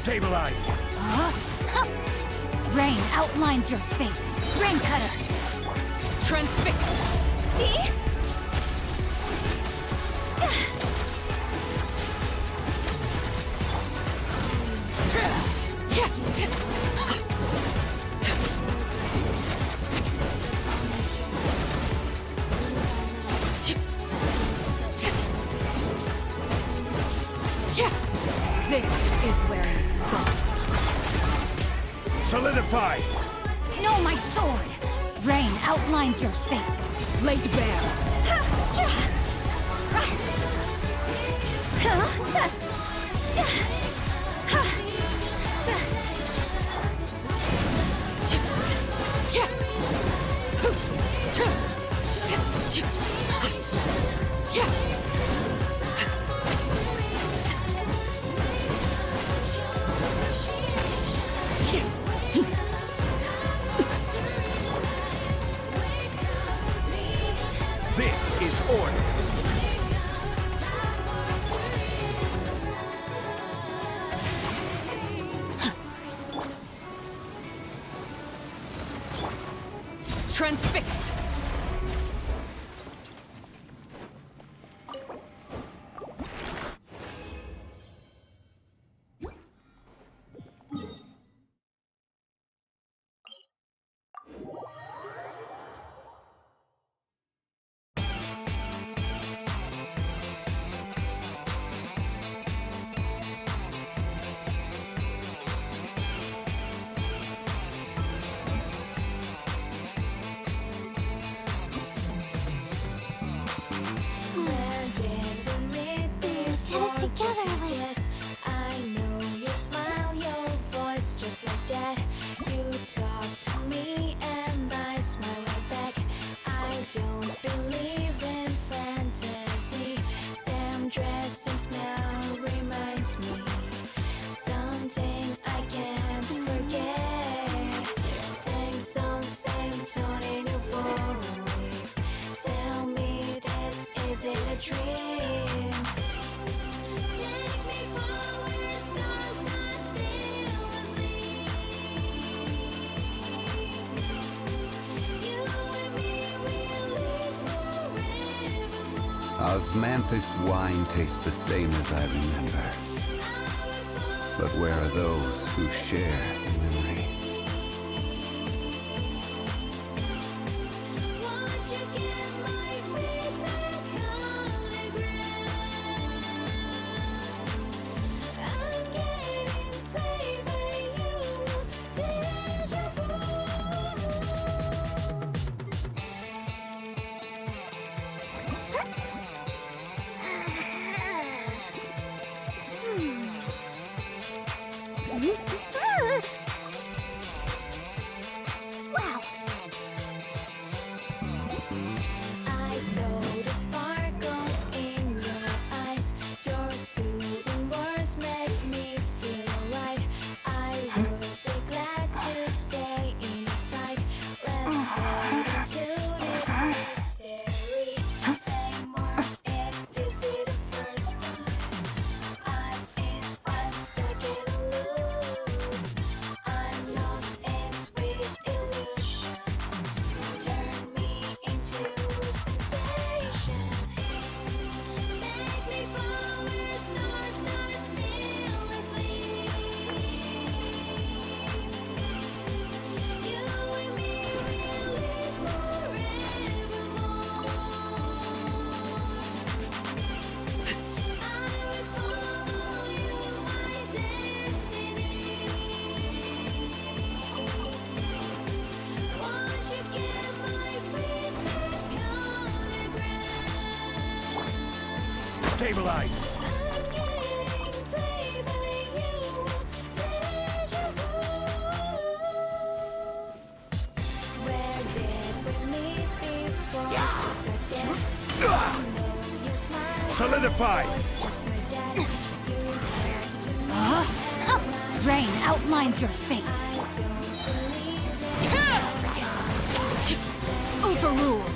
Stabilize! Rain outlines your fate. Rain cutter. Transfixed! See? This is where you fall. Solidify! No, my sword. Rain outlines your fate. Laid bare. This is order! Transfixed! Osmanthus wine tastes the same as I remember. But where are those who share in memory? Wow. I saw the sparkles in your eyes. Your soothing words make me feel right. I would be glad to stay in your sight. Let's fade into this mystery. Same words, is this the first time? As if I'm stuck in a loop. I'm lost in sweet illusion. Turn me into a sensation. Take me for where stars are still asleep. You and me will live forevermore. I will follow you, my destiny. Won't you get my feet back on the ground? Stabilize! I'm getting played by you, deja vu. Where did we meet before? Just like this. I know you smile. Solidify! It's just like that. You turn to me. Rain outlines your fate. Overruled!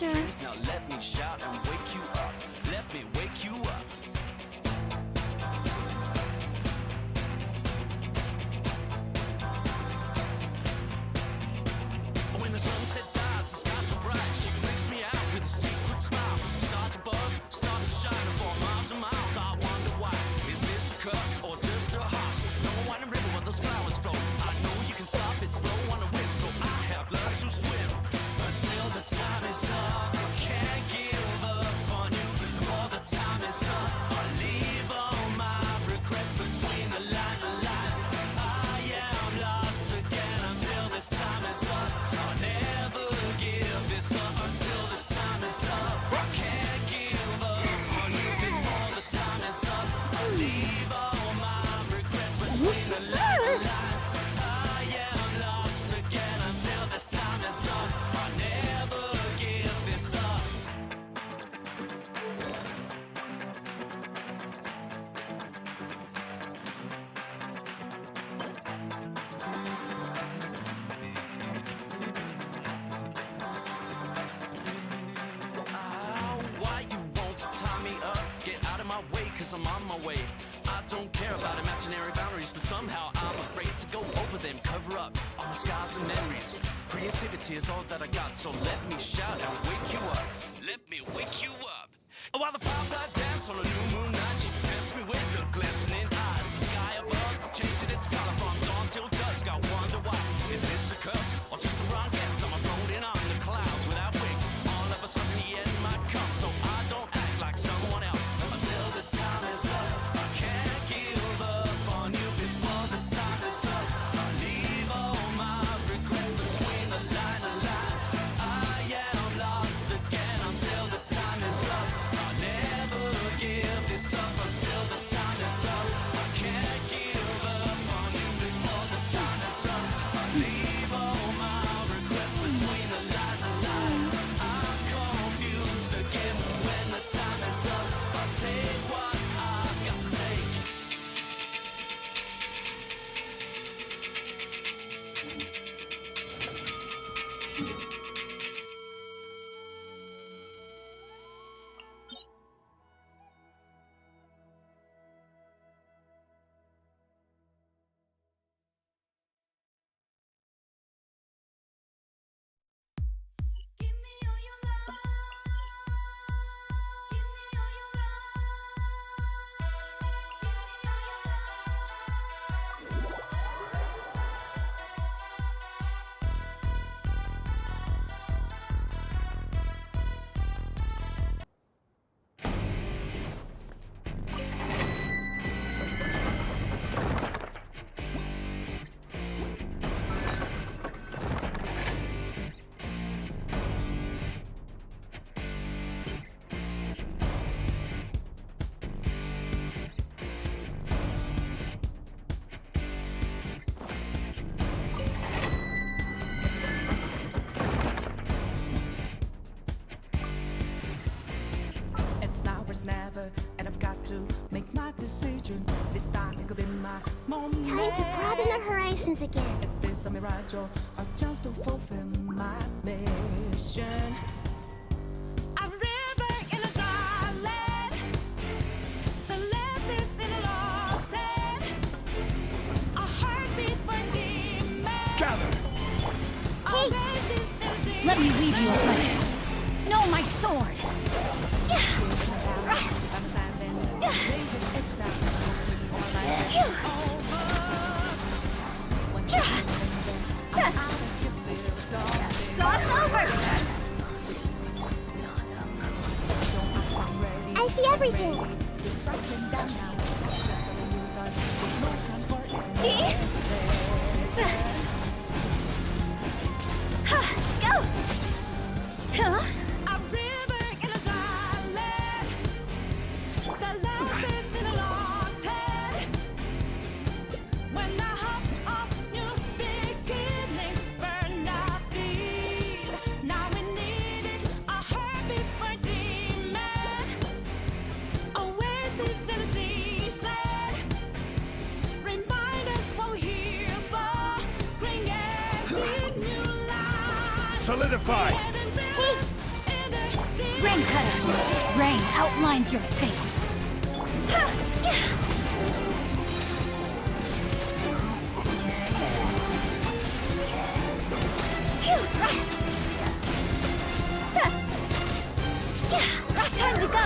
faster. Now let me shout and wake you up. Let me wake you up. When the sunset dies, the sky so bright, she freaks me out with a secret smile. Stars above, start to shine for miles and miles. I wonder why. Is this a curse or just a heart? No winding river where those flowers flow. I know you can stop its flow on a whim, so I have learned to swim until the time is up. I can't give up on you before the time is up. I'll leave all my regrets between the lines of lights. I am lost again until this time is up. I'll never give this up until this time is up. I can't give up on you before the time is up. I'll leave all my regrets between the lines of lights. I am lost again until this time is up. I'll never give this up. Why you won't tie me up? Get out of my way, cause I'm on my way. I don't care about imaginary boundaries, but somehow I'm afraid to go over them. Cover up all my scars and memories. Creativity is all that I got, so let me shout and wake you up. Let me wake you up. While the fireflies dance on a new moon night, she tempts me with her glistening eyes. The sky above changes its color from dawn till dusk. I wonder why. Is this a curse or just a wrong guess? I'm floating on the clouds without wings. All of a sudden the end might come, so I don't act like someone else until the time is up. I can't give up on you before this time is up. I'll leave all my regrets between the line of lights. I am lost again until the time is up. I'll never give this up until the time is up. I can't give up on you before the time is up. I'll leave all my regrets between the lines of lies. I'm confused again when the time is up. I'll take what I've got to take. Give me all your love. Give me all your It's now or it's never, and I've got to make my decision. This time could be my moment. Time to broaden our horizons again. If this a mirage or a chance to fulfill my mission. A river in a dry land, the land is in a lost land. A heartbeat for demons. Gather! Let me leave you a place. No, my sword. God's over! I see everything. See? Go! Huh? A river in a dry land, the love is in a lost hand. When I hop off new beginnings, burn our feet. Now we need it, a heartbeat for demon. Oasis in a siege land. Remind us we're here for bring every new life. Solidify! Hey! Rain cutter! Rain outlines your fate! Time to go.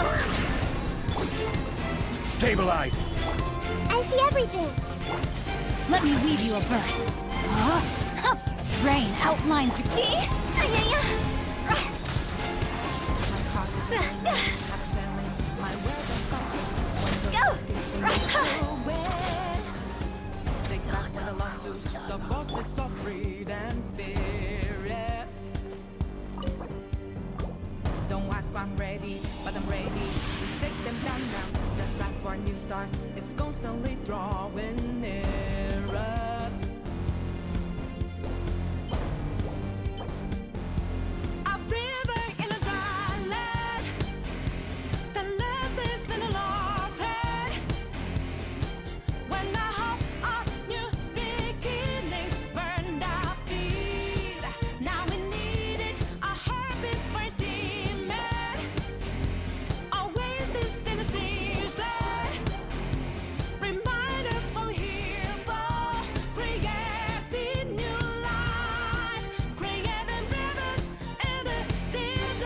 Stabilize! I see everything. Let me weave you a verse. Huh? Huh. Rain outlines your... See? Go! Take back when I lost to the voices of freedom and fear. Yeah. Don't ask why I'm ready, but I'm ready to take them down now. The time for a new start is constantly drawing nearer. A river in a dry land, the lessons in a lost head. When the hope of new beginnings burned our feet, now we needed a heartbeat for demon. Oasis in the seas, remind us we're here for creating new life, creating rivers in the desert.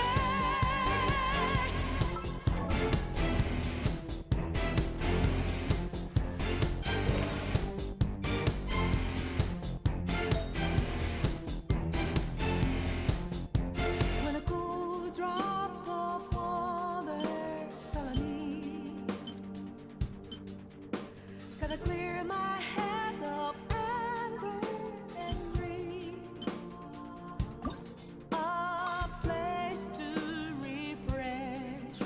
When a cool drop of water's all I need, gotta clear my head of anger and greed. A place to refresh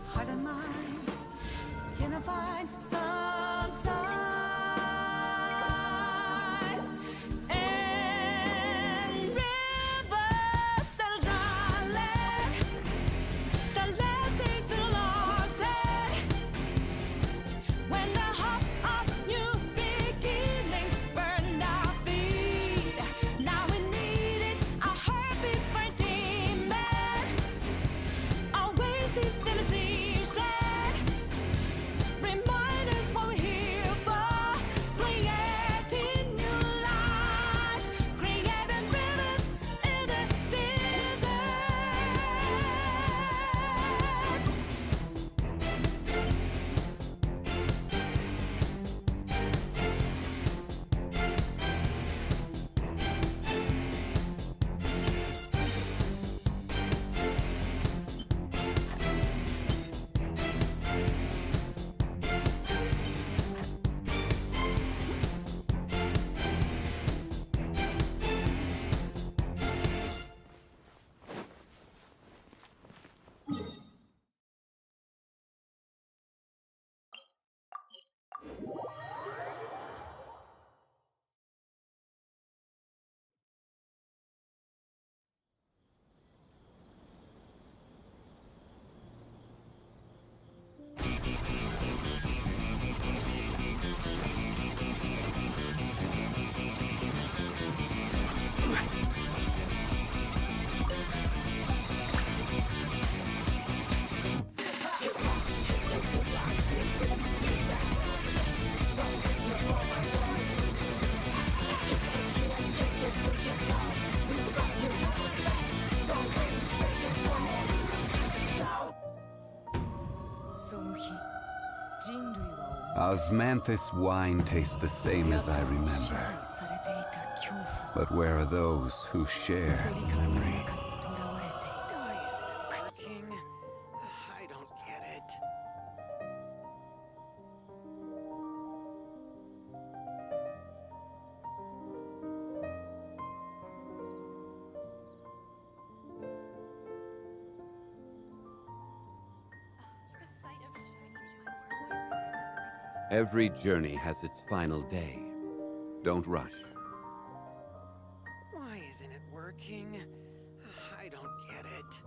heart and mind. Can I find some time? And rivers and dry land, the last days are lost. When the hope of new beginnings burned our feet, now we needed a heartbeat for demon. Oasis in the seas, remind us what we're here for, creating new life, creating rivers in the desert. Osmanthus wine tastes the same as I remember. But where are those who share the memory? King, I don't get it. Every journey has its final day. Don't rush. Why isn't it working? I don't get it.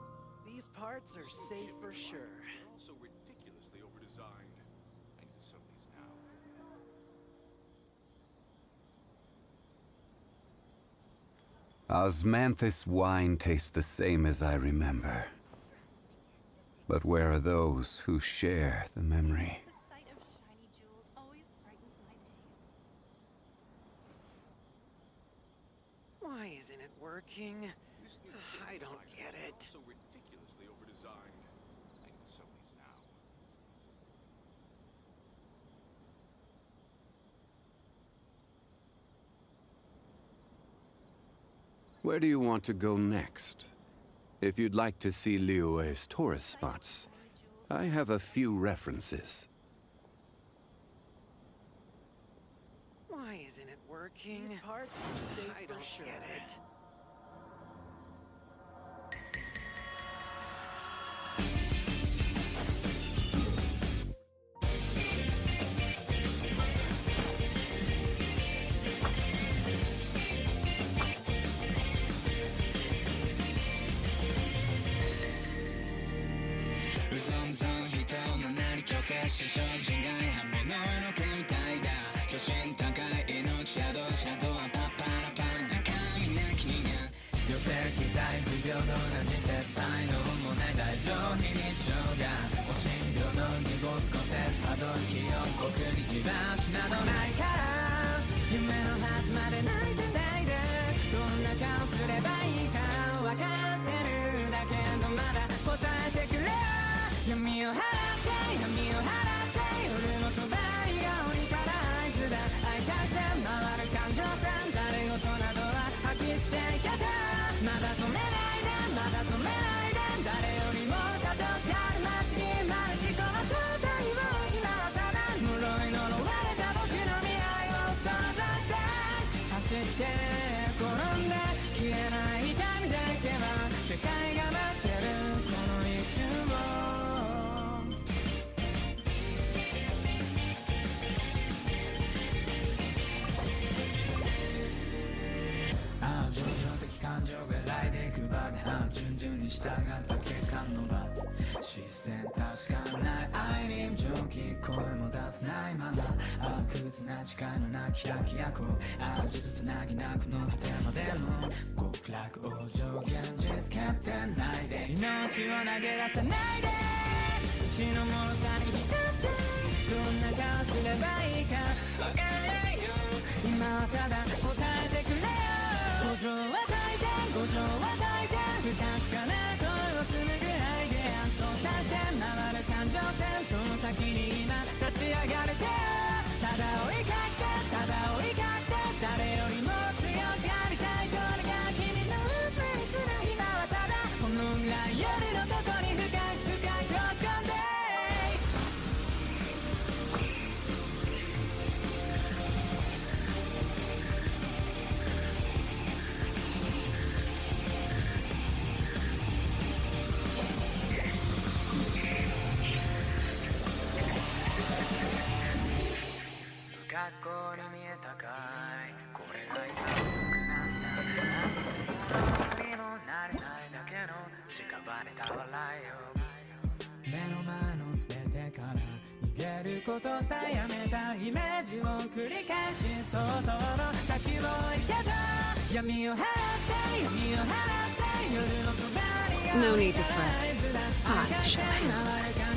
These parts are safe for sure. Also ridiculously overdesigned. I need to sell these now. Osmanthus wine tastes the same as I remember. But where are those who share the memory? The sight of shiny jewels always brightens my day. Why isn't it working? This new I don't ship get design it. is so ridiculously overdesigned. I need some of these now. Where do you want to go next? If you'd like to see Liyue's tourist spots, I have a few references. Why isn't it working? These parts are safe I don't get it. No need to fret. I shall handle this.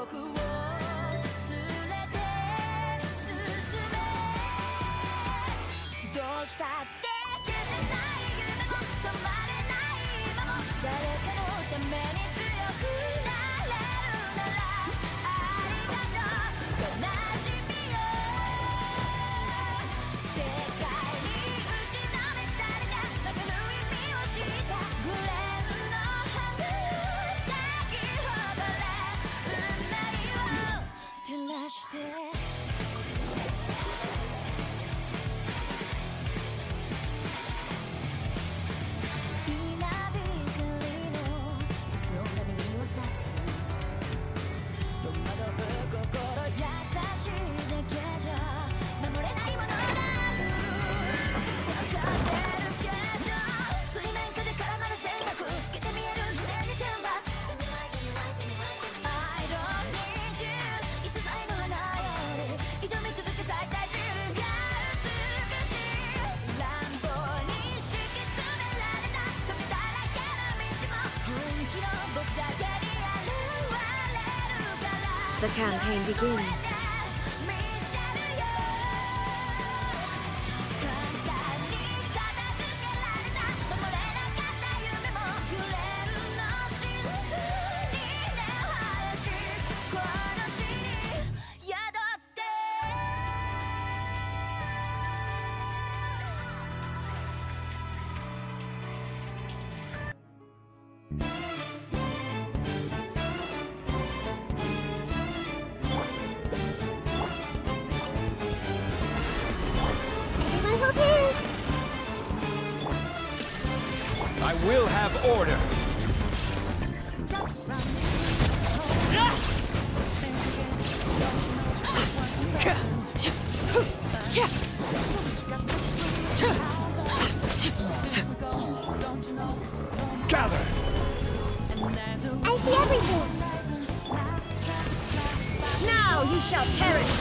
僕を連れて進めどうしたって消せない夢も止まれない今も誰かのために強くなれるならありがとう悲しみよ世界に打ちのめされた負ける意味を知ったグレーの花咲き誇れ運命を照らして稲光の絶音が耳を刺す戸惑う心優しいだけじゃ守れないものがある分かってるけど水面下で絡まる全額透けて見える犠牲に天罰 I don't need you いつ最後花より挑み続け咲いた自分が美しい乱暴に敷き詰められた時だらけの道も本気の僕だけに現れるから The campaign begins. 見せるよ簡単に片付けられた守れなかった夢もグレーの真実に根を生やしこの地に宿ってEveryone hold hands. I will have order. Gather. I see everything. Now you shall perish!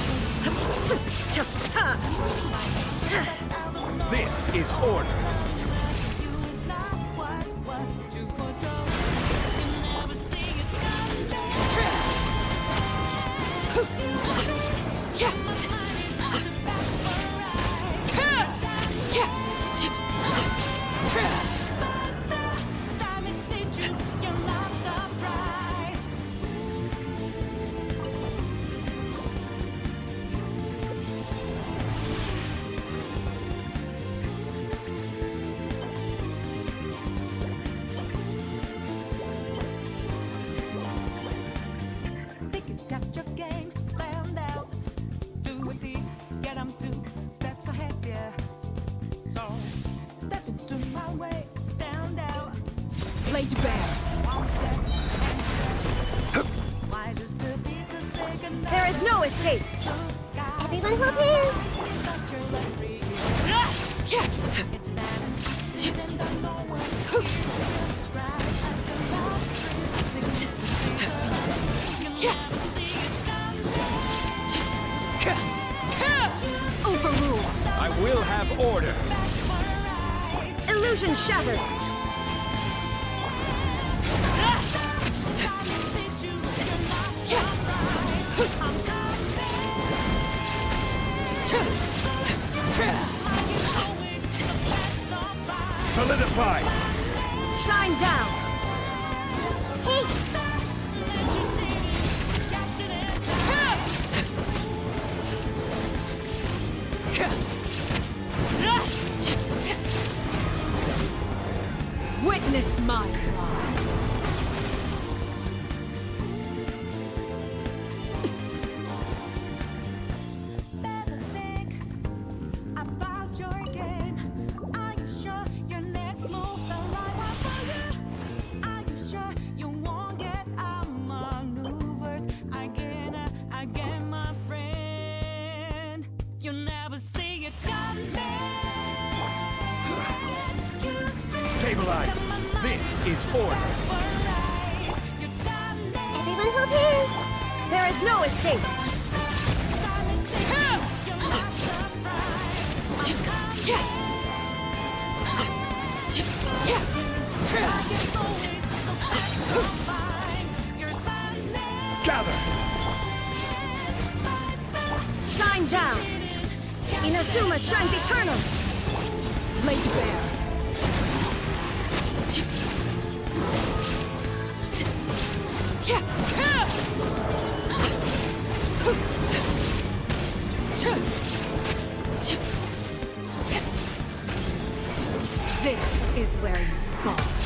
This is order. Think you got your game planned out. Do it deep, get 'em 2 steps ahead, yeah. So step into my way, stand out. Blade bare. One step and step. Why just to be to say goodnight? There is no escape. Everyone hold hands. Overrule. I will have order. Illusion shattered. Solidify. Shine down. Hey, Witness my lies. Better think about your game. Are you sure your next move the right one for you? Are you sure you won't get outmaneuvered again, my friend? You'll never see it coming. You see Stabilize. This is order. everyone hold hands. There is no escape. Gather. shine down! Inazuma shines eternal! Laid bare! This is where you fall.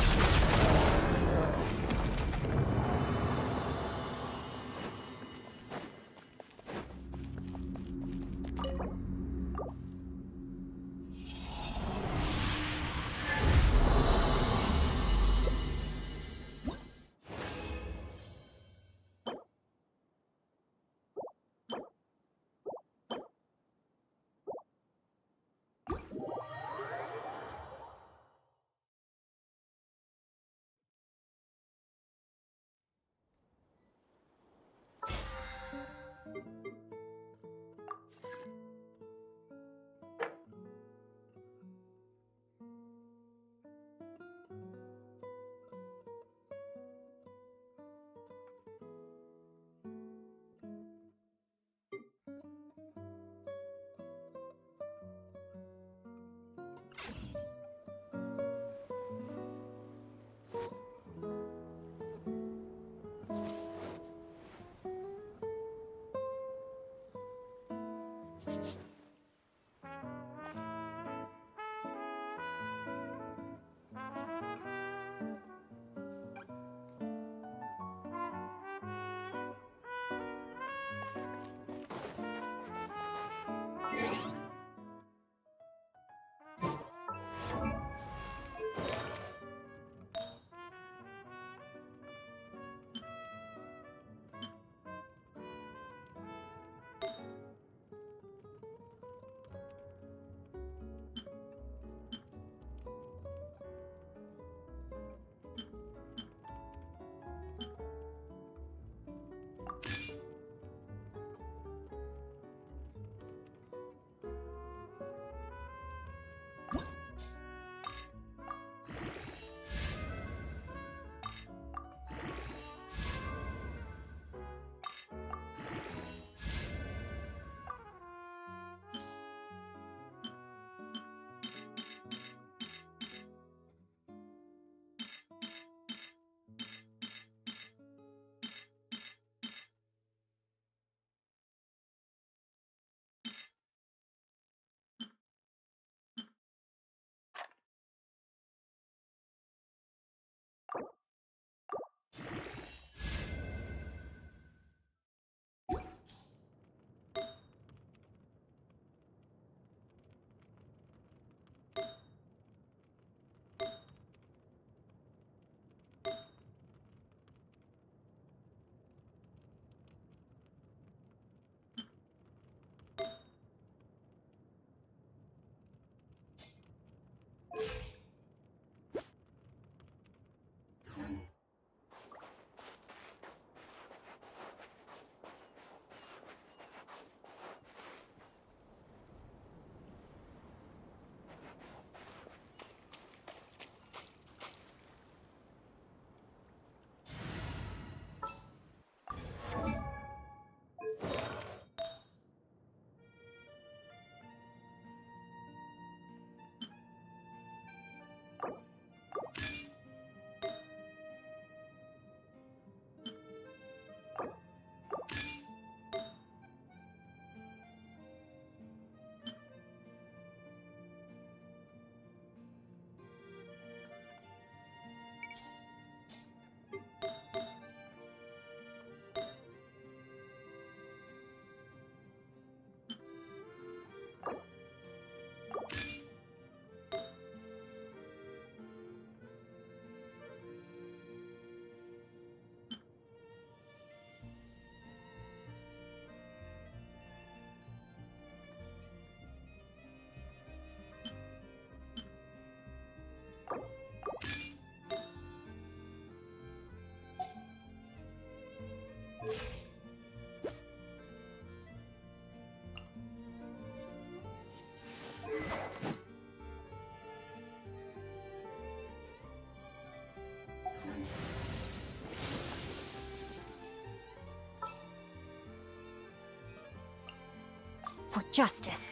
for justice.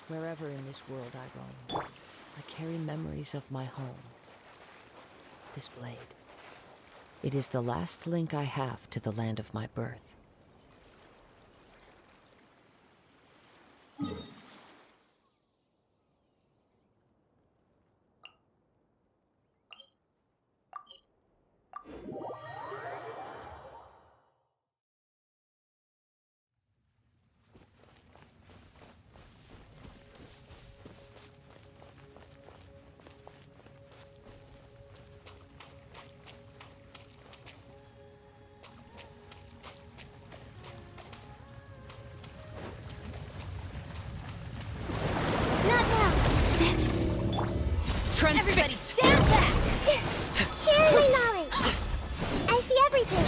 Wherever in this world I roam, I carry memories of my home. This blade. It is the last link I have to the land of my birth. Everybody stand back! Share my knowledge! I see everything!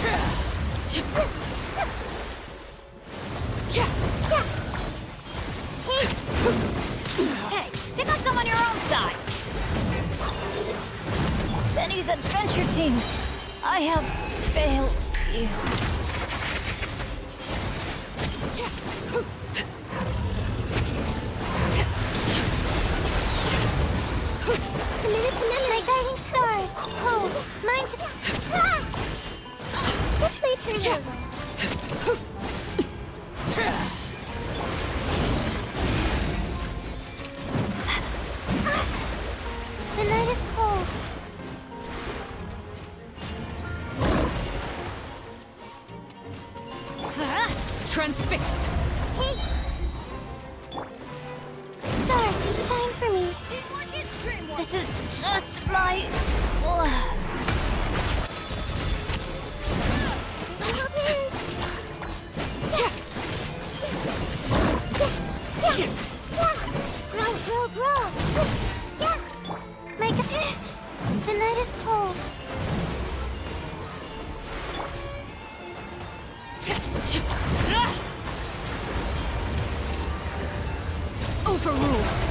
Hey, pick on someone your own size! Benny's adventure team, I have failed you. Committed to memory. My guiding stars. Hold. Mine to... Ah! This may turn over. transfixed! Hey! Stars, shine for me. This is just my... Grow. Yeah. Make a... The night is cold. Overruled!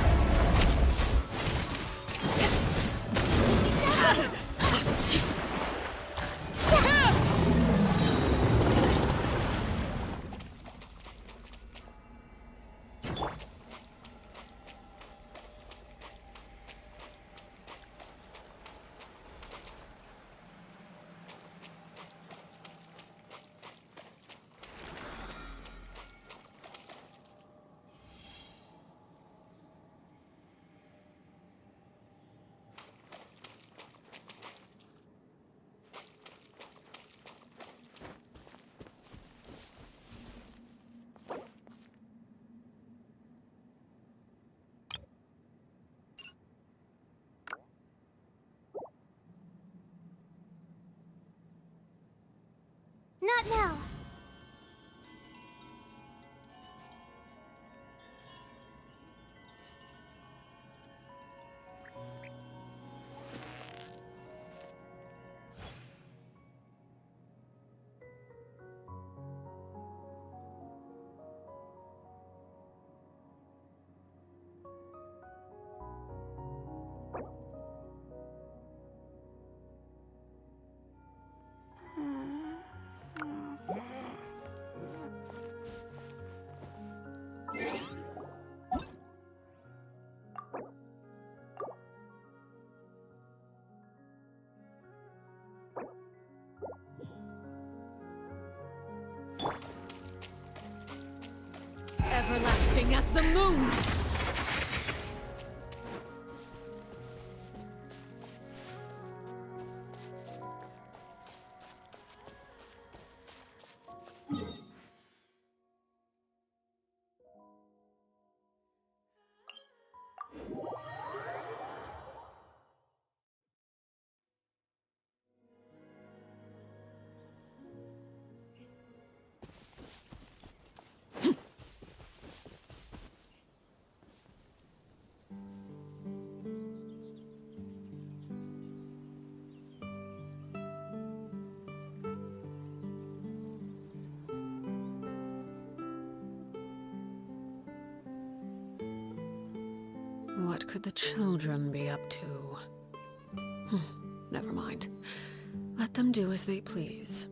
Not now. Everlasting as the moon! What could the children be up to? Never mind. Let them do as they please.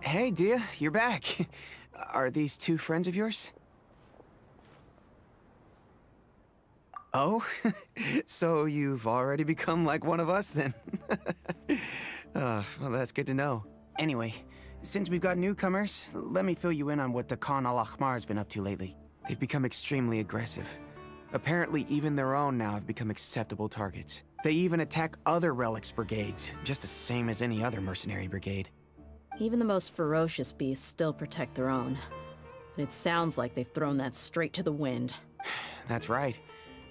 Hey, Dia, you're back. Are these two friends of yours? Oh, so you've already become like one of us then? Well, that's good to know. Anyway, since we've got newcomers, let me fill you in on what Dakan al-Ahmar has been up to lately. They've become extremely aggressive. Apparently, even their own now have become acceptable targets. They even attack other relics brigades, just the same as any other mercenary brigade. Even the most ferocious beasts still protect their own. And it sounds like they've thrown that straight to the wind. That's right.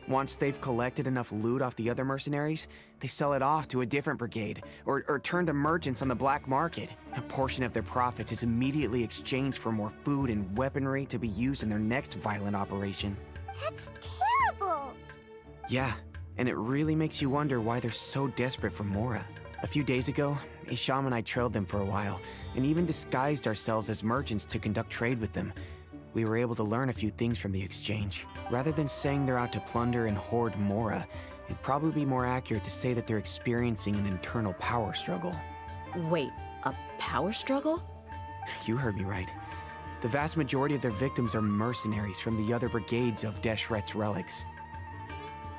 Once they've collected enough loot off the other mercenaries, they sell it off to a different brigade, or turn to merchants on the black market. A portion of their profits is immediately exchanged for more food and weaponry to be used in their next violent operation. That's terrible! Yeah, and it really makes you wonder why they're so desperate for Mora. A few days ago, Isham and I trailed them for a while, and even disguised ourselves as merchants to conduct trade with them. We were able to learn a few things from the exchange. Rather than saying they're out to plunder and hoard Mora, it'd probably be more accurate to say that they're experiencing an internal power struggle. Wait, a power struggle? You heard me right. The vast majority of their victims are mercenaries from the other brigades of Deshret's relics.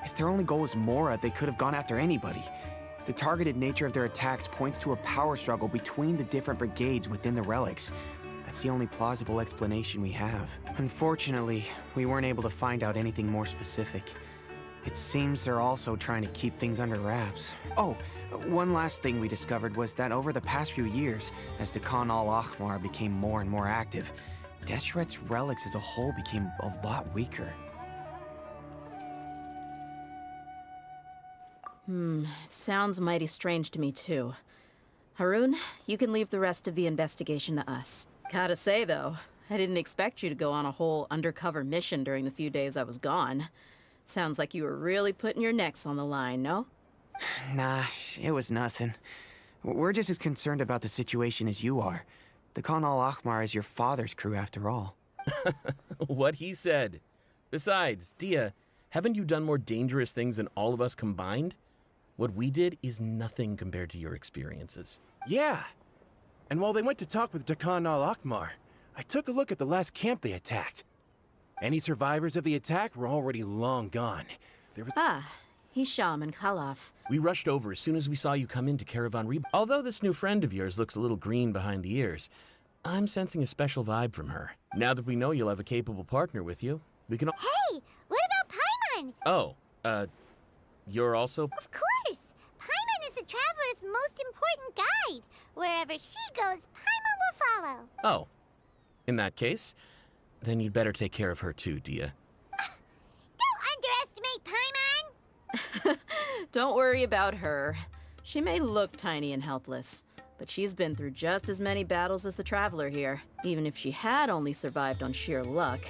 If their only goal was Mora, they could have gone after anybody. The targeted nature of their attacks points to a power struggle between the different brigades within the relics. That's the only plausible explanation we have. Unfortunately, we weren't able to find out anything more specific. It seems they're also trying to keep things under wraps. Oh, one last thing we discovered was that over the past few years, as Dakan al-Ahmar became more and more active, Deshret's relics as a whole became a lot weaker. It sounds mighty strange to me too. Harun, you can leave the rest of the investigation to us. Gotta say though, I didn't expect you to go on a whole undercover mission during the few days I was gone. Sounds like you were really putting your necks on the line, no? Nah, it was nothing. We're just as concerned about the situation as you are. Dakan al-Ahmar is your father's crew after all. What he said. Besides, Dia, haven't you done more dangerous things than all of us combined? What we did is nothing compared to your experiences. Yeah. And while they went to talk with Dakan al-Ahmar, I took a look at the last camp they attacked. Any survivors of the attack were already long gone. There was... Hisham and Khalaf. We rushed over as soon as we saw you come into Caravan Reba. Although this new friend of yours looks a little green behind the ears, I'm sensing a special vibe from her. Now that we know you'll have a capable partner with you, we can... Hey, what about Paimon? Oh, you're also... Of course! Paimon is the traveler's most important guide. Wherever she goes, Paimon will follow. Oh. In that case, then you'd better take care of her too, Dia. Don't underestimate Paimon! Don't worry about her. She may look tiny and helpless, but she's been through just as many battles as the traveler here. Even if she had only survived on sheer luck,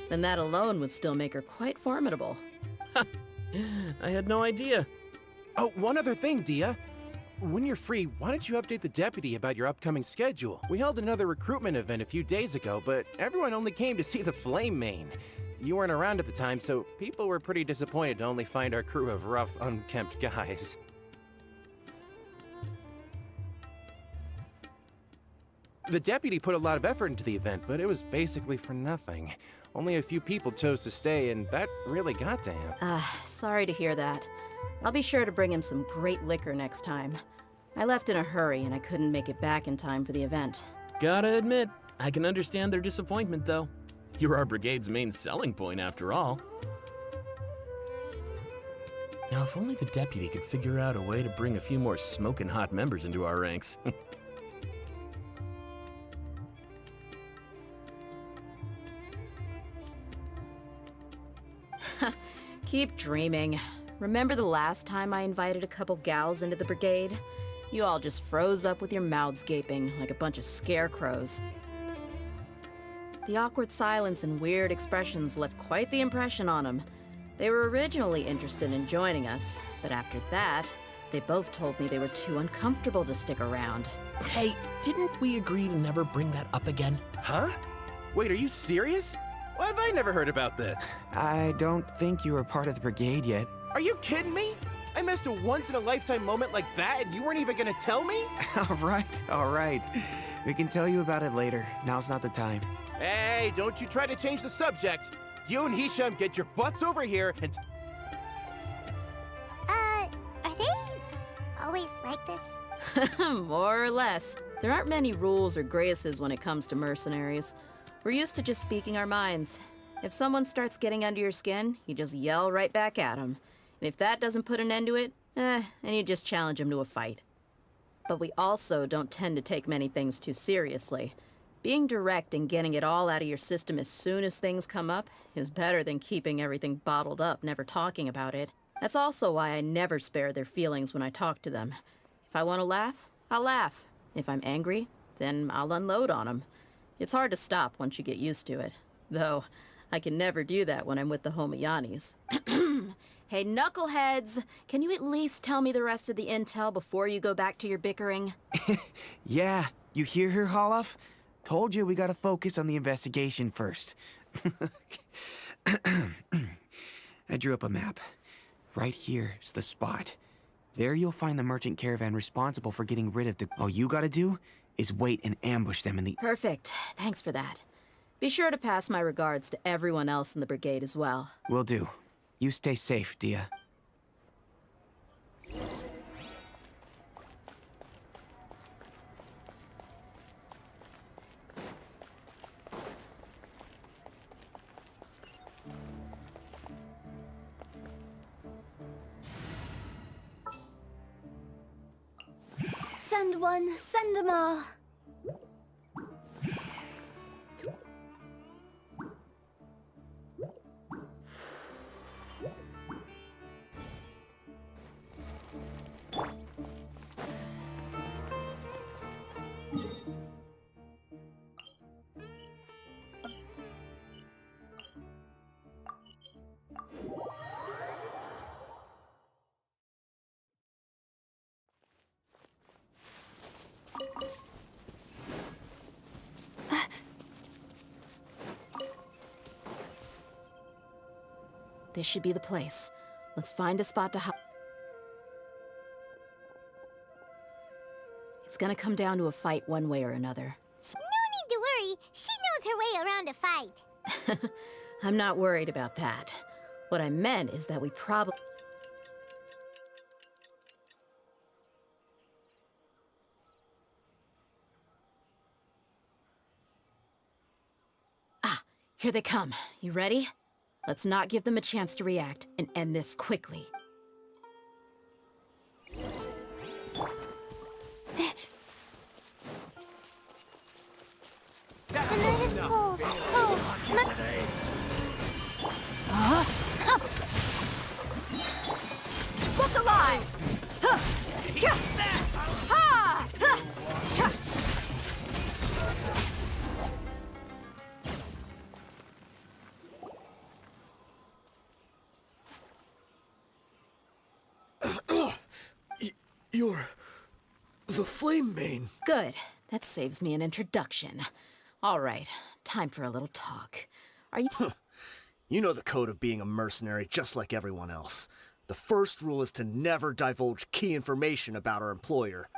then that alone would still make her quite formidable. I had no idea. Oh, one other thing, Dia. When you're free, why don't you update the deputy about your upcoming schedule? We held another recruitment event a few days ago, but everyone only came to see the Flame Mane. You weren't around at the time, so people were pretty disappointed to only find our crew of rough, unkempt guys. The deputy put a lot of effort into the event, but it was basically for nothing. Only a few people chose to stay, and that really got to him. Sorry to hear that. I'll be sure to bring him some great liquor next time. I left in a hurry, and I couldn't make it back in time for the event. Gotta admit, I can understand their disappointment, though. You're our brigade's main selling point, after all. Now, if only the deputy could figure out a way to bring a few more smoking hot members into our ranks. Keep dreaming. Remember the last time I invited a couple gals into the brigade? You all just froze up with your mouths gaping like a bunch of scarecrows. The awkward silence and weird expressions left quite the impression on them. They were originally interested in joining us, but after that, they both told me they were too uncomfortable to stick around. Hey, didn't we agree to never bring that up again? Huh? Wait, are you serious? Why have I never heard about this? I don't think you were part of the brigade yet. Are you kidding me? I missed a once-in-a-lifetime moment like that and you weren't even gonna tell me? All right. We can tell you about it later. Now's not the time. Hey, don't you try to change the subject. You and Hisham get your butts over here and... Are they always like this? More or less. There aren't many rules or graces when it comes to mercenaries. We're used to just speaking our minds. If someone starts getting under your skin, you just yell right back at them. And if that doesn't put an end to it, then you just challenge them to a fight. But we also don't tend to take many things too seriously. Being direct and getting it all out of your system as soon as things come up is better than keeping everything bottled up, never talking about it. That's also why I never spare their feelings when I talk to them. If I want to laugh, I'll laugh. If I'm angry, then I'll unload on them. It's hard to stop once you get used to it. Though, I can never do that when I'm with the Homayanis. Hey, knuckleheads! Can you at least tell me the rest of the intel before you go back to your bickering? Yeah, you hear her, Holloff? Told you we gotta focus on the investigation first. I drew up a map. Right here is the spot. There you'll find the merchant caravan responsible for getting rid of the... All you gotta do is wait and ambush them in the... Perfect. Thanks for that. Be sure to pass my regards to everyone else in the brigade as well. Will do. You stay safe, Dia. Send one, send them all. This should be the place. Let's find a spot to hide. It's gonna come down to a fight one way or another. So No need to worry. She knows her way around a fight. I'm not worried about that. What I meant is that we probably... Ah, here they come. You ready? Let's not give them a chance to react and end this quickly. The night is cold. Cold. Look alive! Huh. Yeah. Ha! Huh. Cha. You're... the Flame Mane. Good. That saves me an introduction. All right, time for a little talk. Are you... You know the code of being a mercenary just like everyone else. The first rule is to never divulge key information about our employer.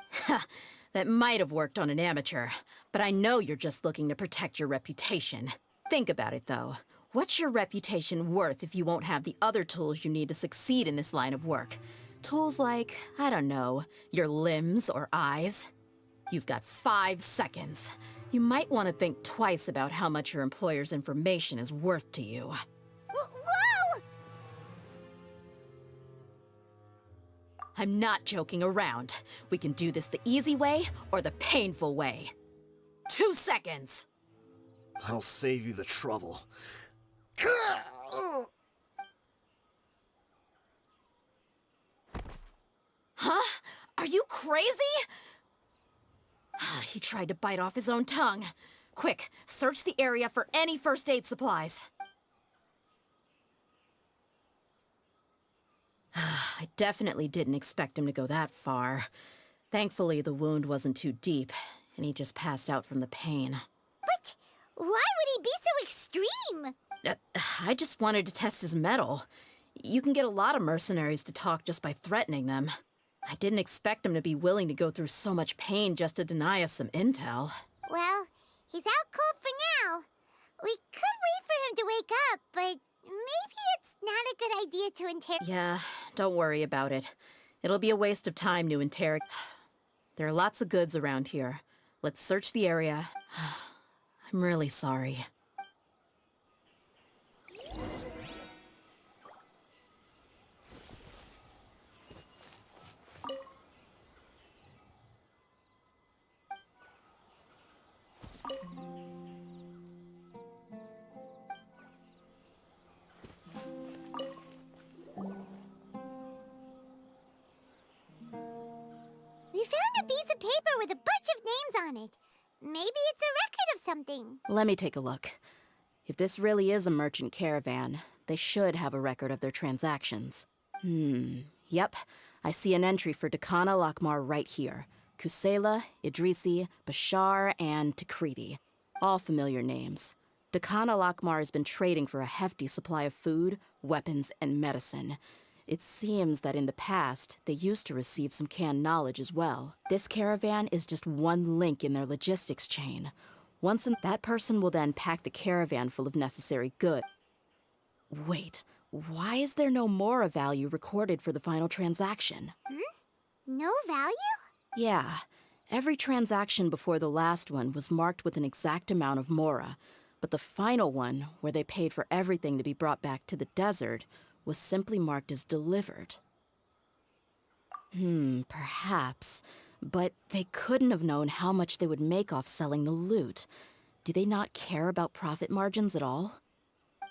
That might have worked on an amateur, but I know you're just looking to protect your reputation. Think about it, though. What's your reputation worth if you won't have the other tools you need to succeed in this line of work? Tools like, I don't know, your limbs or eyes? You've got 5 seconds. You might want to think twice about how much your employer's information is worth to you. Whoa! I'm not joking around. We can do this the easy way or the painful way. 2 seconds! I'll save you the trouble. Huh? Are you crazy? He tried to bite off his own tongue. Quick, search the area for any first aid supplies. I definitely didn't expect him to go that far. Thankfully, the wound wasn't too deep, and he just passed out from the pain. But why would he be so extreme? I just wanted to test his mettle. You can get a lot of mercenaries to talk just by threatening them. I didn't expect him to be willing to go through so much pain just to deny us some intel. He's out cold for now. We could wait for him to wake up, but maybe it's not a good idea to interrogate. Yeah, don't worry about it. It'll be a waste of time to interrogate. There are lots of goods around here. Let's search the area. I'm really sorry. We found a piece of paper with a bunch of names on it. Maybe it's a record of something. Let me take a look. If this really is a merchant caravan, they should have a record of their transactions. Yep. I see an entry for Dakana Lakmar right here. Kusela, Idrisi, Bashar, and Takriti. All familiar names. Dakana Lakmar has been trading for a hefty supply of food, weapons, and medicine. It seems that in the past, they used to receive some canned knowledge as well. This caravan is just one link in their logistics chain. That person will then pack the caravan full of necessary goods. Wait, why is there no Mora value recorded for the final transaction? No value? Yeah, every transaction before the last one was marked with an exact amount of Mora, but the final one, where they paid for everything to be brought back to the desert, was simply marked as delivered. Perhaps. But they couldn't have known how much they would make off selling the loot. Do they not care about profit margins at all?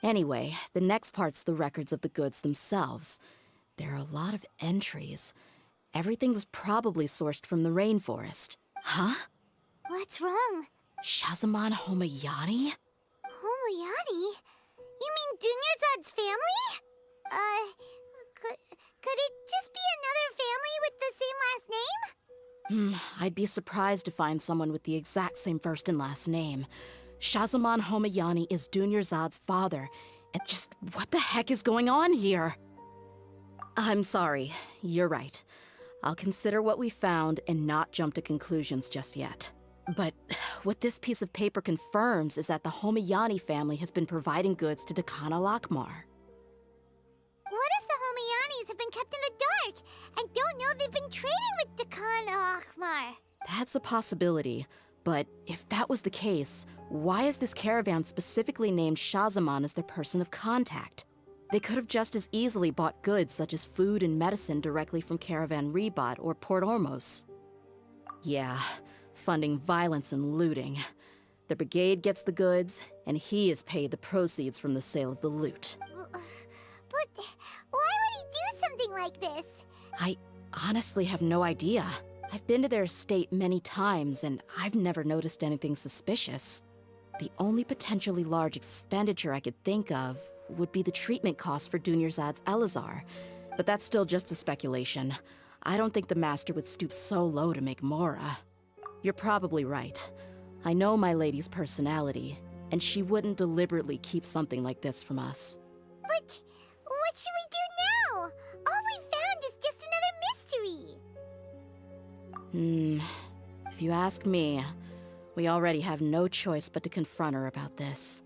Anyway, the next part's the records of the goods themselves. There are a lot of entries. Everything was probably sourced from the rainforest. Huh? What's wrong? Shahzaman Homayani? Homayani? You mean Dunyarzad's family? Could it just be another family with the same last name? I'd be surprised to find someone with the exact same first and last name. Shahzaman Homayani is Dunyarzad's father, and just what the heck is going on here? I'm sorry, you're right. I'll consider what we found and not jump to conclusions just yet. But what this piece of paper confirms is that the Homayani family has been providing goods to Dakana Lakmar. What if the Homayanis have been kept in the dark and don't know they've been trading with Dakana Lakmar? That's a possibility, but if that was the case, why is this caravan specifically named Shahzaman as their person of contact? They could have just as easily bought goods such as food and medicine directly from Caravan Ribat or Port Ormos. Yeah, funding violence and looting. The brigade gets the goods, and he is paid the proceeds from the sale of the loot. But why would he do something like this? I honestly have no idea. I've been to their estate many times, and I've never noticed anything suspicious. The only potentially large expenditure I could think of would be the treatment costs for Dunyarzad's Elazar. But that's still just a speculation. I don't think the Master would stoop so low to make Mora. You're probably right. I know my lady's personality, and she wouldn't deliberately keep something like this from us. But what should we do now? All we found is just another mystery. If you ask me, we already have no choice but to confront her about this.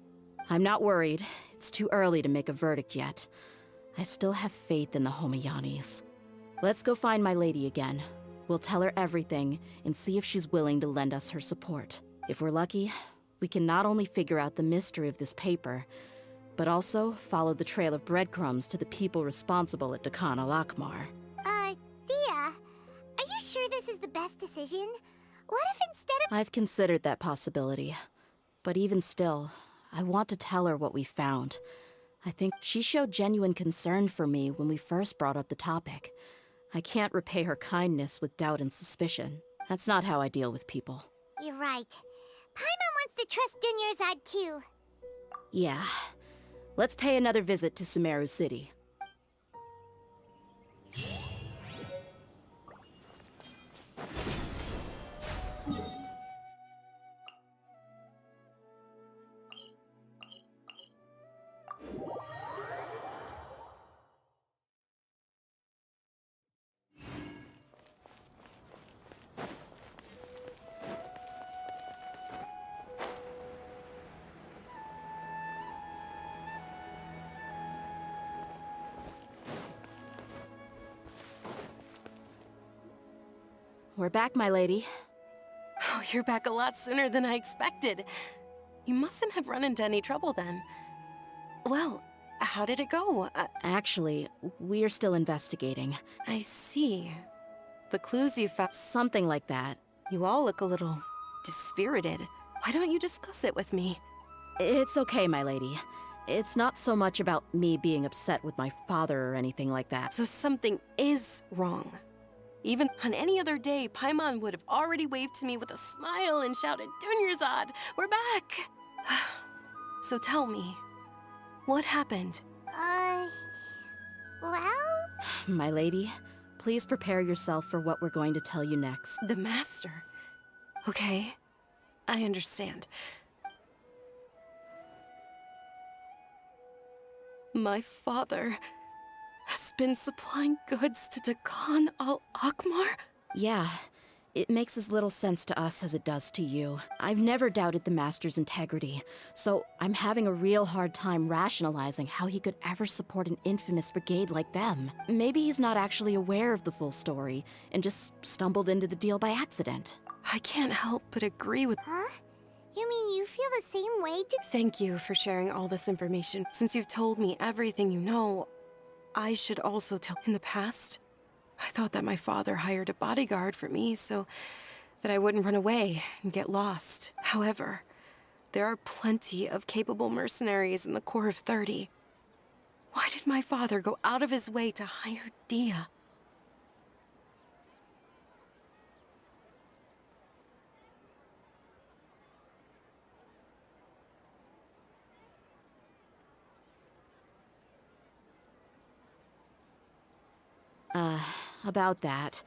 I'm not worried. It's too early to make a verdict yet. I still have faith in the Homayanis. Let's go find my lady again. We'll tell her everything and see if she's willing to lend us her support. If we're lucky, we can not only figure out the mystery of this paper, but also follow the trail of breadcrumbs to the people responsible at Dakana Lakmar. Dia, are you sure this is the best decision? What if instead of— I've considered that possibility. But even still, I want to tell her what we found. I think she showed genuine concern for me when we first brought up the topic. I can't repay her kindness with doubt and suspicion. That's not how I deal with people. You're right. Paimon wants to trust Dunyarzad too. Yeah. Let's pay another visit to Sumeru City. we're back, my lady. Oh, you're back a lot sooner than I expected. You mustn't have run into any trouble then. Well, how did it go? Actually, we're still investigating. I see. The clues you found. Something like that. You all look a little dispirited. Why don't you discuss it with me? It's okay, my lady. It's not so much about me being upset with my father or anything like that. So something is wrong. Even on any other day, Paimon would have already waved to me with a smile and shouted, Dunyarzad, we're back! So tell me, what happened? Well? My lady, please prepare yourself for what we're going to tell you next. The Master. Okay, I understand. My father has been supplying goods to Dakan al-Akmar? Yeah, it makes as little sense to us as it does to you. I've never doubted the Master's integrity, so I'm having a real hard time rationalizing how he could ever support an infamous brigade like them. Maybe he's not actually aware of the full story and just stumbled into the deal by accident. I can't help but agree with... Huh? You mean you feel the same way too? Thank you for sharing all this information. Since you've told me everything you know, I should also tell. In the past, I thought that my father hired a bodyguard for me so that I wouldn't run away and get lost. However, there are plenty of capable mercenaries in the Corps of 30. Why did my father go out of his way to hire Dia? About that.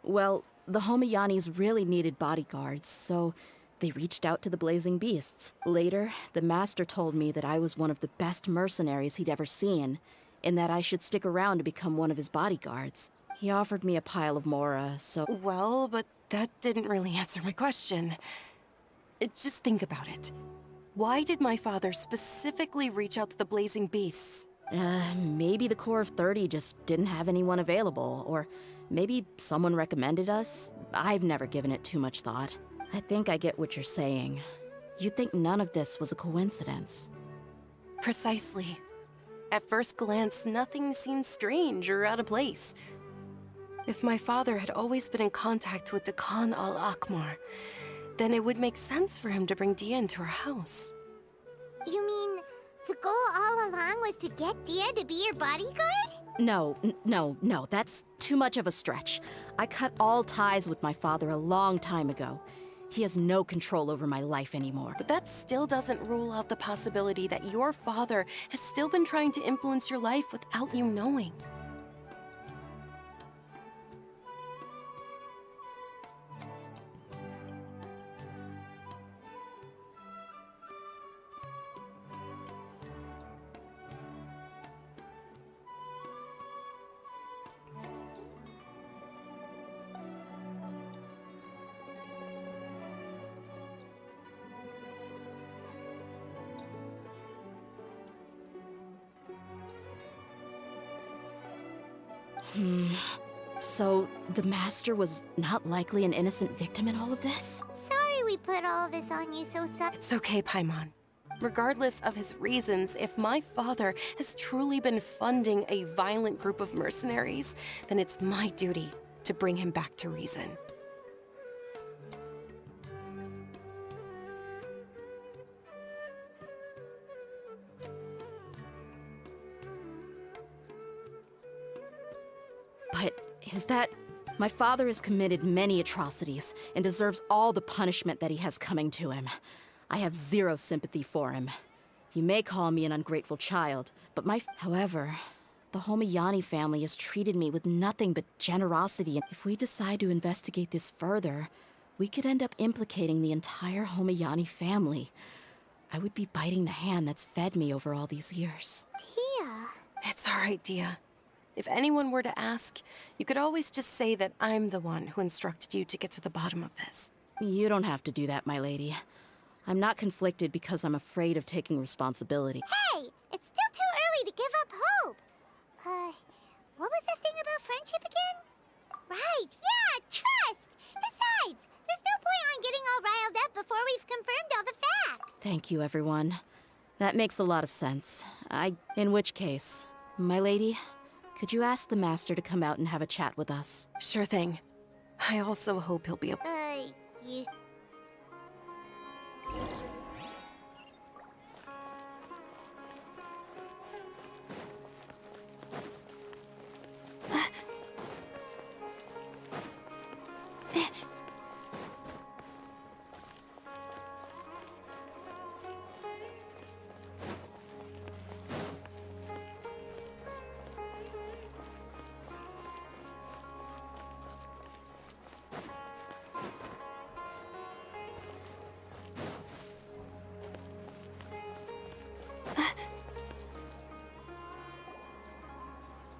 Well, the Homayanis really needed bodyguards, so they reached out to the Blazing Beasts. Later, the Master told me that I was one of the best mercenaries he'd ever seen, and that I should stick around to become one of his bodyguards. He offered me a pile of Mora, so... Well, but that didn't really answer my question. Just think about it. Why did my father specifically reach out to the Blazing Beasts? Maybe the Corps of 30 just didn't have anyone available, or maybe someone recommended us. I've never given it too much thought. I think I get what you're saying. You'd think none of this was a coincidence. Precisely. At first glance, nothing seemed strange or out of place. If my father had always been in contact with Dakan al-Akmar, then it would make sense for him to bring Dia into our house. You mean the goal all along was to get Dia to be your bodyguard? No, that's too much of a stretch. I cut all ties with my father a long time ago. He has no control over my life anymore. But that still doesn't rule out the possibility that your father has still been trying to influence your life without you knowing. So, the Master was not likely an innocent victim in all of this? Sorry we put all this on you so It's okay, Paimon. Regardless of his reasons, if my father has truly been funding a violent group of mercenaries, then it's my duty to bring him back to reason. But is that... My father has committed many atrocities and deserves all the punishment that he has coming to him. I have zero sympathy for him. You may call me an ungrateful child, but However, the Homayani family has treated me with nothing but generosity, and if we decide to investigate this further, we could end up implicating the entire Homayani family. I would be biting the hand that's fed me over all these years. Dia. It's all right, Dia. If anyone were to ask, you could always just say that I'm the one who instructed you to get to the bottom of this. You don't have to do that, my lady. I'm not conflicted because I'm afraid of taking responsibility. Hey! It's still too early to give up hope! What was that thing about friendship again? Right, yeah, trust! Thank you, everyone. That makes a lot of sense. In which case, my lady, could you ask the master to come out and have a chat with us? Sure thing. I also hope he'll be able. You.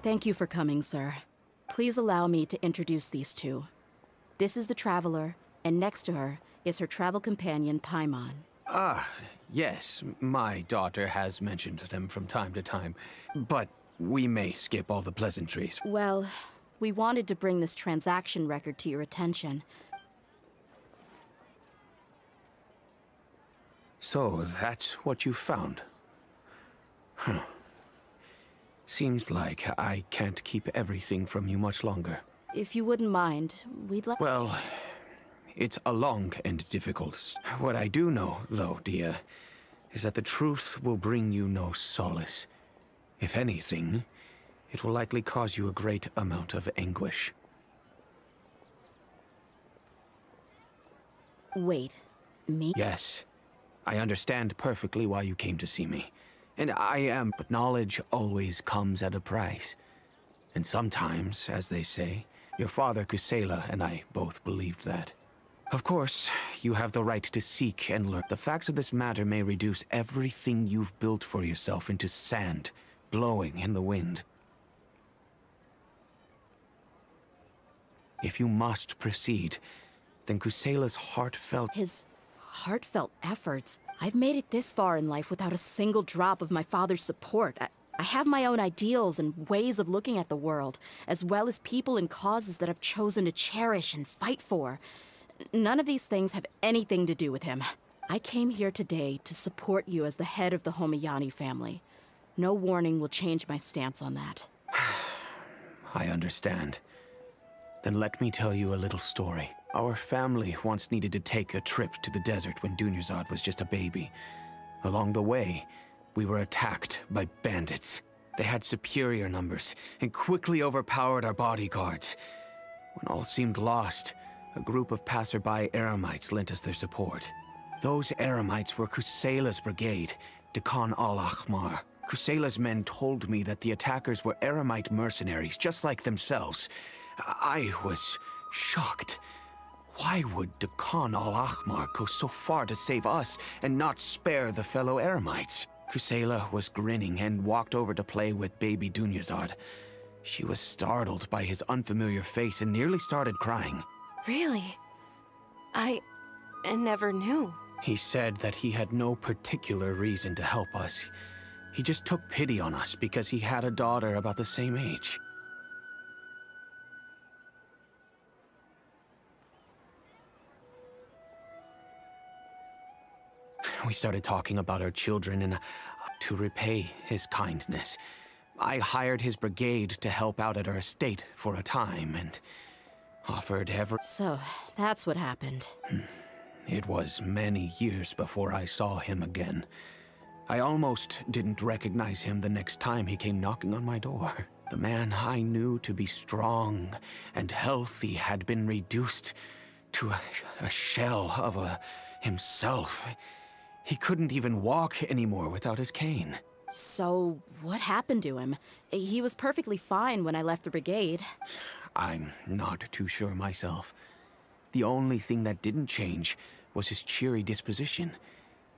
Thank you for coming, sir. Please allow me to introduce these two. This is the Traveler, and next to her is her travel companion, Paimon. Ah, yes. My daughter has mentioned them from time to time. But we may skip all the pleasantries. Well, we wanted to bring this transaction record to your attention. So that's what you found? Huh. Seems like I can't keep everything from you much longer. If you wouldn't mind, we'd like... Well, it's a long and difficult... What I do know, though, Dia, is that the truth will bring you no solace. If anything, it will likely cause you a great amount of anguish. Wait, me? Yes. I understand perfectly why you came to see me. And I am, but knowledge always comes at a price. And sometimes, as they say, your father Kusela and I both believed that. Of course, you have the right to seek and learn. The facts of this matter may reduce everything you've built for yourself into sand, blowing in the wind. If you must proceed, then Kusela's heartfelt... His heartfelt efforts. I've made it this far in life without a single drop of my father's support. I have my own ideals and ways of looking at the world, as well as people and causes that I've chosen to cherish and fight for. None of these things have anything to do with him. I came here today to support you as the head of the Homayani family. No warning will change my stance on that. I understand. Then let me tell you a little story. Our family once needed to take a trip to the desert when Dunyarzad was just a baby. Along the way, we were attacked by bandits. They had superior numbers and quickly overpowered our bodyguards. When all seemed lost, a group of passerby Eremites lent us their support. Those Eremites were Kusela's brigade, Dakan al-Ahmar. Kusela's men told me that the attackers were Eremite mercenaries, just like themselves. I was shocked. Why would Dakan al-Ahmar go so far to save us and not spare the fellow Eremites? Kusela was grinning and walked over to play with baby Dunyarzad. She was startled by his unfamiliar face and nearly started crying. Really? I never knew. He said that he had no particular reason to help us. He just took pity on us because he had a daughter about the same age. We started talking about our children and to repay his kindness. I hired his brigade to help out at our estate for a time and offered every... So, that's what happened. It was many years before I saw him again. I almost didn't recognize him the next time he came knocking on my door. The man I knew to be strong and healthy had been reduced to a shell of himself. He couldn't even walk anymore without his cane. So, what happened to him? He was perfectly fine when I left the brigade. I'm not too sure myself. The only thing that didn't change was his cheery disposition.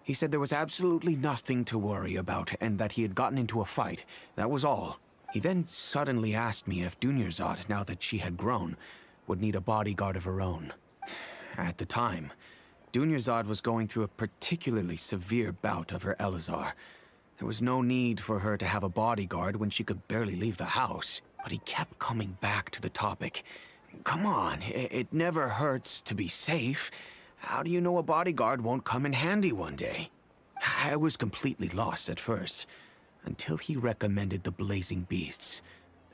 He said there was absolutely nothing to worry about and that he had gotten into a fight. That was all. He then suddenly asked me if Dunyarzad, now that she had grown, would need a bodyguard of her own. At the time, Dunyarzad was going through a particularly severe bout of her Elazar. There was no need for her to have a bodyguard when she could barely leave the house. But he kept coming back to the topic. Come on, it never hurts to be safe. How do you know a bodyguard won't come in handy one day? I was completely lost at first, until he recommended the Blazing Beasts,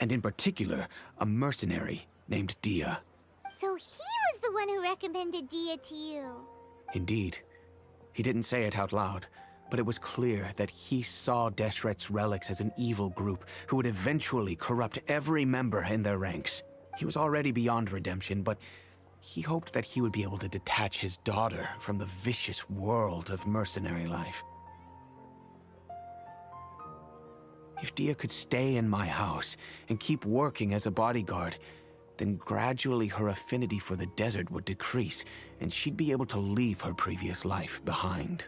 and in particular, a mercenary named Dia. So he was the one who recommended Dia to you. Indeed. He didn't say it out loud, but it was clear that he saw Deshret's relics as an evil group who would eventually corrupt every member in their ranks. He was already beyond redemption, but he hoped that he would be able to detach his daughter from the vicious world of mercenary life. If Dia could stay in my house and keep working as a bodyguard, then gradually her affinity for the desert would decrease, and she'd be able to leave her previous life behind.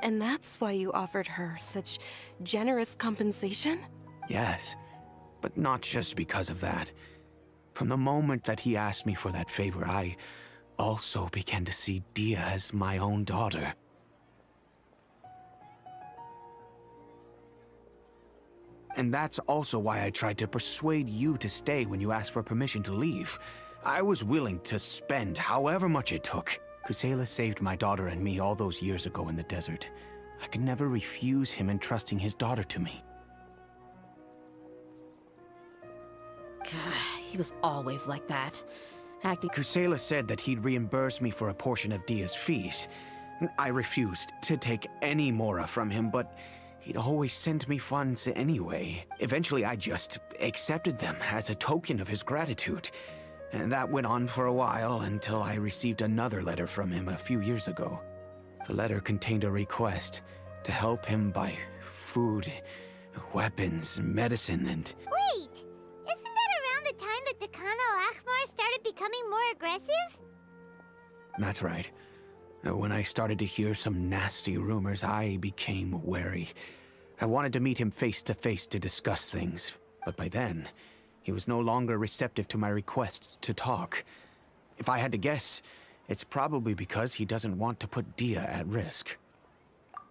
And that's why you offered her such generous compensation? Yes, but not just because of that. From the moment that he asked me for that favor, I also began to see Dia as my own daughter. And that's also why I tried to persuade you to stay when you asked for permission to leave. I was willing to spend however much it took. Kusela saved my daughter and me all those years ago in the desert. I could never refuse him entrusting his daughter to me. He was always like that. Acting. Kusela said that he'd reimburse me for a portion of Dia's fees. I refused to take any mora from him, but he'd always sent me funds anyway. Eventually, I just accepted them as a token of his gratitude. And that went on for a while until I received another letter from him a few years ago. The letter contained a request to help him buy food, weapons, medicine, and... Wait! Isn't that around the time that Dakan al-Ahmar started becoming more aggressive? That's right. When I started to hear some nasty rumors, I became wary. I wanted to meet him face to face to discuss things, but by then, he was no longer receptive to my requests to talk. If I had to guess, it's probably because he doesn't want to put Dia at risk.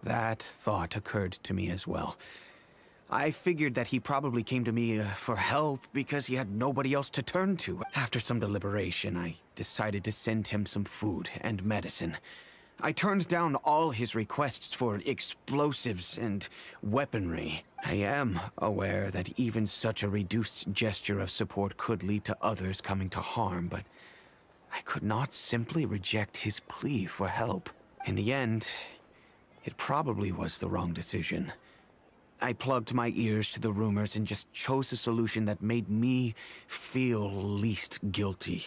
That thought occurred to me as well. I figured that he probably came to me for help because he had nobody else to turn to. After some deliberation, I decided to send him some food and medicine. I turned down all his requests for explosives and weaponry. I am aware that even such a reduced gesture of support could lead to others coming to harm, but I could not simply reject his plea for help. In the end, it probably was the wrong decision. I plugged my ears to the rumors and just chose a solution that made me feel least guilty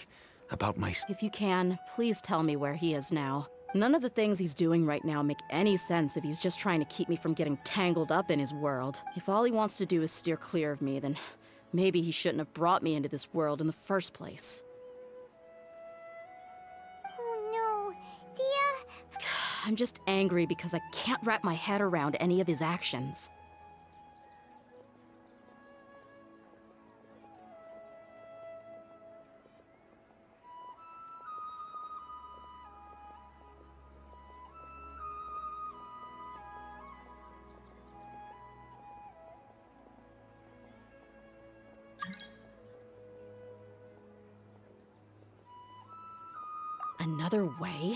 about my... If you can, please tell me where he is now. None of the things he's doing right now make any sense if he's just trying to keep me from getting tangled up in his world. If all he wants to do is steer clear of me, then maybe he shouldn't have brought me into this world in the first place. Oh no, Dia... I'm just angry because I can't wrap my head around any of his actions. Another way?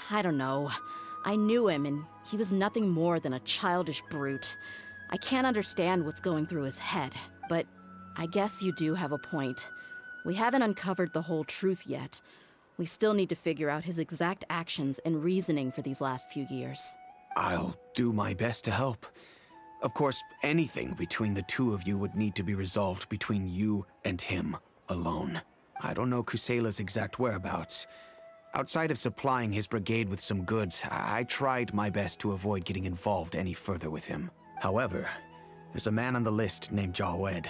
I don't know. I knew him, and he was nothing more than a childish brute. I can't understand what's going through his head, but I guess you do have a point. We haven't uncovered the whole truth yet. We still need to figure out his exact actions and reasoning for these last few years. I'll do my best to help. Of course, anything between the two of you would need to be resolved between you and him alone. I don't know Kusela's exact whereabouts. Outside of supplying his brigade with some goods, I tried my best to avoid getting involved any further with him. However, there's a man on the list named Jawed.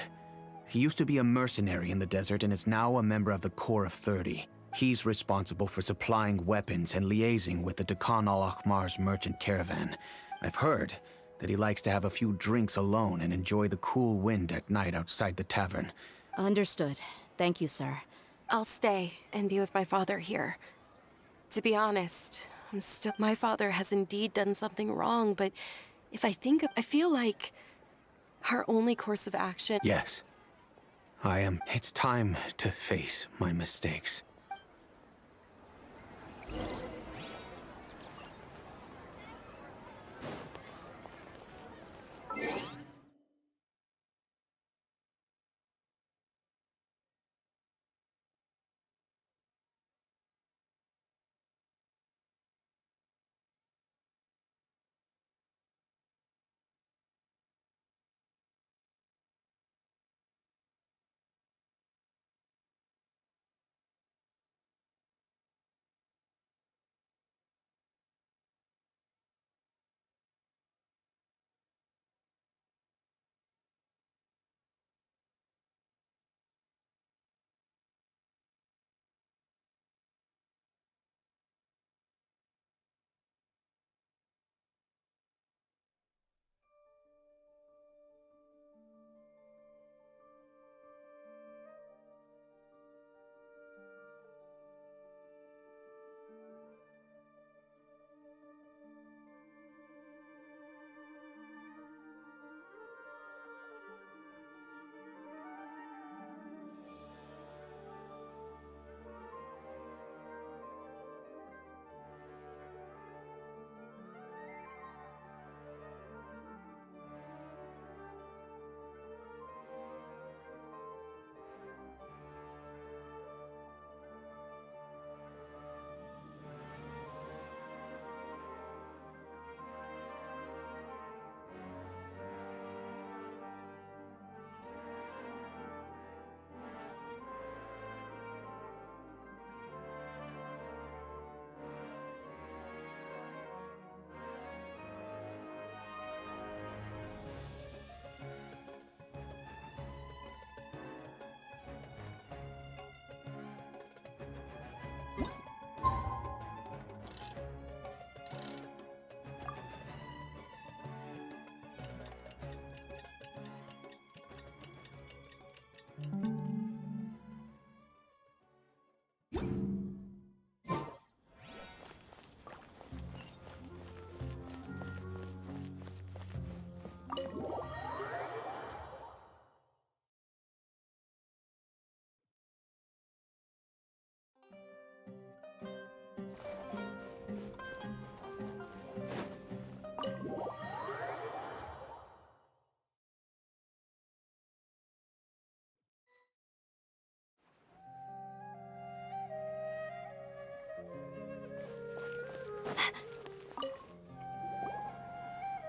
He used to be a mercenary in the desert and is now a member of the Corps of 30. He's responsible for supplying weapons and liaising with the Dakan al-Ahmar's merchant caravan. I've heard that he likes to have a few drinks alone and enjoy the cool wind at night outside the tavern. Understood. Thank you, sir. I'll stay and be with my father here. To be honest, my father has indeed done something wrong, but if I feel like our only course of action... Yes. It's time to face my mistakes.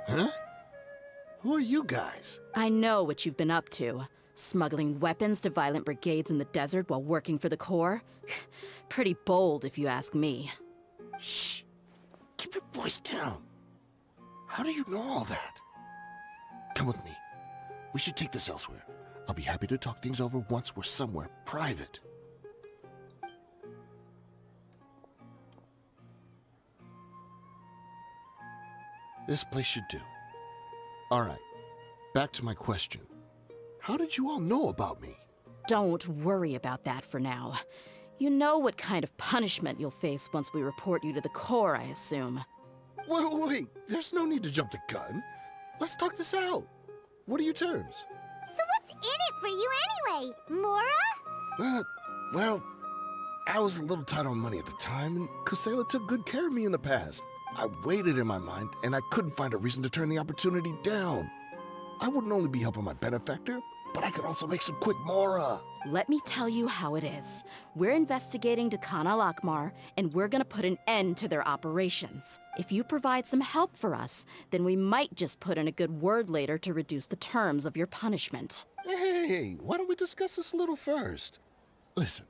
Huh? Who are you guys? I know what you've been up to. Smuggling weapons to violent brigades in the desert while working for the Corps? Pretty bold, if you ask me. Shh! Keep your voice down. How do you know all that? Come with me. We should take this elsewhere. I'll be happy to talk things over once we're somewhere private. This place should do. All right, back to my question. How did you all know about me? Don't worry about that for now. You know what kind of punishment you'll face once we report you to the Corps, I assume. Wait, there's no need to jump the gun. Let's talk this out. What are your terms? So what's in it for you anyway, Mora? Well, I was a little tight on money at the time, and Kusela took good care of me in the past. I weighed it in my mind, and I couldn't find a reason to turn the opportunity down. I wouldn't only be helping my benefactor, but I could also make some quick Mora. Let me tell you how it is. We're investigating Dakan al-Akmar, and we're gonna put an end to their operations. If you provide some help for us, then we might just put in a good word later to reduce the terms of your punishment. Hey, why don't we discuss this a little first? Listen,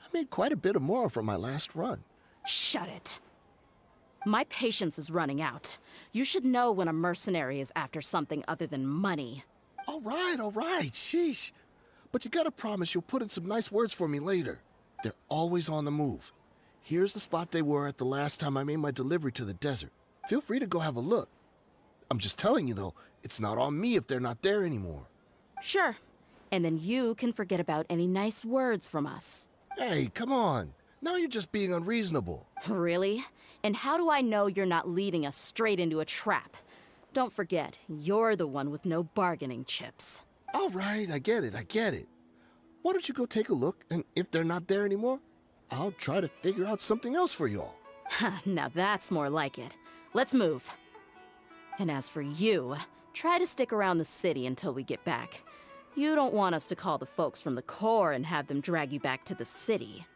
I made quite a bit of Mora from my last run. Shut it. My patience is running out. You should know when a mercenary is after something other than money. All right, sheesh. But you gotta promise you'll put in some nice words for me later. They're always on the move. Here's the spot they were at the last time I made my delivery to the desert. Feel free to go have a look. I'm just telling you though, it's not on me if they're not there anymore. Sure. And then you can forget about any nice words from us. Hey, come on. Now you're just being unreasonable. Really? And how do I know you're not leading us straight into a trap? Don't forget, you're the one with no bargaining chips. All right, I get it. Why don't you go take a look, and if they're not there anymore, I'll try to figure out something else for y'all. Now that's more like it. Let's move. And as for you, try to stick around the city until we get back. You don't want us to call the folks from the Corps and have them drag you back to the city.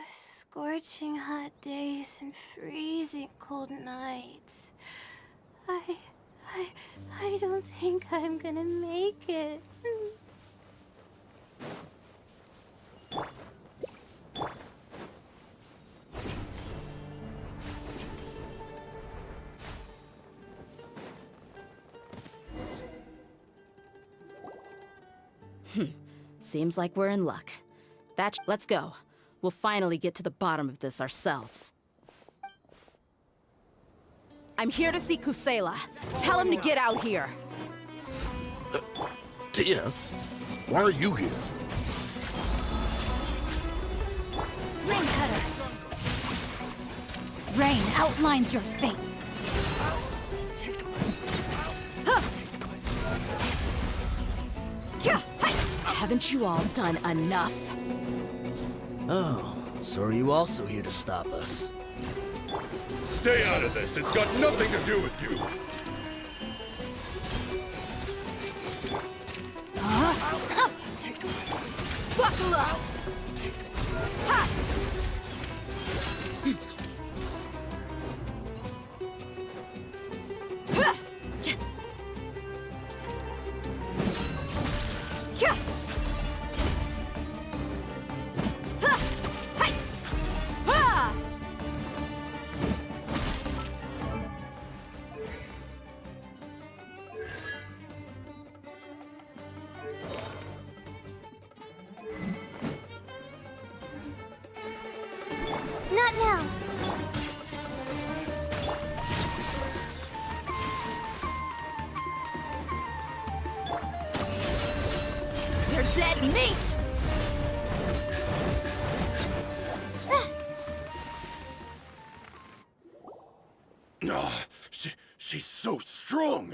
Scorching hot days and freezing cold nights. I don't think I'm gonna make it. Seems like we're in luck. Let's go. We'll finally get to the bottom of this ourselves. I'm here to see Kusela. Tell him to get out here. Tia, why are you here? Rain Cutter! Rain outlines your fate. Haven't you all done enough? Oh, so are you also here to stop us? Stay out of this. It's got nothing to do with you. Buckle up! Ha! Not now. They're dead meat! strong!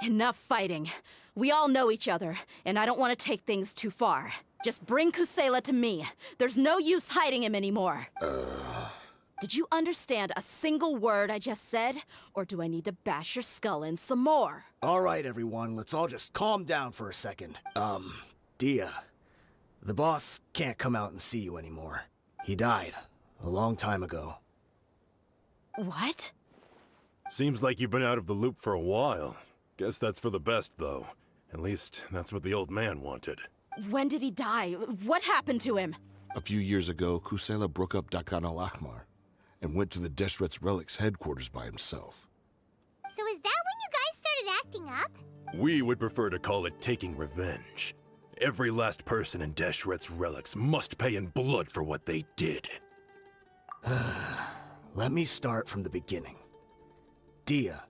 Enough fighting. We all know each other, and I don't want to take things too far. Just bring Kusela to me. There's no use hiding him anymore. Did you understand a single word I just said? Or do I need to bash your skull in some more? All right, everyone, let's all just calm down for a second. Dia, the boss can't come out and see you anymore. He died a long time ago. What? Seems like you've been out of the loop for a while. Guess that's for the best, though. At least, that's what the old man wanted. When did he die? What happened to him? A few years ago, Kusela broke up Dakan al-Ahmar and went to the Deshret's Relics headquarters by himself. So is that when you guys started acting up? We would prefer to call it taking revenge. Every last person in Deshret's Relics must pay in blood for what they did. Let me start from the beginning. Dia,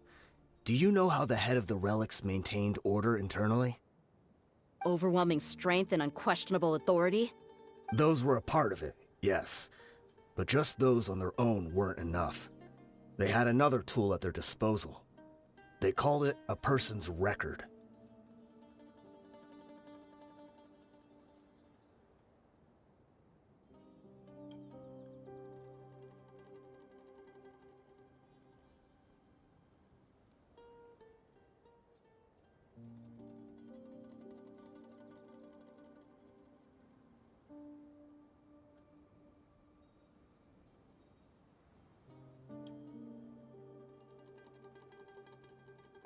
do you know how the head of the Relics maintained order internally? Overwhelming strength and unquestionable authority? Those were a part of it, yes. But just those on their own weren't enough. They had another tool at their disposal. They called it a person's record.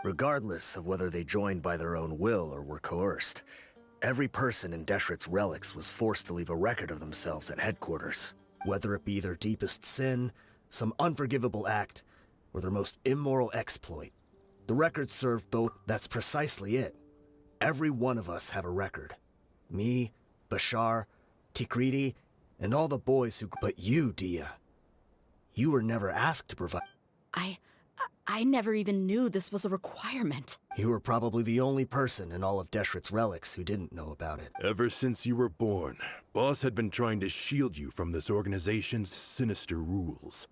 Regardless of whether they joined by their own will or were coerced, every person in Deshret's Relics was forced to leave a record of themselves at headquarters. Whether it be their deepest sin, some unforgivable act, or their most immoral exploit, the record served both. That's precisely it. Every one of us have a record. Me, Bashar, Tikriti, and all the boys who... But you, Dia, you were never asked to provide... I never even knew this was a requirement. You were probably the only person in all of Deshret's Relics who didn't know about it. Ever since you were born, Boss had been trying to shield you from this organization's sinister rules.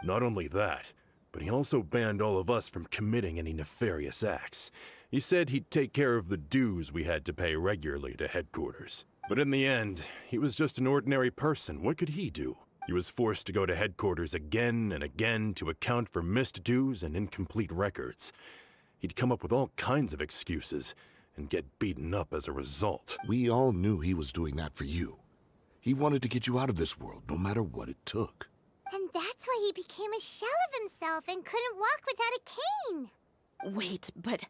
Not only that, but he also banned all of us from committing any nefarious acts. He said he'd take care of the dues we had to pay regularly to headquarters. But in the end, he was just an ordinary person. What could he do? He was forced to go to headquarters again and again to account for missed dues and incomplete records. He'd come up with all kinds of excuses and get beaten up as a result. We all knew he was doing that for you. He wanted to get you out of this world, no matter what it took. And that's why he became a shell of himself and couldn't walk without a cane. Wait, but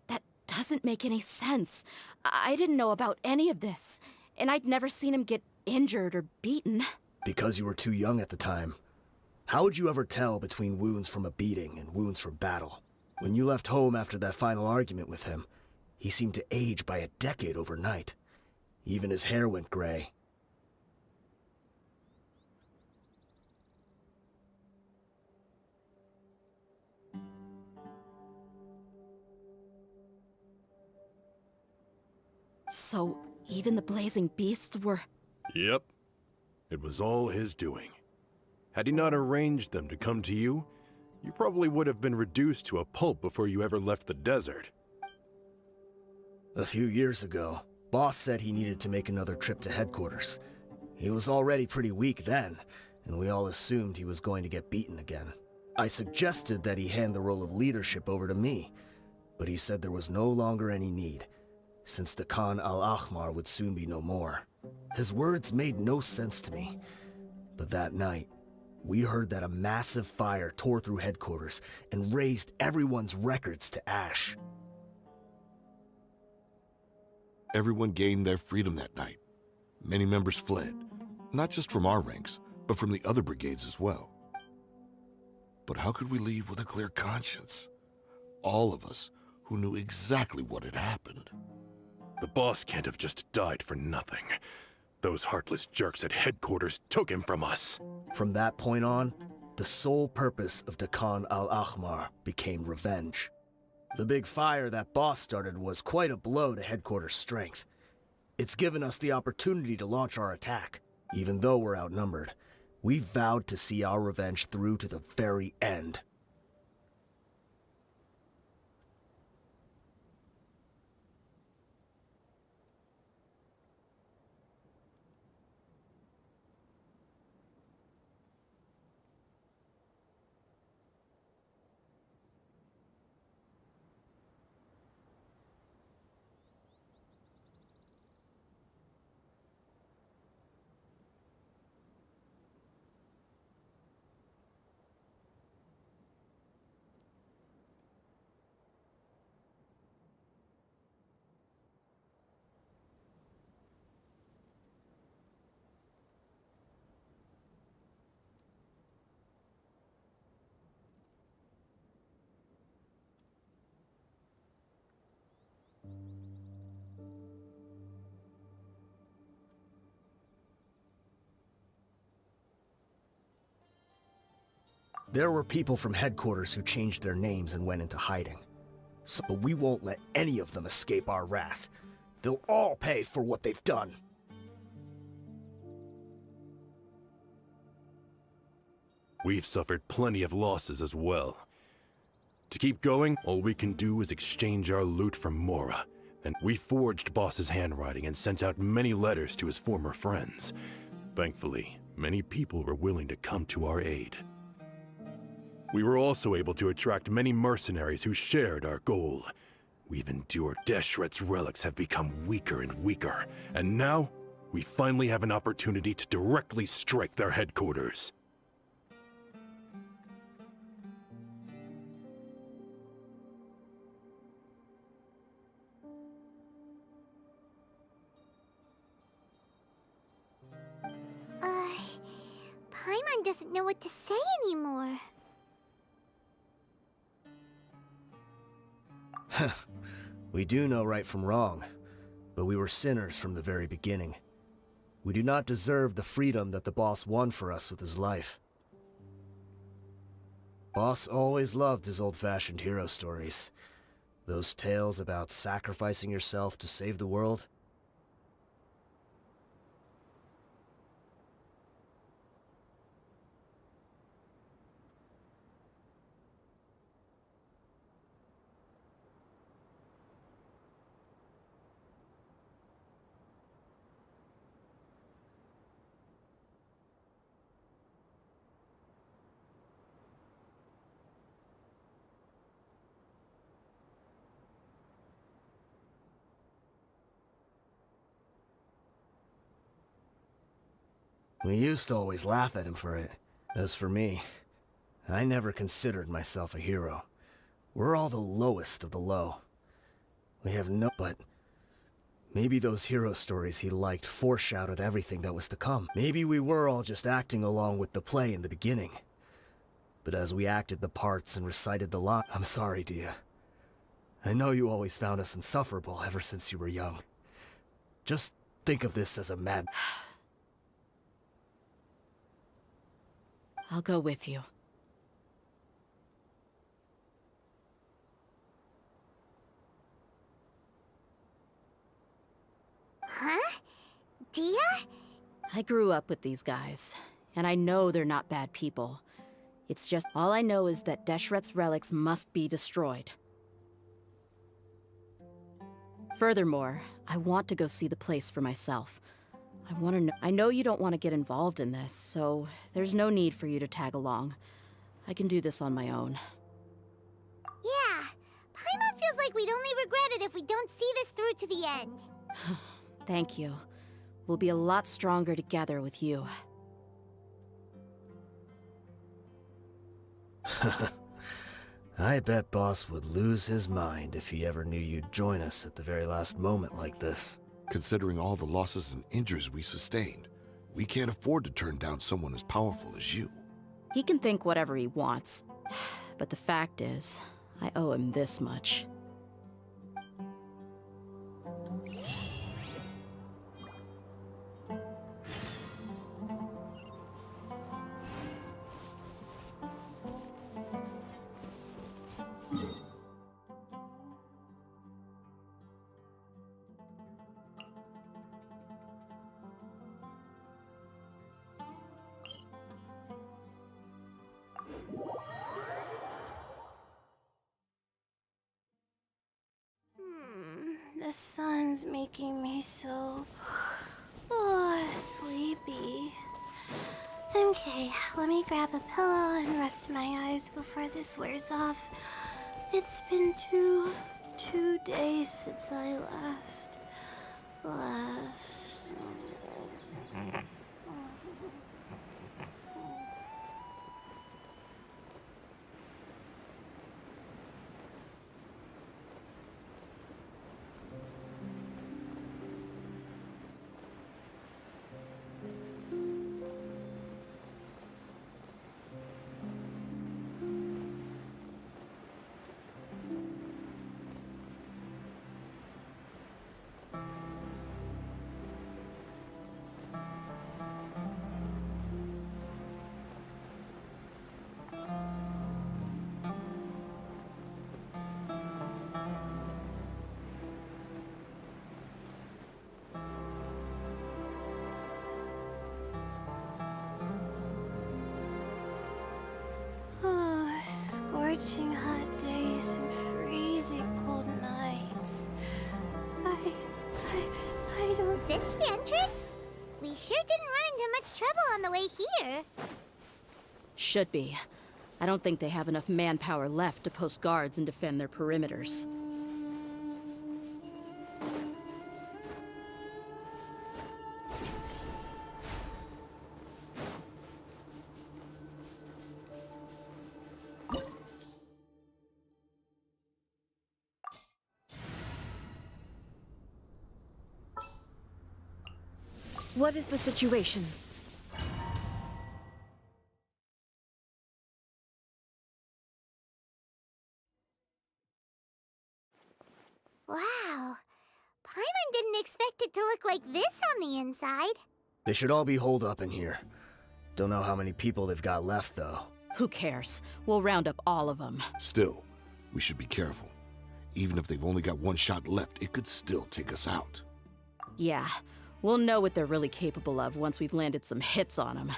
that doesn't make any sense. I didn't know about any of this, and I'd never seen him get injured or beaten. Because you were too young at the time. How would you ever tell between wounds from a beating and wounds from battle? When you left home after that final argument with him, he seemed to age by a decade overnight. Even his hair went gray. So, even the blazing beasts were... Yep. It was all his doing. Had he not arranged them to come to you, you probably would have been reduced to a pulp before you ever left the desert. A few years ago, Boss said he needed to make another trip to headquarters. He was already pretty weak then, and we all assumed he was going to get beaten again. I suggested that he hand the role of leadership over to me, but he said there was no longer any need, since the Khan al-Ahmar would soon be no more. His words made no sense to me, but that night, we heard that a massive fire tore through headquarters and razed everyone's records to ash. Everyone gained their freedom that night. Many members fled, not just from our ranks, but from the other brigades as well. But how could we leave with a clear conscience? All of us who knew exactly what had happened. The boss can't have just died for nothing. Those heartless jerks at headquarters took him from us. From that point on, the sole purpose of Dakan al-Ahmar became revenge. The big fire that Boss started was quite a blow to headquarters' strength. It's given us the opportunity to launch our attack. Even though we're outnumbered, we vowed to see our revenge through to the very end. There were people from headquarters who changed their names and went into hiding. So we won't let any of them escape our wrath. They'll all pay for what they've done. We've suffered plenty of losses as well. To keep going, all we can do is exchange our loot from Mora. And we forged Boss's handwriting and sent out many letters to his former friends. Thankfully, many people were willing to come to our aid. We were also able to attract many mercenaries who shared our goal. We've endured Deshret's relics have become weaker and weaker, and now we finally have an opportunity to directly strike their headquarters. Paimon doesn't know what to say anymore. We do know right from wrong, but we were sinners from the very beginning. We do not deserve the freedom that the boss won for us with his life. Boss always loved his old-fashioned hero stories. Those tales about sacrificing yourself to save the world. We used to always laugh at him for it. As for me, I never considered myself a hero. We're all the lowest of the low. We have no... But maybe those hero stories he liked foreshadowed everything that was to come. Maybe we were all just acting along with the play in the beginning. But as we acted the parts and recited the line... I'm sorry, Dia. I know you always found us insufferable ever since you were young. Just think of this as a mad... I'll go with you. Huh? Dia? I grew up with these guys, and I know they're not bad people. It's just all I know is that Deshret's relics must be destroyed. Furthermore, I want to go see the place for myself. I know you don't want to get involved in this, so there's no need for you to tag along. I can do this on my own. Yeah, Paimon feels like we'd only regret it if we don't see this through to the end. Thank you. We'll be a lot stronger together with you. I bet Boss would lose his mind if he ever knew you'd join us at the very last moment like this. Considering all the losses and injuries we sustained, we can't afford to turn down someone as powerful as you. He can think whatever he wants. But the fact is, I owe him this much. The sun's making me so sleepy. Okay, let me grab a pillow and rest my eyes before this wears off. It's been two days since I last. Scorching hot days and freezing cold nights. I don't... Is this the entrance? We sure didn't run into much trouble on the way here. Should be. I don't think they have enough manpower left to post guards and defend their perimeters. What is the situation? Wow. Paimon didn't expect it to look like this on the inside. They should all be holed up in here. Don't know how many people they've got left, though. Who cares? We'll round up all of them. Still, we should be careful. Even if they've only got one shot left, it could still take us out. Yeah, we'll know what they're really capable of once we've landed some hits on them.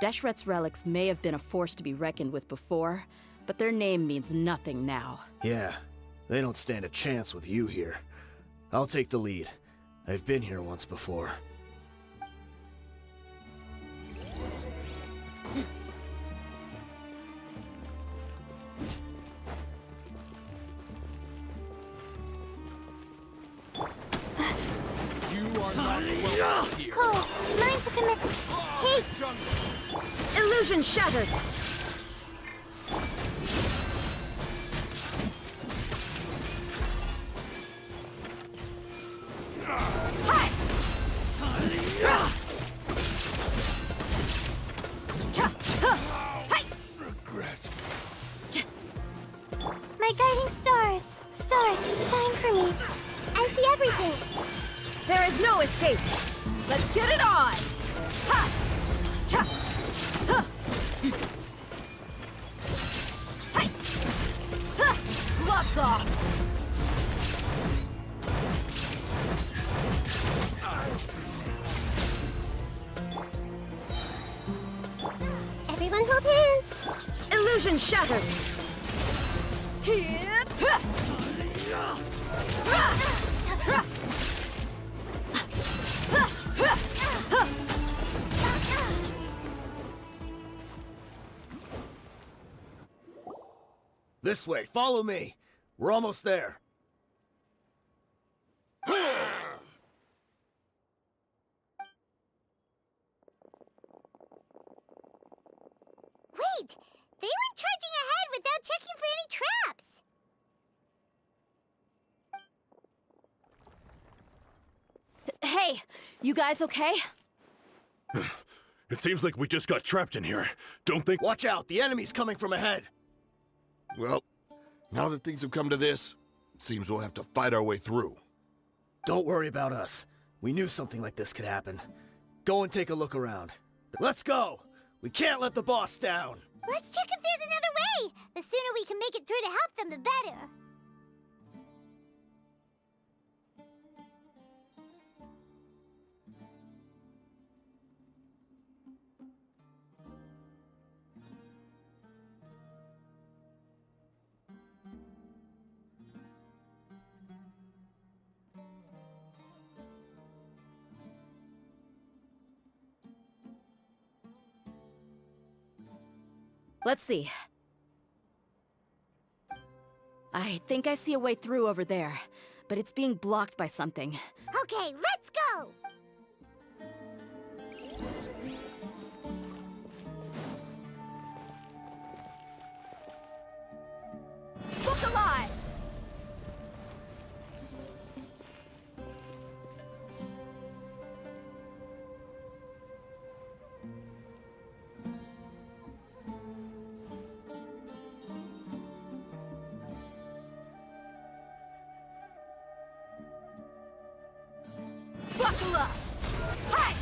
Deshret's relics may have been a force to be reckoned with before, but their name means nothing now. Yeah, they don't stand a chance with you here. I'll take the lead. I've been here once before. You are not welcome here. Cole, mind to commit. Hey! Illusion shattered! My guiding stars. Stars, shine for me. I see everything. There is no escape! Let's get it on! Ha! Cha! Ha! Hi! Ha! Gloves off! Everyone hold hands. Illusion shattered! Hit! Ha! This way, follow me. We're almost there. Wait! They went charging ahead without checking for any traps. Hey, you guys okay? It seems like we just got trapped in here. Don't think— Watch out, the enemy's coming from ahead. Well, now that things have come to this, it seems we'll have to fight our way through. Don't worry about us. We knew something like this could happen. Go and take a look around. Let's go! We can't let the boss down! Let's check if there's another way. The sooner we can make it through to help them, the better. Let's see. I think I see a way through over there, but it's being blocked by something. Okay, let's go! Look alive! Buckle up! Hey!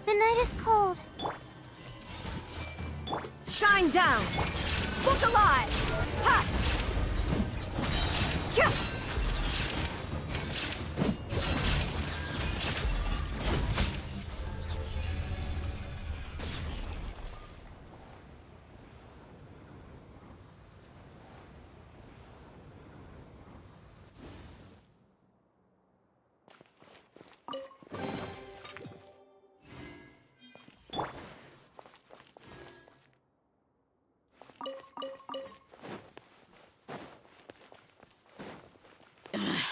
The night is cold. Shine down! Look alive! Ha! Kyah!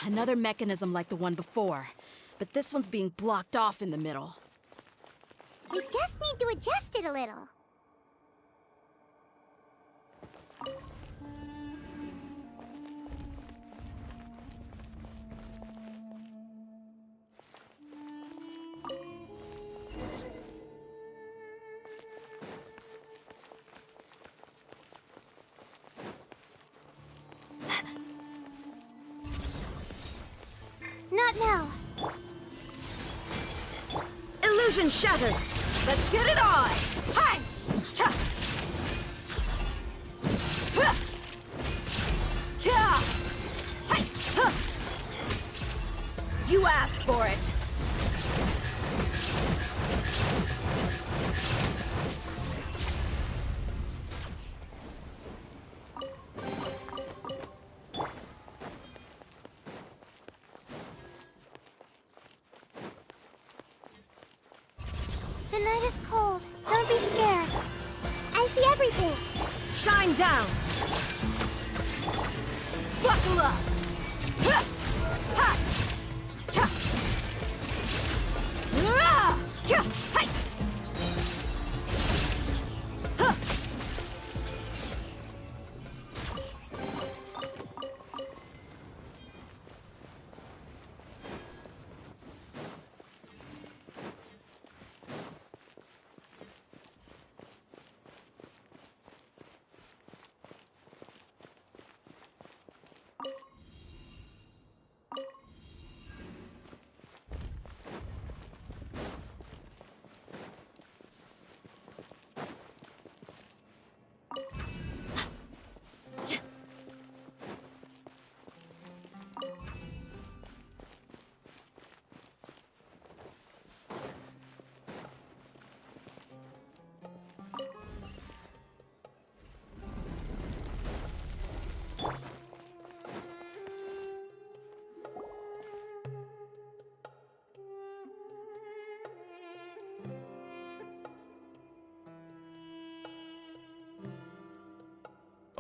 Another mechanism like the one before, but this one's being blocked off in the middle. We just need to adjust it a little. Not now. Illusion shattered! Let's get it on! Hi! Cha! Huh! Yeah! Hi! Huh! You asked for it! The night is cold. Don't be scared. I see everything. Shine down! Buckle up! Ha! Ha! Cha! Ah! Kya! Hi! Huh!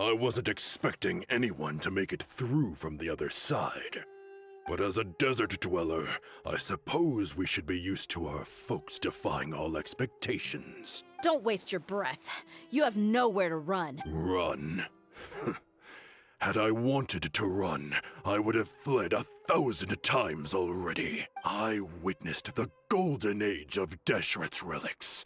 I wasn't expecting anyone to make it through from the other side. But as a desert dweller, I suppose we should be used to our folks defying all expectations. Don't waste your breath. You have nowhere to run. Run? Had I wanted to run, I would have fled 1,000 times already. I witnessed the golden age of Deshret's relics.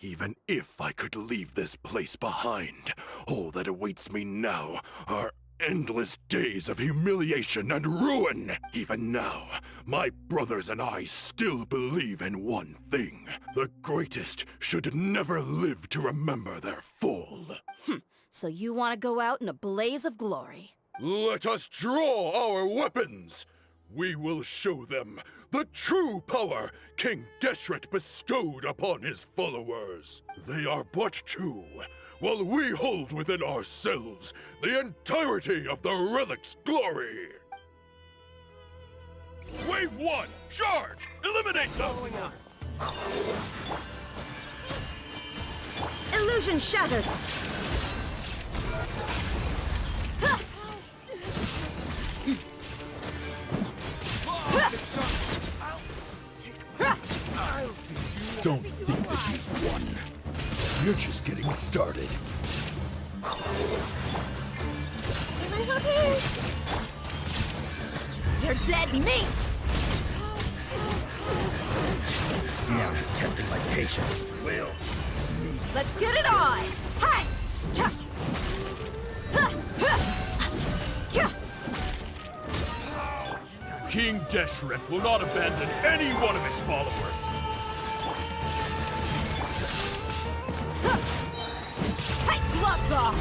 Even if I could leave this place behind, all that awaits me now are endless days of humiliation and ruin. Even now, my brothers and I still believe in one thing. The greatest should never live to remember their fall. So you want to go out in a blaze of glory? Let us draw our weapons! We will show them the true power King Deshret bestowed upon his followers. They are but two, while we hold within ourselves the entirety of the relic's glory. Wave 1, charge! Eliminate them! Illusion shattered! Don't think that you've won. You're just getting started. You're dead meat! Now you're testing my patience. Will. Let's get it on! Hi! Cha! King Deshret will not abandon any one of his followers. Hey, gloves off!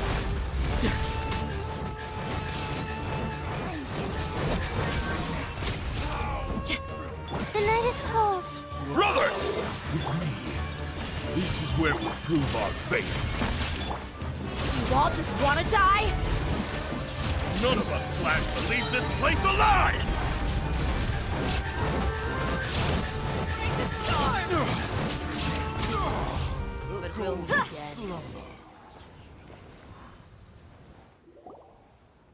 The night is cold. Brothers! With me, this is where we prove our faith. You all just want to die? None of us plan to leave this place alive! But we'll be dead.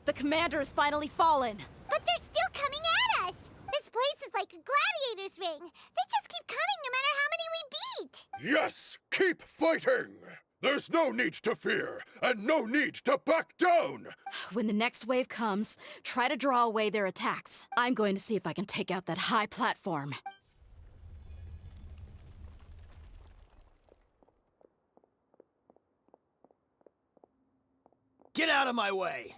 The commander has finally fallen. But they're still coming at us! This place is like a gladiator's ring. They just keep coming no matter how many we beat! Yes! Keep fighting! There's no need to fear, and no need to back down! When the next wave comes, try to draw away their attacks. I'm going to see if I can take out that high platform. Get out of my way!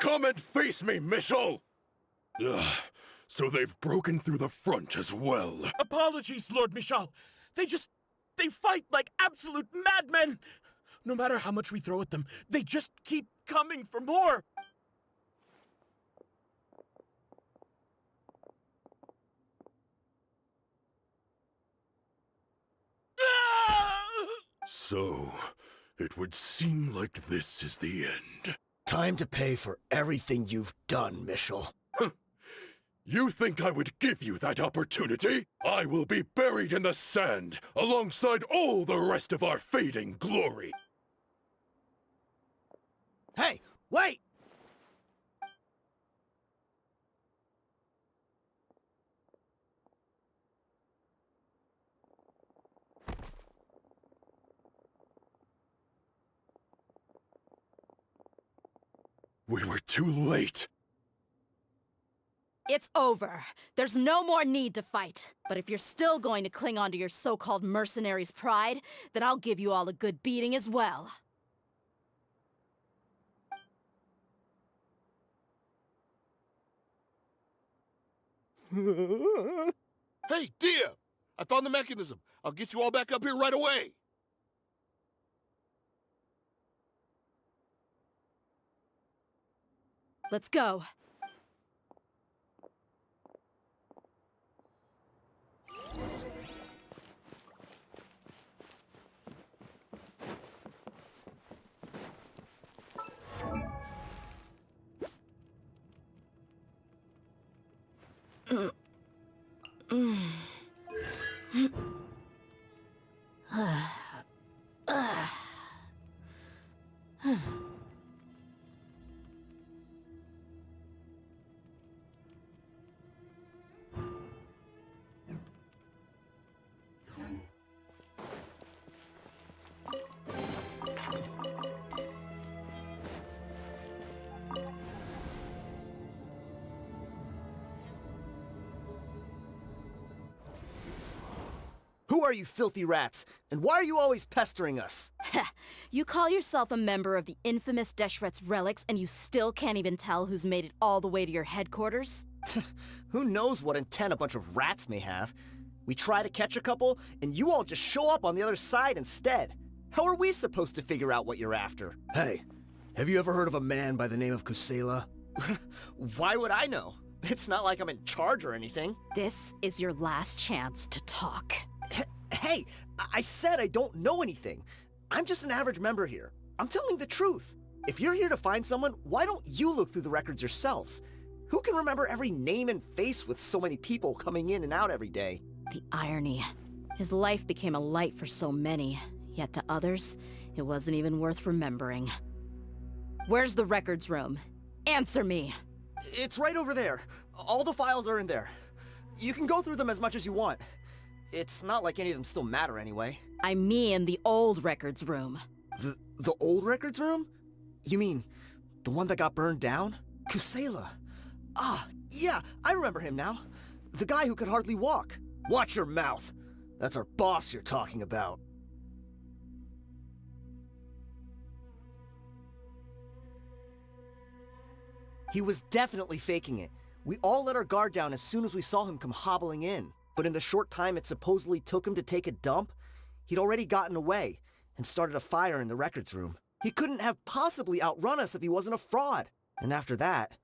Come and face me, Michel! So they've broken through the front as well. Apologies, Lord Michal. They fight like absolute madmen. No matter how much we throw at them, they just keep coming for more. So, it would seem like this is the end. Time to pay for everything you've done, Michel. You think I would give you that opportunity? I will be buried in the sand, alongside all the rest of our fading glory. Hey, wait! We were too late. It's over. There's no more need to fight. But if you're still going to cling on to your so-called mercenary's pride, then I'll give you all a good beating as well. Hey, Dia! I found the mechanism. I'll get you all back up here right away. Let's go. Who are you filthy rats? And why are you always pestering us? You call yourself a member of the infamous Deshret's relics, and you still can't even tell who's made it all the way to your headquarters? Who knows what intent a bunch of rats may have? We try to catch a couple, and you all just show up on the other side instead. How are we supposed to figure out what you're after? Hey, have you ever heard of a man by the name of Kusela? Why would I know? It's not like I'm in charge or anything. This is your last chance to talk. Hey, I said I don't know anything. I'm just an average member here. I'm telling the truth. If you're here to find someone, why don't you look through the records yourselves? Who can remember every name and face with so many people coming in and out every day? The irony. His life became a light for so many, yet to others, it wasn't even worth remembering. Where's the records room? Answer me! It's right over there. All the files are in there. You can go through them as much as you want. It's not like any of them still matter anyway. I mean the old records room. The old records room? You mean the one that got burned down? Kusela. Ah, yeah, I remember him now. The guy who could hardly walk. Watch your mouth. That's our boss you're talking about. He was definitely faking it. We all let our guard down as soon as we saw him come hobbling in. But in the short time it supposedly took him to take a dump, he'd already gotten away and started a fire in the records room. He couldn't have possibly outrun us if he wasn't a fraud. And after that,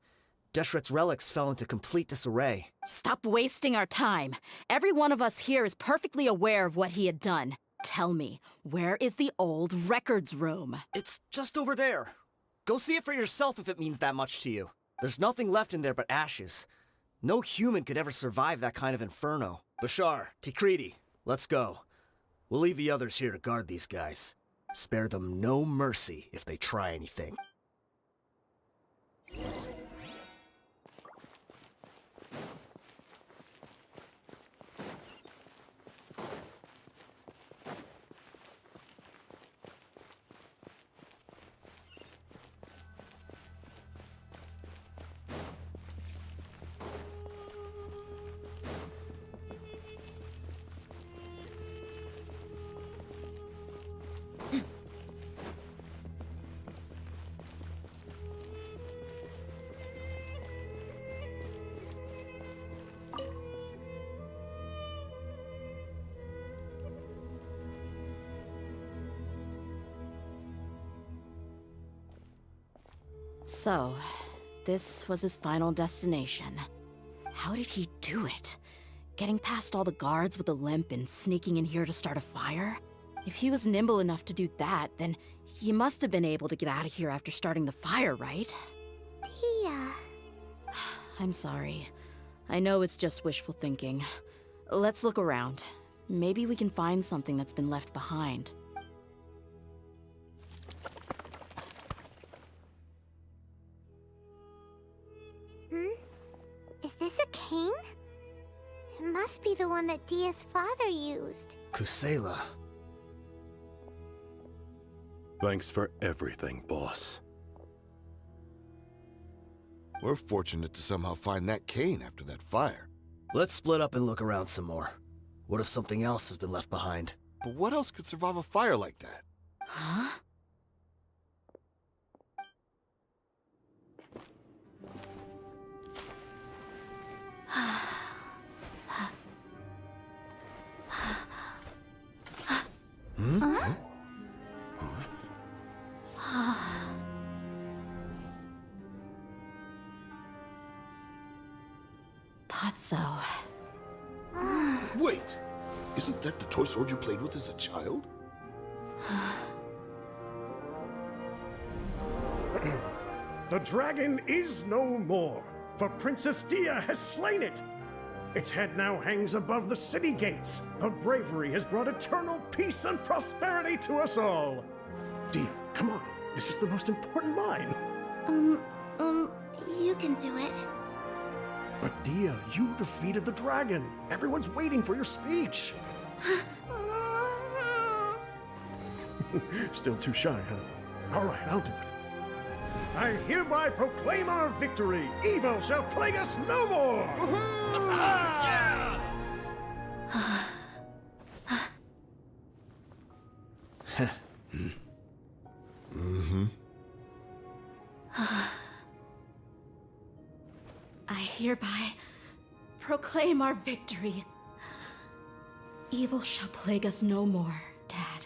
Deshret's relics fell into complete disarray. Stop wasting our time. Every one of us here is perfectly aware of what he had done. Tell me, where is the old records room? It's just over there. Go see it for yourself if it means that much to you. There's nothing left in there but ashes. No human could ever survive that kind of inferno. Bashar, Tikriti, let's go. We'll leave the others here to guard these guys. Spare them no mercy if they try anything. So, this was his final destination. How did he do it? Getting past all the guards with a limp and sneaking in here to start a fire? If he was nimble enough to do that, then he must have been able to get out of here after starting the fire, right? Tia. I'm sorry. I know it's just wishful thinking. Let's look around. Maybe we can find something that's been left behind. Is this a cane? It must be the one that Dia's father used. Kusela. Thanks for everything, boss. We're fortunate to somehow find that cane after that fire. Let's split up and look around some more. What if something else has been left behind? But what else could survive a fire like that? Huh? Thought so. Wait! Isn't that the toy sword you played with as a child? The dragon is no more, for Princess Dia has slain it. Its head now hangs above the city gates. Her bravery has brought eternal peace and prosperity to us all. Dia, come on. This is the most important line. You can do it. But Dia, you defeated the dragon. Everyone's waiting for your speech. Still too shy, huh? All right, I'll do it. I hereby proclaim our victory. Evil shall plague us no more. Mm-hmm. I hereby proclaim our victory. Evil shall plague us no more, Dad.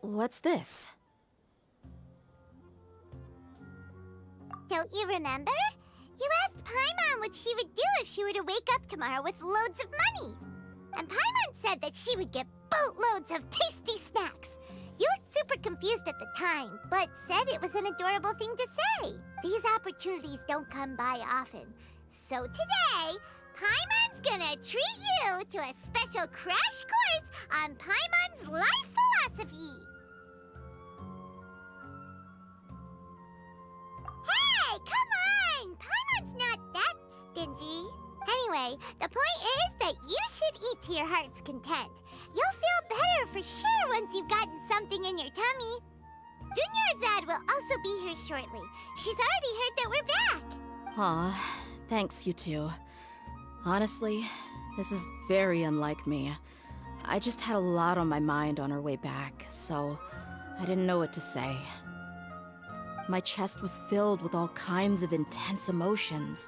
What's this? Don't you remember? You asked Paimon what she would do if she were to wake up tomorrow with loads of money. And Paimon said that she would get boatloads of tasty snacks. You looked super confused at the time, but said it was an adorable thing to say. These opportunities don't come by often. So today, Paimon's gonna treat you to a special crash course on Paimon's life philosophy. Hey, come on! Paimon's not that stingy. Anyway, the point is that you should eat to your heart's content. You'll feel better for sure once you've gotten something in your tummy. Junior Azad will also be here shortly. She's already heard that we're back. Aw, thanks, you two. Honestly, this is very unlike me. I just had a lot on my mind on our way back, so I didn't know what to say. My chest was filled with all kinds of intense emotions.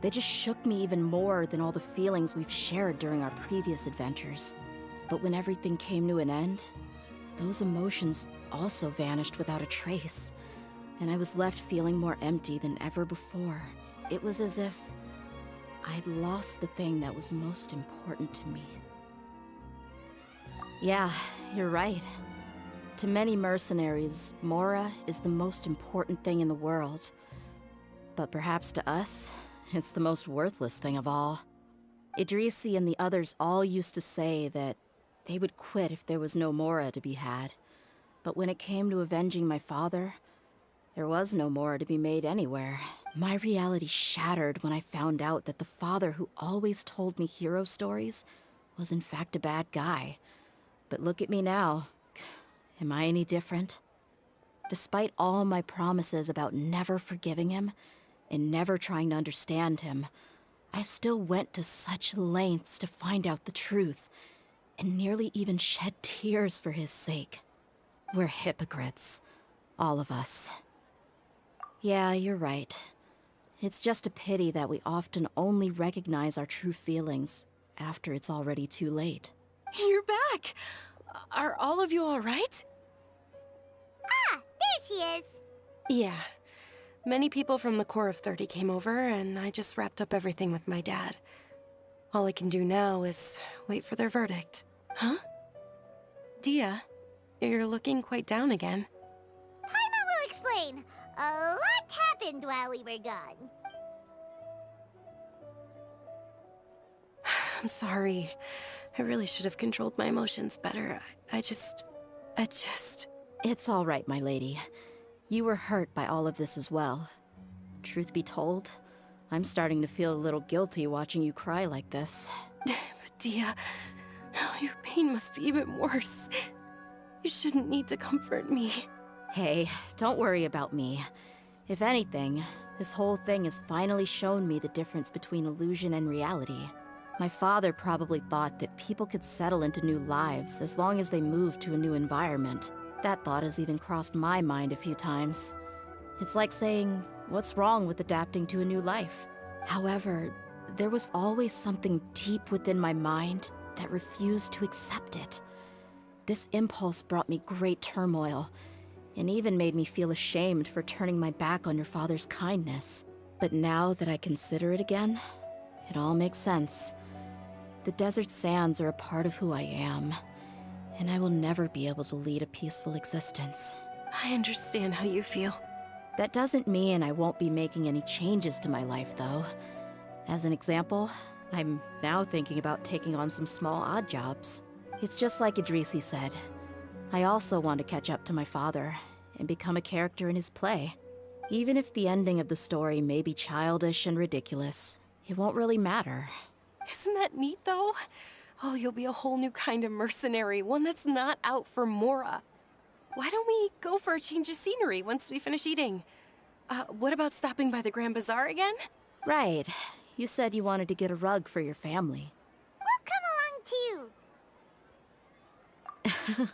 They just shook me even more than all the feelings we've shared during our previous adventures. But when everything came to an end, those emotions also vanished without a trace, and I was left feeling more empty than ever before. It was as if I'd lost the thing that was most important to me. Yeah, you're right. To many mercenaries, Mora is the most important thing in the world. But perhaps to us, it's the most worthless thing of all. Idrisi and the others all used to say that they would quit if there was no Mora to be had. But when it came to avenging my father, there was no Mora to be made anywhere. My reality shattered when I found out that the father who always told me hero stories was in fact a bad guy. But look at me now. Am I any different? Despite all my promises about never forgiving him and never trying to understand him, I still went to such lengths to find out the truth, and nearly even shed tears for his sake. We're hypocrites, all of us. Yeah, you're right. It's just a pity that we often only recognize our true feelings after it's already too late. You're back! Are all of you all right? Ah, there she is. Yeah. Many people from the Corps of 30 came over, and I just wrapped up everything with my dad. All I can do now is wait for their verdict. Huh? Dia, you're looking quite down again. Paimon will explain. A lot happened while we were gone. I'm sorry. I really should have controlled my emotions better. I just... It's all right, my lady. You were hurt by all of this as well. Truth be told, I'm starting to feel a little guilty watching you cry like this. But Dia, your pain must be even worse. You shouldn't need to comfort me. Hey, don't worry about me. If anything, this whole thing has finally shown me the difference between illusion and reality. My father probably thought that people could settle into new lives as long as they moved to a new environment. That thought has even crossed my mind a few times. It's like saying, what's wrong with adapting to a new life? However, there was always something deep within my mind that refused to accept it. This impulse brought me great turmoil, and even made me feel ashamed for turning my back on your father's kindness. But now that I consider it again, it all makes sense. The desert sands are a part of who I am, and I will never be able to lead a peaceful existence. I understand how you feel. That doesn't mean I won't be making any changes to my life, though. As an example, I'm now thinking about taking on some small odd jobs. It's just like Idrisi said. I also want to catch up to my father and become a character in his play. Even if the ending of the story may be childish and ridiculous, it won't really matter. Isn't that neat, though? Oh, you'll be a whole new kind of mercenary, one that's not out for Mora. Why don't we go for a change of scenery once we finish eating? What about stopping by the Grand Bazaar again? Right. You said you wanted to get a rug for your family. We'll come along too.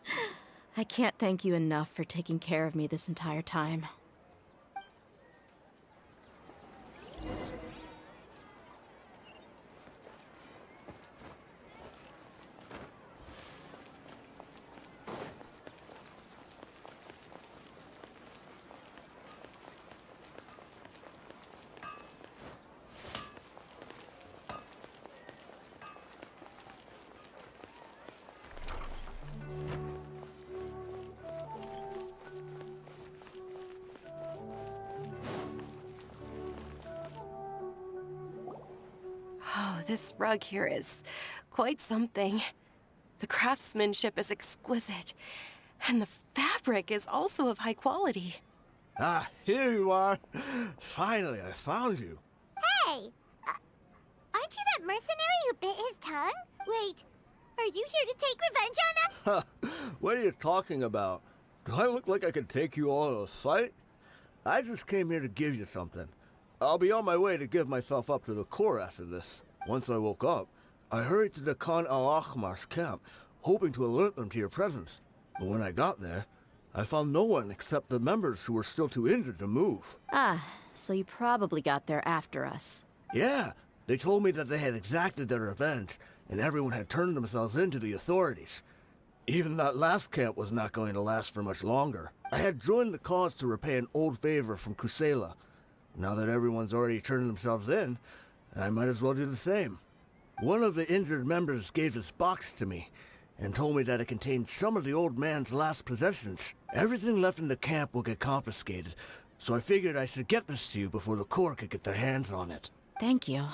I can't thank you enough for taking care of me this entire time. Oh, this rug here is quite something. The craftsmanship is exquisite, and the fabric is also of high quality. Ah, here you are. Finally, I found you. Hey! Aren't you that mercenary who bit his tongue? Wait, are you here to take revenge on them? What are you talking about? Do I look like I could take you all in a fight? I just came here to give you something. I'll be on my way to give myself up to the Corps after this. Once I woke up, I hurried to the Khan al-Ahmar's camp, hoping to alert them to your presence. But when I got there, I found no one except the members who were still too injured to move. Ah, so you probably got there after us. Yeah, they told me that they had exacted their revenge, and everyone had turned themselves in to the authorities. Even that last camp was not going to last for much longer. I had joined the cause to repay an old favor from Kusela. Now that everyone's already turned themselves in, I might as well do the same. One of the injured members gave this box to me, and told me that it contained some of the old man's last possessions. Everything left in the camp will get confiscated, so I figured I should get this to you before the Corps could get their hands on it. Thank you.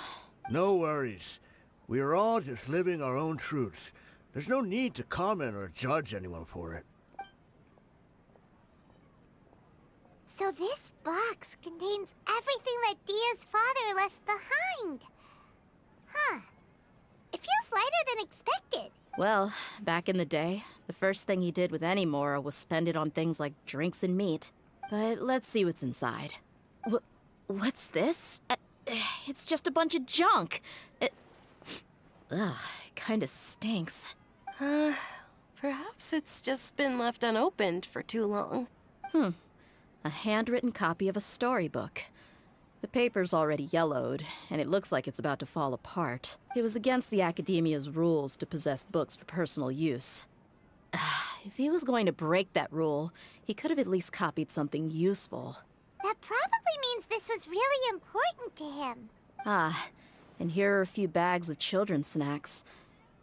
No worries. We are all just living our own truths. There's no need to comment or judge anyone for it. So this box contains everything that Dia's father left behind. Huh. It feels lighter than expected. Well, back in the day, the first thing he did with any Mora was spend it on things like drinks and meat. But let's see what's inside. What's this? It's just a bunch of junk. Ugh, it kinda stinks. Perhaps it's just been left unopened for too long. A handwritten copy of a storybook. The paper's already yellowed, and it looks like it's about to fall apart. It was against the Academia's rules to possess books for personal use. If he was going to break that rule, he could have at least copied something useful. That probably means this was really important to him. Ah, and here are a few bags of children's snacks.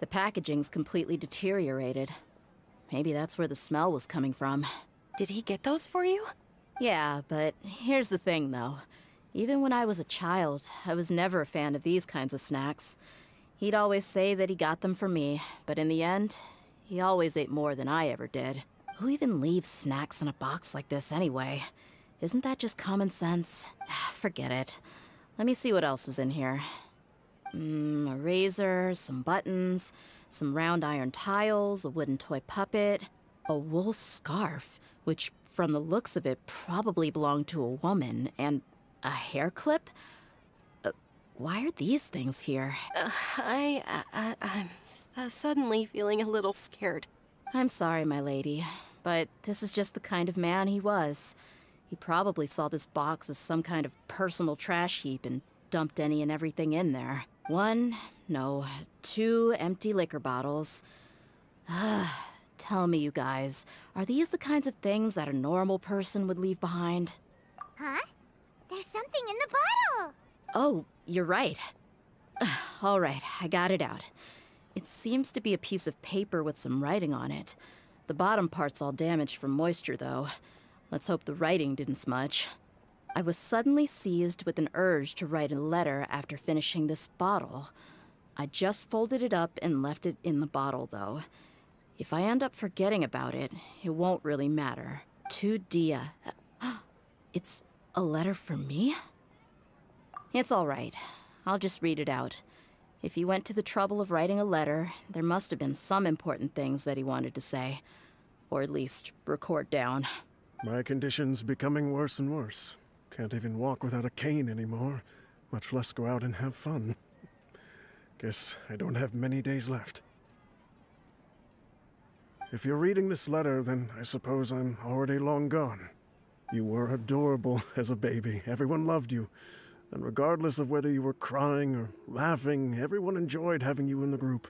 The packaging's completely deteriorated. Maybe that's where the smell was coming from. Did he get those for you? Yeah, but here's the thing, though. Even when I was a child, I was never a fan of these kinds of snacks. He'd always say that he got them for me, but in the end, he always ate more than I ever did. Who even leaves snacks in a box like this anyway? Isn't that just common sense? Forget it. Let me see what else is in here. A razor, some buttons, some round iron tiles, a wooden toy puppet, a wool scarf, which from the looks of it probably belonged to a woman, and a hair clip? Why are these things here? I'm suddenly feeling a little scared. I'm sorry, my lady, but this is just the kind of man he was. He probably saw this box as some kind of personal trash heap and dumped any and everything in there. 2 empty liquor bottles. Tell me, you guys, are these the kinds of things that a normal person would leave behind? Huh? There's something in the bottle! Oh, you're right. All right, I got it out. It seems to be a piece of paper with some writing on it. The bottom part's all damaged from moisture, though. Let's hope the writing didn't smudge. I was suddenly seized with an urge to write a letter after finishing this bottle. I just folded it up and left it in the bottle, though. If I end up forgetting about it, it won't really matter. To Dia. It's a letter for me? It's all right. I'll just read it out. If he went to the trouble of writing a letter, there must have been some important things that he wanted to say. Or at least record down. My condition's becoming worse and worse. Can't even walk without a cane anymore, much less go out and have fun. Guess I don't have many days left. If you're reading this letter, then I suppose I'm already long gone. You were adorable as a baby. Everyone loved you. And regardless of whether you were crying or laughing, everyone enjoyed having you in the group.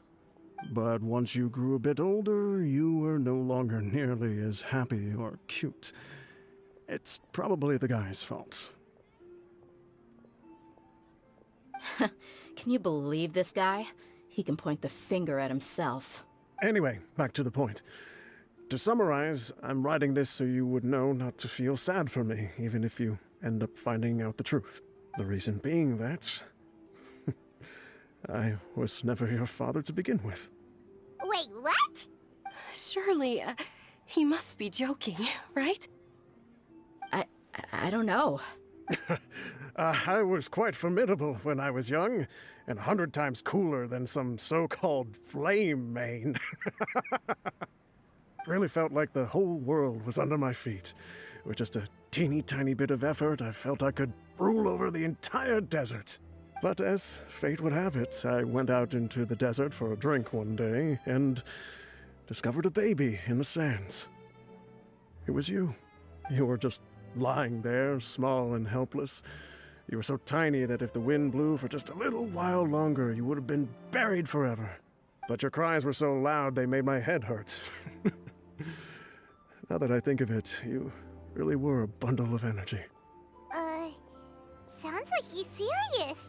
But once you grew a bit older, you were no longer nearly as happy or cute. It's probably the guy's fault. Can you believe this guy? He can point the finger at himself. Anyway, back to the point. To summarize, I'm writing this so you would know not to feel sad for me, even if you end up finding out the truth. The reason being that I was never your father to begin with. Wait, what? Surely, he must be joking, right? I don't know. I was quite formidable when I was young, and 100 times cooler than some so-called flame main. Really felt like the whole world was under my feet. With just a teeny tiny bit of effort, I felt I could rule over the entire desert. But as fate would have it, I went out into the desert for a drink one day and discovered a baby in the sands. It was you. You were just lying there, small and helpless. You were so tiny that if the wind blew for just a little while longer, you would have been buried forever. But your cries were so loud they made my head hurt. Now that I think of it, you really were a bundle of energy. Sounds like he's serious.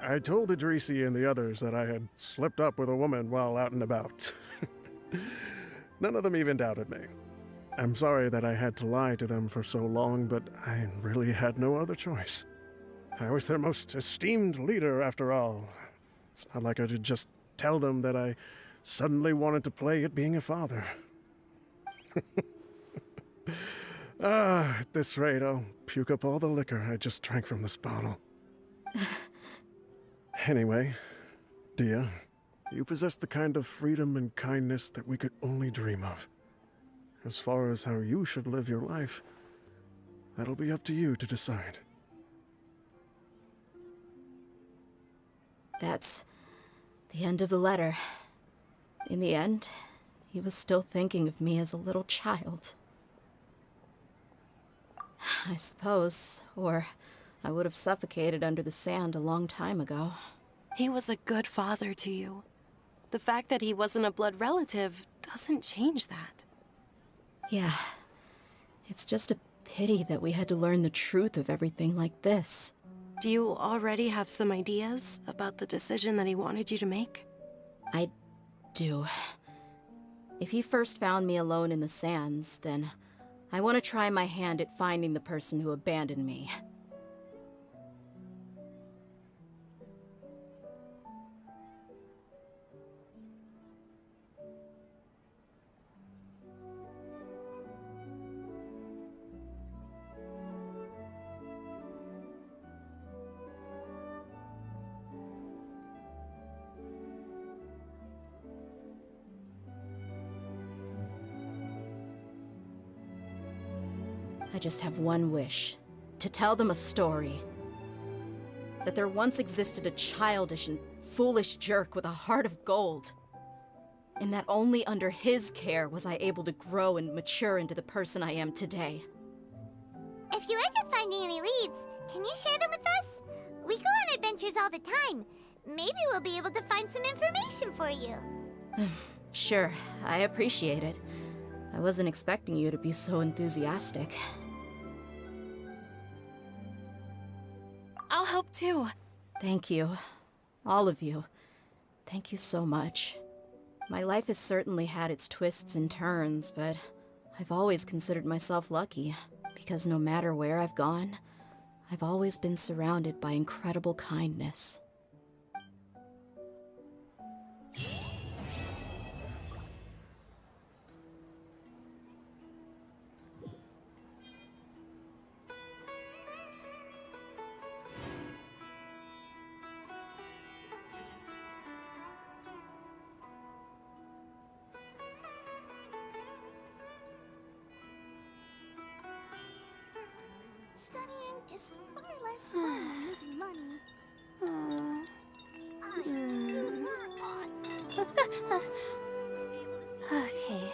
I told Idrisi and the others that I had slipped up with a woman while out and about. None of them even doubted me. I'm sorry that I had to lie to them for so long, but I really had no other choice. I was their most esteemed leader, after all. It's not like I could just tell them that I suddenly wanted to play at being a father. At this rate, I'll puke up all the liquor I just drank from this bottle. Anyway, Dia, you possess the kind of freedom and kindness that we could only dream of. As far as how you should live your life, that'll be up to you to decide. That's the end of the letter. In the end, he was still thinking of me as a little child. I suppose, or I would have suffocated under the sand a long time ago. He was a good father to you. The fact that he wasn't a blood relative doesn't change that. Yeah. It's just a pity that we had to learn the truth of everything like this. Do you already have some ideas about the decision that he wanted you to make? I do. If he first found me alone in the sands, then I want to try my hand at finding the person who abandoned me. I just have one wish. To tell them a story. That there once existed a childish and foolish jerk with a heart of gold. And that only under his care was I able to grow and mature into the person I am today. If you end up finding any leads, can you share them with us? We go on adventures all the time. Maybe we'll be able to find some information for you. Sure, I appreciate it. I wasn't expecting you to be so enthusiastic. I'll help too. Thank you. All of you. Thank you so much. My life has certainly had its twists and turns, but I've always considered myself lucky, because no matter where I've gone, I've always been surrounded by incredible kindness. is far less fun than making money. I'm super awesome. Okay.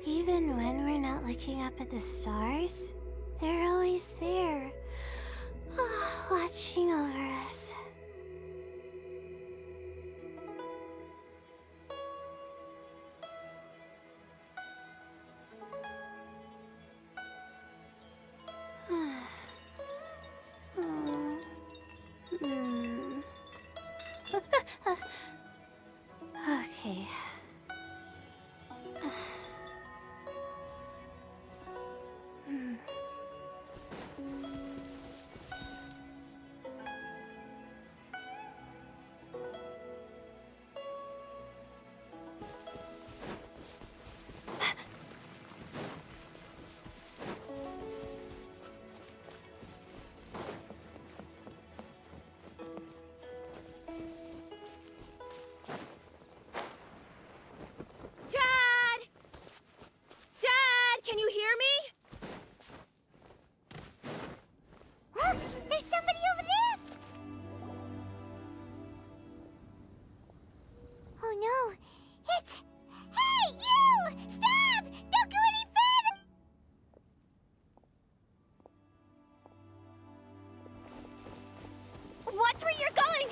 Even when we're not looking up at the stars, they're always there, watching over us. Okay. Dad! Dad, can you hear me? Look! There's somebody over there! Oh no! It's... Hey, you! Stop! Don't go any further! Watch where you're going!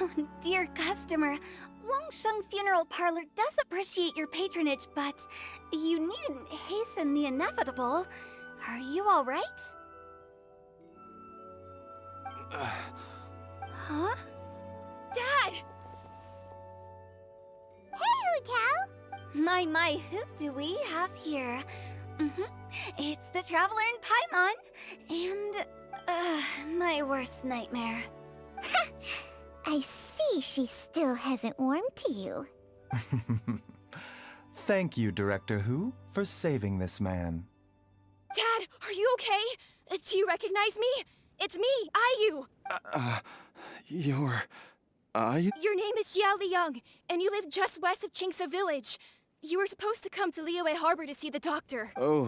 Oh, dear customer, Wangsheng Funeral Parlor does appreciate your patronage, but you needn't hasten the inevitable. Are you all right? Huh? Dad! Hey, Hu Tao! My, who do we have here? It's the Traveler in Paimon, and, my worst nightmare. I see she still hasn't warmed to you. Thank you, Director Hu, for saving this man. Dad, are you okay? Do you recognize me? It's me, Ayu. Your Your name is Jia Liang, and you live just west of Qingse Village. You were supposed to come to Liyue Harbor to see the doctor. Oh,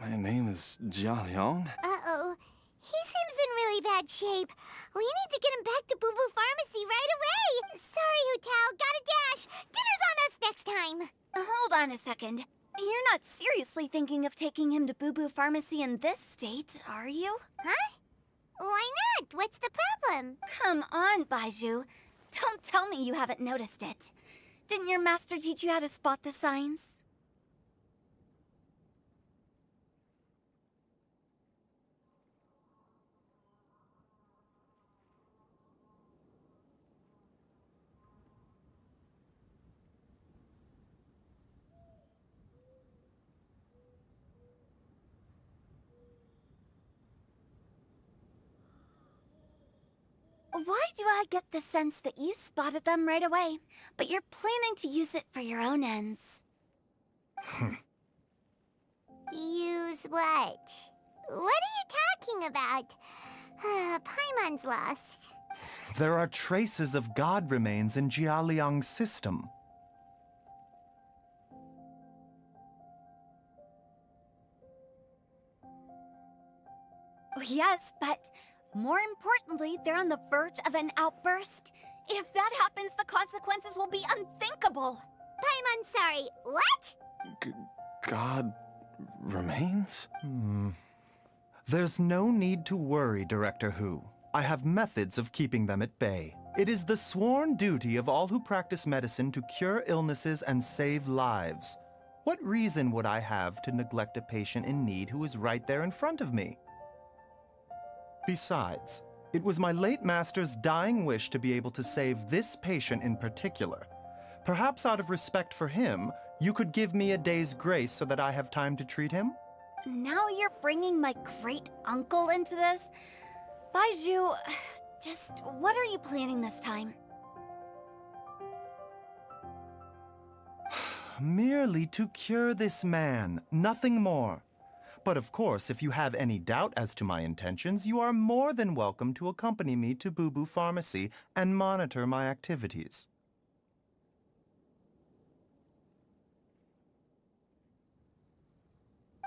my name is Jia Liang. Uh-oh. He seems in really bad shape. We need to get him back to Boo Boo Pharmacy right away. Sorry, Hu Tao. Gotta dash. Dinner's on us next time. Hold on a second. You're not seriously thinking of taking him to Boo Boo Pharmacy in this state, are you? Huh? Why not? What's the problem? Come on, Baizhu. Don't tell me you haven't noticed it. Didn't your master teach you how to spot the signs? Why do I get the sense that you spotted them right away, but you're planning to use it for your own ends? Use what? What are you talking about? Paimon's lost. There are traces of god remains in Jialiang's system. Yes, but more importantly, they're on the verge of an outburst. If that happens, the consequences will be unthinkable. Paimon, sorry, what? God remains? There's no need to worry, Director Hu. I have methods of keeping them at bay. It is the sworn duty of all who practice medicine to cure illnesses and save lives. What reason would I have to neglect a patient in need who is right there in front of me? Besides, it was my late master's dying wish to be able to save this patient in particular. Perhaps out of respect for him, you could give me a day's grace so that I have time to treat him? Now you're bringing my great-uncle into this? Baizhu, just what are you planning this time? Merely to cure this man, nothing more. But of course, if you have any doubt as to my intentions, you are more than welcome to accompany me to Bubu Pharmacy and monitor my activities.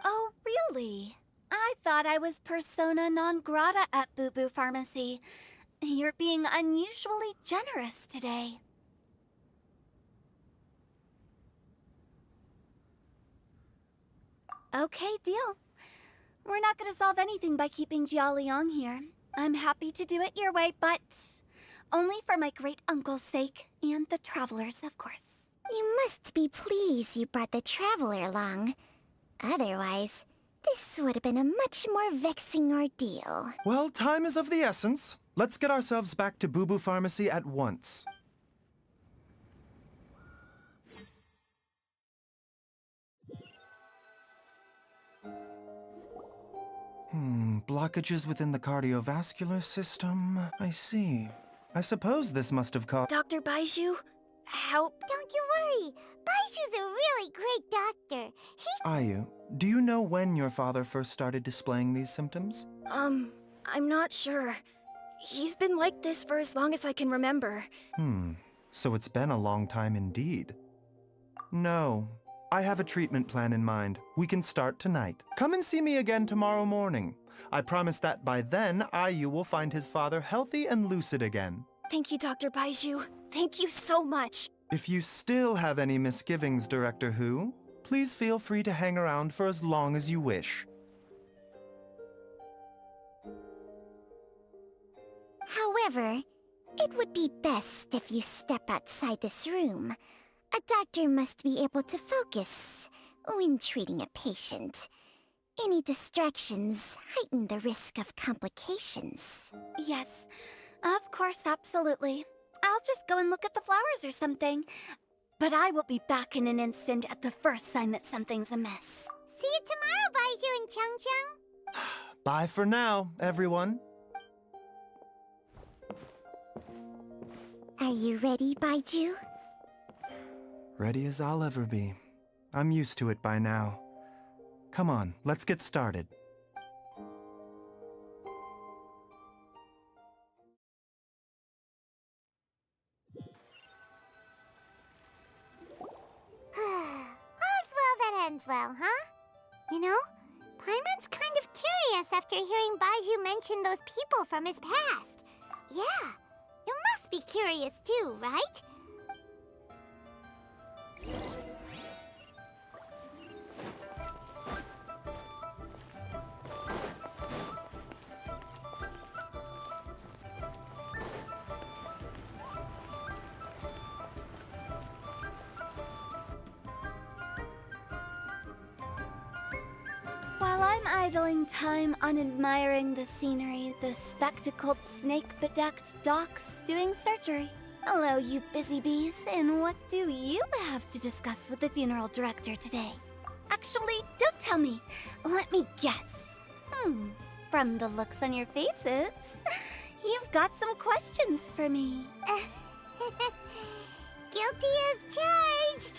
Oh, really? I thought I was persona non grata at Bubu Pharmacy. You're being unusually generous today. Okay, deal. We're not going to solve anything by keeping Jialiang here. I'm happy to do it your way, but only for my great-uncle's sake and the travelers, of course. You must be pleased you brought the traveler along. Otherwise, this would have been a much more vexing ordeal. Well, time is of the essence. Let's get ourselves back to Bubu Pharmacy at once. Blockages within the cardiovascular system. I see. I suppose this must have caused... Dr. Baizhu, help. Don't you worry. Baiju's a really great doctor. Ayu, do you know when your father first started displaying these symptoms? I'm not sure. He's been like this for as long as I can remember. So it's been a long time indeed. No, I have a treatment plan in mind. We can start tonight. Come and see me again tomorrow morning. I promise that by then, Ayu will find his father healthy and lucid again. Thank you, Dr. Baizhu. Thank you so much. If you still have any misgivings, Director Hu, please feel free to hang around for as long as you wish. However, it would be best if you step outside this room. A doctor must be able to focus when treating a patient. Any distractions heighten the risk of complications. Yes, of course, absolutely. I'll just go and look at the flowers or something. But I will be back in an instant at the first sign that something's amiss. See you tomorrow, Baizhu and Changcheng. Bye for now, everyone. Are you ready, Baizhu? Ready as I'll ever be. I'm used to it by now. Come on, let's get started. All's well that ends well, huh? You know, Paimon's kind of curious after hearing Baizhu mention those people from his past. Yeah, you must be curious too, right? While I'm idling time on admiring the scenery, the spectacled snake-bedecked docs doing surgery. Hello, you busy bees, and what do you have to discuss with the funeral director today? Actually, don't tell me. Let me guess. From the looks on your faces, you've got some questions for me. Guilty as charged.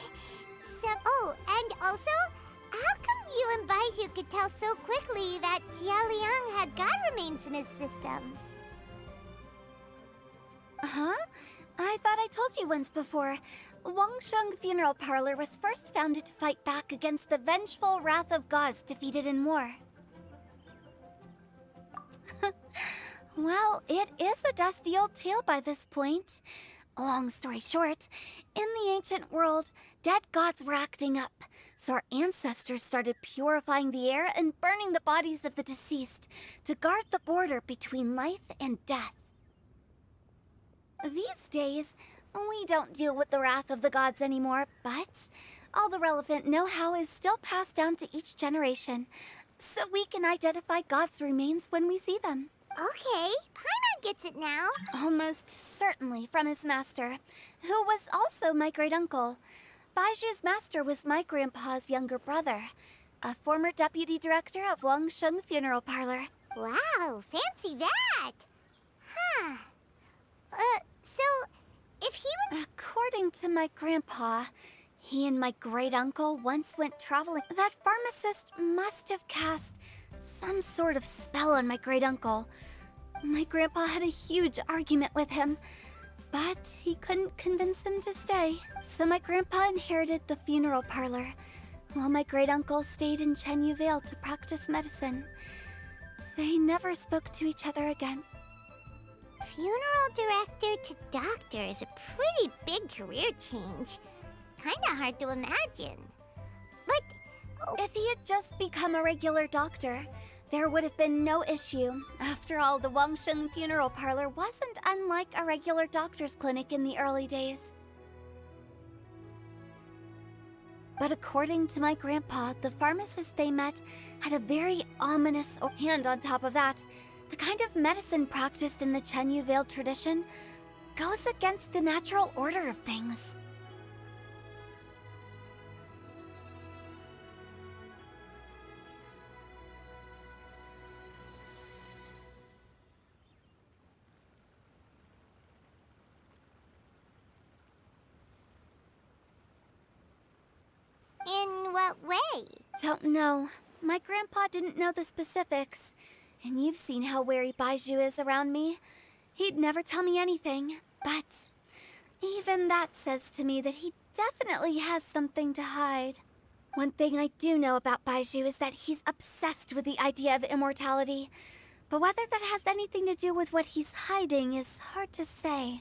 So, oh, and also, how come you and Baiju could tell so quickly that Jia Liang had god remains in his system? Huh? I thought I told you once before. Wangsheng Funeral Parlor was first founded to fight back against the vengeful wrath of gods defeated in war. Well, it is a dusty old tale by this point. Long story short, in the ancient world, dead gods were acting up, so our ancestors started purifying the air and burning the bodies of the deceased to guard the border between life and death. These days, we don't deal with the wrath of the gods anymore, but all the relevant know-how is still passed down to each generation, so we can identify gods' remains when we see them. Okay, Paimon gets it now. Almost certainly from his master, who was also my great-uncle. Baiju's master was my grandpa's younger brother, a former deputy director of Wangsheng Funeral Parlor. Wow, fancy that! Huh. So, if he would... According to my grandpa, he and my great-uncle once went traveling. That pharmacist must have cast some sort of spell on my great-uncle. My grandpa had a huge argument with him, but he couldn't convince him to stay. So my grandpa inherited the funeral parlor, while my great-uncle stayed in Chenyu Vale to practice medicine. They never spoke to each other again. Funeral director to doctor is a pretty big career change. Kinda hard to imagine. But... If he had just become a regular doctor, there would have been no issue. After all, the Wangsheng Funeral Parlor wasn't unlike a regular doctor's clinic in the early days. But according to my grandpa, the pharmacist they met had a very ominous... And on top of that, the kind of medicine practiced in the Chenyu Vale tradition goes against the natural order of things. In what way? Don't know. My grandpa didn't know the specifics. And you've seen how wary Baiju is around me. He'd never tell me anything. But even that says to me that he definitely has something to hide. One thing I do know about Baiju is that he's obsessed with the idea of immortality. But whether that has anything to do with what he's hiding is hard to say.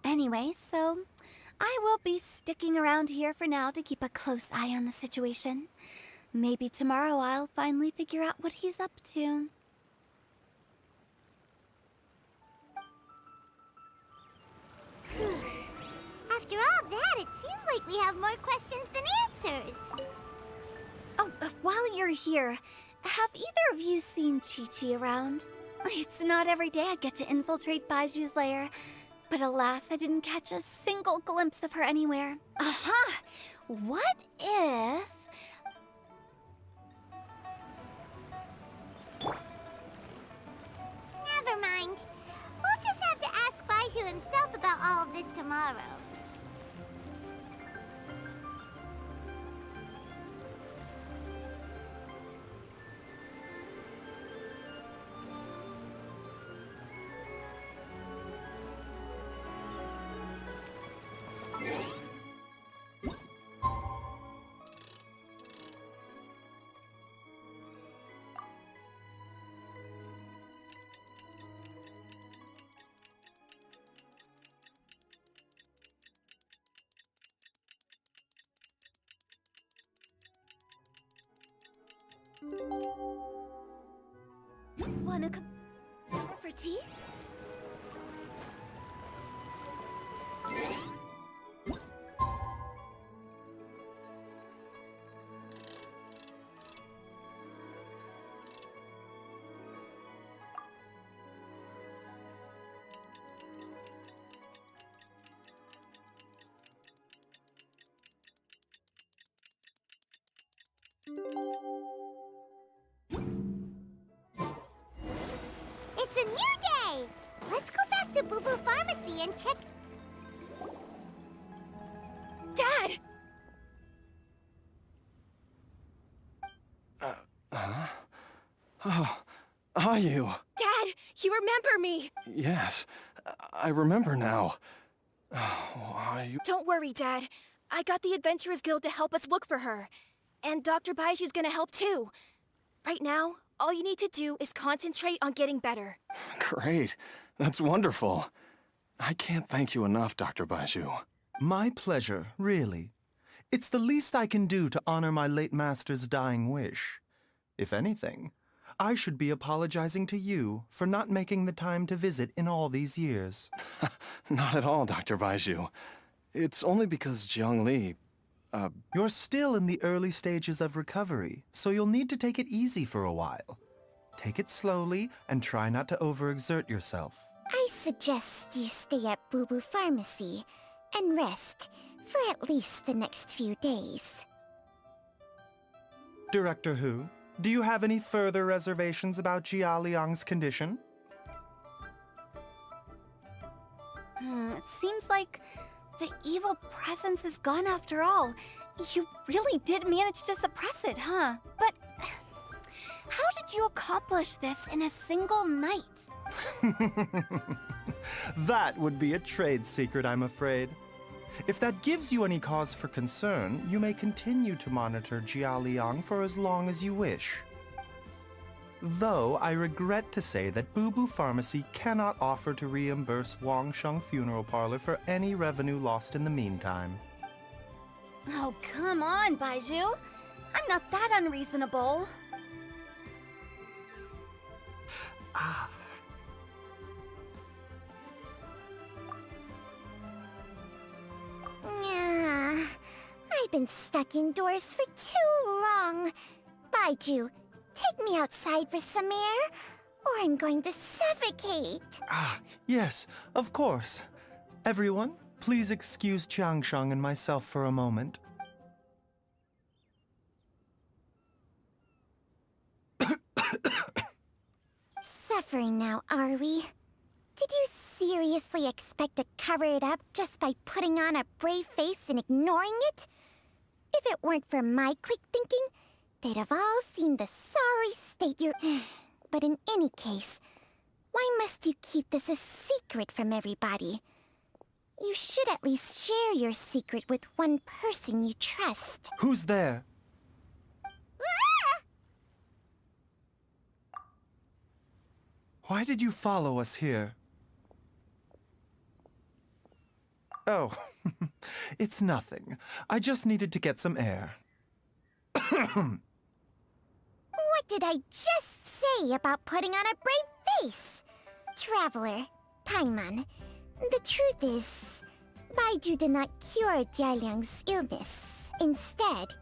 Anyway, so I will be sticking around here for now to keep a close eye on the situation. Maybe tomorrow I'll finally figure out what he's up to. After all that, it seems like we have more questions than answers. Oh, while you're here, have either of you seen Chi-Chi around? It's not every day I get to infiltrate Baiju's lair, but alas, I didn't catch a single glimpse of her anywhere. Aha! What if... Never mind. We'll just have to ask Baiju himself about all of this tomorrow. Wanna come over for tea? It's a new day! Let's go back to Boo Boo Pharmacy and check... Dad! Oh, are you? Dad, you remember me! Yes, I remember now. Oh, are you? Don't worry, Dad. I got the Adventurers Guild to help us look for her. And Dr. Baiju's gonna help too. Right now, all you need to do is concentrate on getting better. Great. That's wonderful. I can't thank you enough, Dr. Baiju. My pleasure, really. It's the least I can do to honor my late master's dying wish. If anything, I should be apologizing to you for not making the time to visit in all these years. Not at all, Dr. Baiju. It's only because Jiang Li... You're still in the early stages of recovery, so you'll need to take it easy for a while. Take it slowly and try not to overexert yourself. I suggest you stay at Boo Boo Pharmacy and rest for at least the next few days. Director Hu, do you have any further reservations about Jia Liang's condition? It seems like the evil presence is gone after all. You really did manage to suppress it, huh? But how did you accomplish this in a single night? That would be a trade secret, I'm afraid. If that gives you any cause for concern, you may continue to monitor Jia Liang for as long as you wish. Though I regret to say that Boo Boo Pharmacy cannot offer to reimburse Wang Sheng Funeral Parlor for any revenue lost in the meantime. Oh, come on, Baiju. I'm not that unreasonable. I've been stuck indoors for too long. Baiju, take me outside for some air, or I'm going to suffocate. Yes, of course. Everyone, please excuse Qiangsheng and myself for a moment. Suffering now, are we? Did you seriously expect to cover it up just by putting on a brave face and ignoring it? If it weren't for my quick thinking, they'd have all seen the sorry state you're... But in any case, why must you keep this a secret from everybody? You should at least share your secret with one person you trust. Who's there? Why did you follow us here? Oh, it's nothing. I just needed to get some air. What did I just say about putting on a brave face? Traveler, Paimon, the truth is, Baiju did not cure Jialiang's illness. Instead,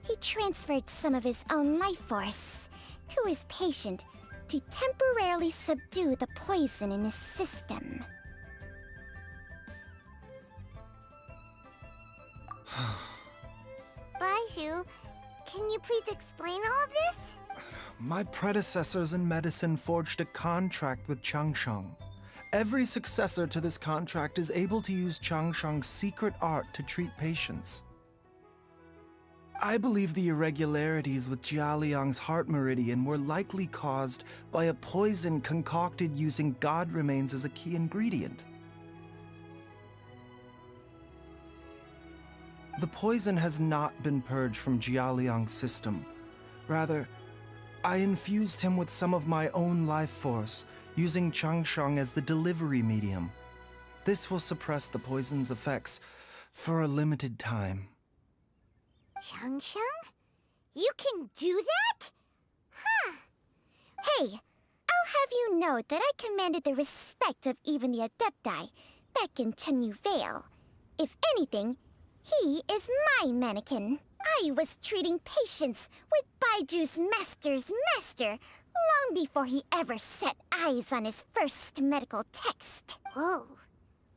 he transferred some of his own life force to his patient to temporarily subdue the poison in his system. Baiju, can you please explain all of this? My predecessors in medicine forged a contract with Changsheng. Every successor to this contract is able to use Changsheng's secret art to treat patients. I believe the irregularities with Jia Liang's heart meridian were likely caused by a poison concocted using god remains as a key ingredient. The poison has not been purged from Jia Liang's system. Rather, I infused him with some of my own life force, using Changsheng as the delivery medium. This will suppress the poison's effects for a limited time. Changsheng? You can do that? Huh. Hey, I'll have you know that I commanded the respect of even the Adepti back in Chenyu Vale. If anything, he is my mannequin. I was treating patients with Baiju's master's master long before he ever set eyes on his first medical text. Whoa.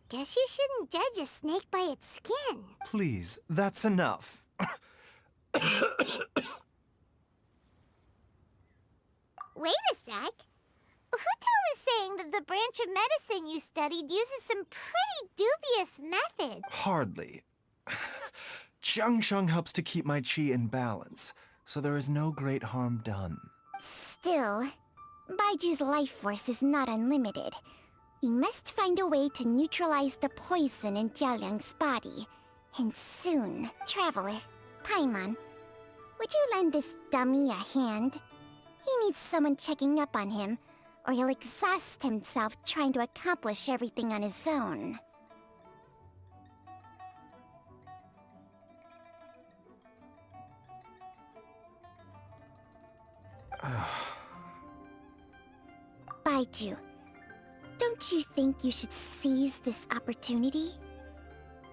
Guess you shouldn't judge a snake by its skin. Please, that's enough. Wait a sec. Huto was saying the branch of medicine you studied uses some pretty dubious methods. Hardly. Jiang Sheng helps to keep my qi in balance, so there is no great harm done. Still, Baiju's life force is not unlimited. We must find a way to neutralize the poison in Jialiang's body. And soon. Traveler, Paimon, would you lend this dummy a hand? He needs someone checking up on him, or he'll exhaust himself trying to accomplish everything on his own. Baiju, don't you think you should seize this opportunity?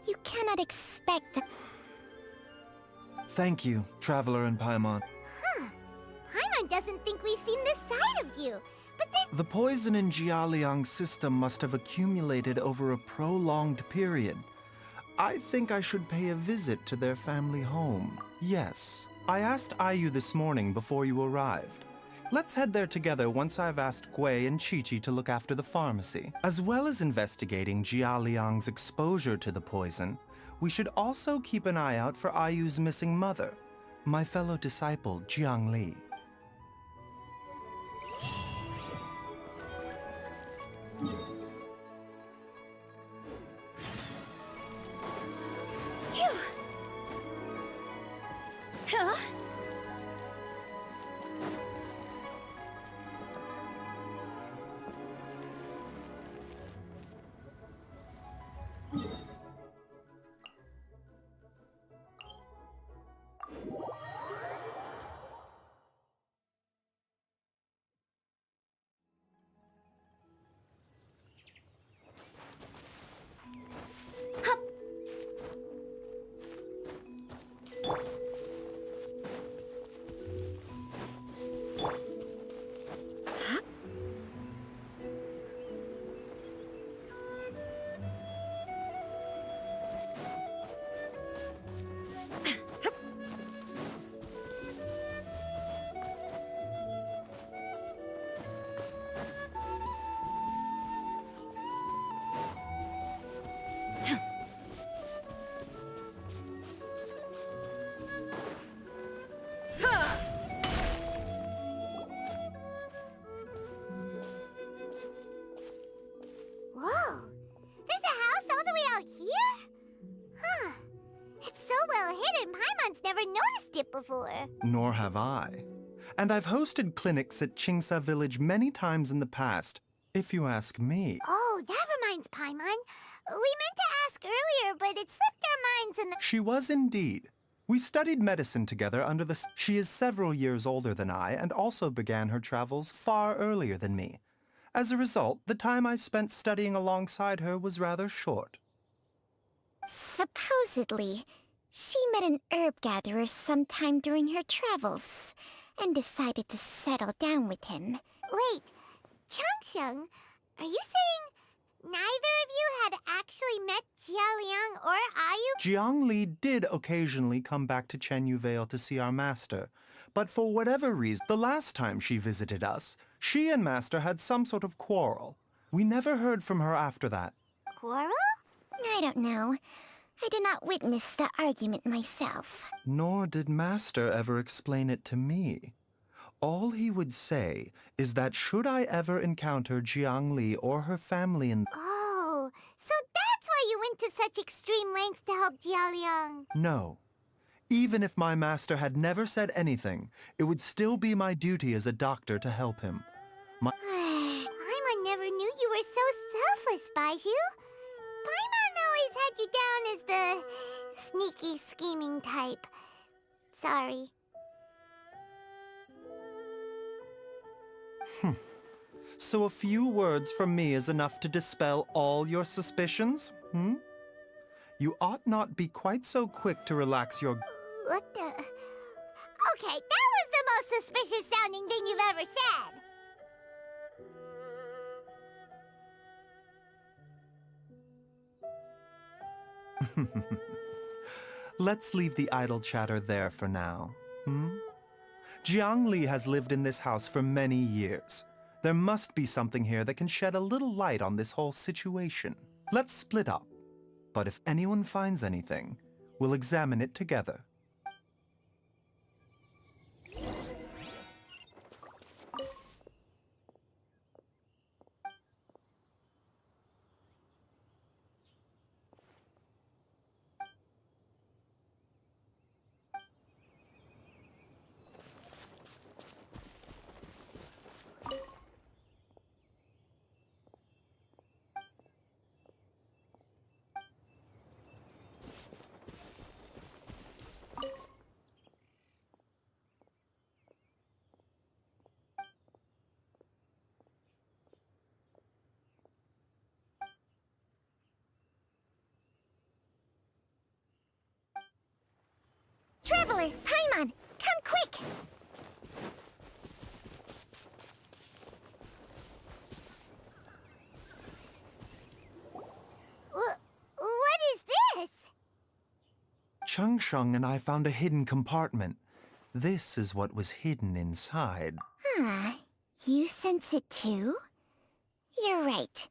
You cannot expect a... Thank you, Traveler and Paimon. Huh. Paimon doesn't think we've seen this side of you, but there's... The poison in Jialiang's system must have accumulated over a prolonged period. I think I should pay a visit to their family home. Yes, I asked Ayu this morning before you arrived. Let's head there together once I've asked Gui and Qiqi to look after the pharmacy. As well as investigating Jialiang's exposure to the poison, we should also keep an eye out for Ayu's missing mother, my fellow disciple, Jiang Li. Phew. Huh? Whoa! There's a house all the way out here? Huh. It's so well hidden, Paimon's never noticed it before. Nor have I. And I've hosted clinics at Qingsa Village many times in the past, if you ask me. Oh, that reminds Paimon. We meant to ask earlier, but it slipped our minds and... She was indeed. We studied medicine together under the... She is several years older than I and also began her travels far earlier than me. As a result, the time I spent studying alongside her was rather short. Supposedly, she met an herb gatherer sometime during her travels and decided to settle down with him. Wait, Changsheng, are you saying neither of you had actually met Jialiang or Ayu? Jiang Li did occasionally come back to Chenyu Vale to see our master, but for whatever reason, the last time she visited us, she and Master had some sort of quarrel. We never heard from her after that. Quarrel? I don't know. I did not witness the argument myself. Nor did Master ever explain it to me. All he would say is that should I ever encounter Jiang Li or her family in... Oh, so that's why you went to such extreme lengths to help Jialiang. No. Even if my master had never said anything, it would still be my duty as a doctor to help him. Paimon never knew you were so selfless, Baiju. Paimon always had you down as the sneaky, scheming type. Sorry. So a few words from me is enough to dispel all your suspicions, hmm? You ought not be quite so quick to relax your... What the... Okay, that was the most suspicious sounding thing you've ever said. Let's leave the idle chatter there for now, hmm? Jiang Li has lived in this house for many years. There must be something here that can shed a little light on this whole situation. Let's split up. But if anyone finds anything, we'll examine it together. Traveler, Paimon, come quick! What is this? Chung Shung and I found a hidden compartment. This is what was hidden inside. Huh. You sense it too? You're right.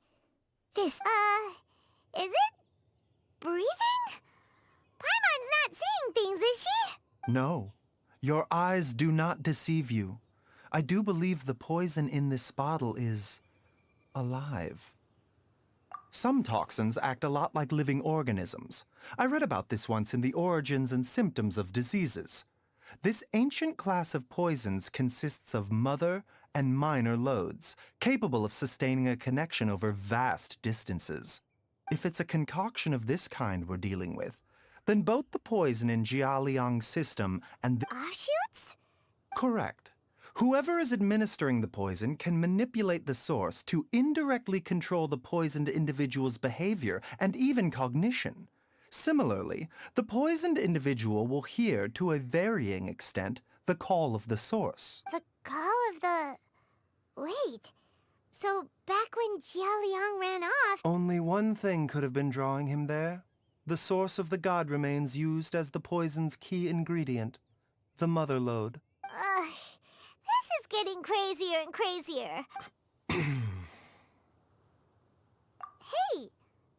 This, is it breathing? Paimon's not seeing things, is she? No, your eyes do not deceive you. I do believe the poison in this bottle is alive. Some toxins act a lot like living organisms. I read about this once in the Origins and Symptoms of Diseases. This ancient class of poisons consists of mother and minor loads, capable of sustaining a connection over vast distances. If it's a concoction of this kind we're dealing with, then both the poison in Jialiang's system and the offshoots? Correct. Whoever is administering the poison can manipulate the source to indirectly control the poisoned individual's behavior and even cognition. Similarly, the poisoned individual will hear, to a varying extent, the call of the source. The call of the... Wait. So back when Jialiang ran off... Only one thing could have been drawing him there. The source of the god remains used as the poison's key ingredient, the mother lode. This is getting crazier and crazier. Hey,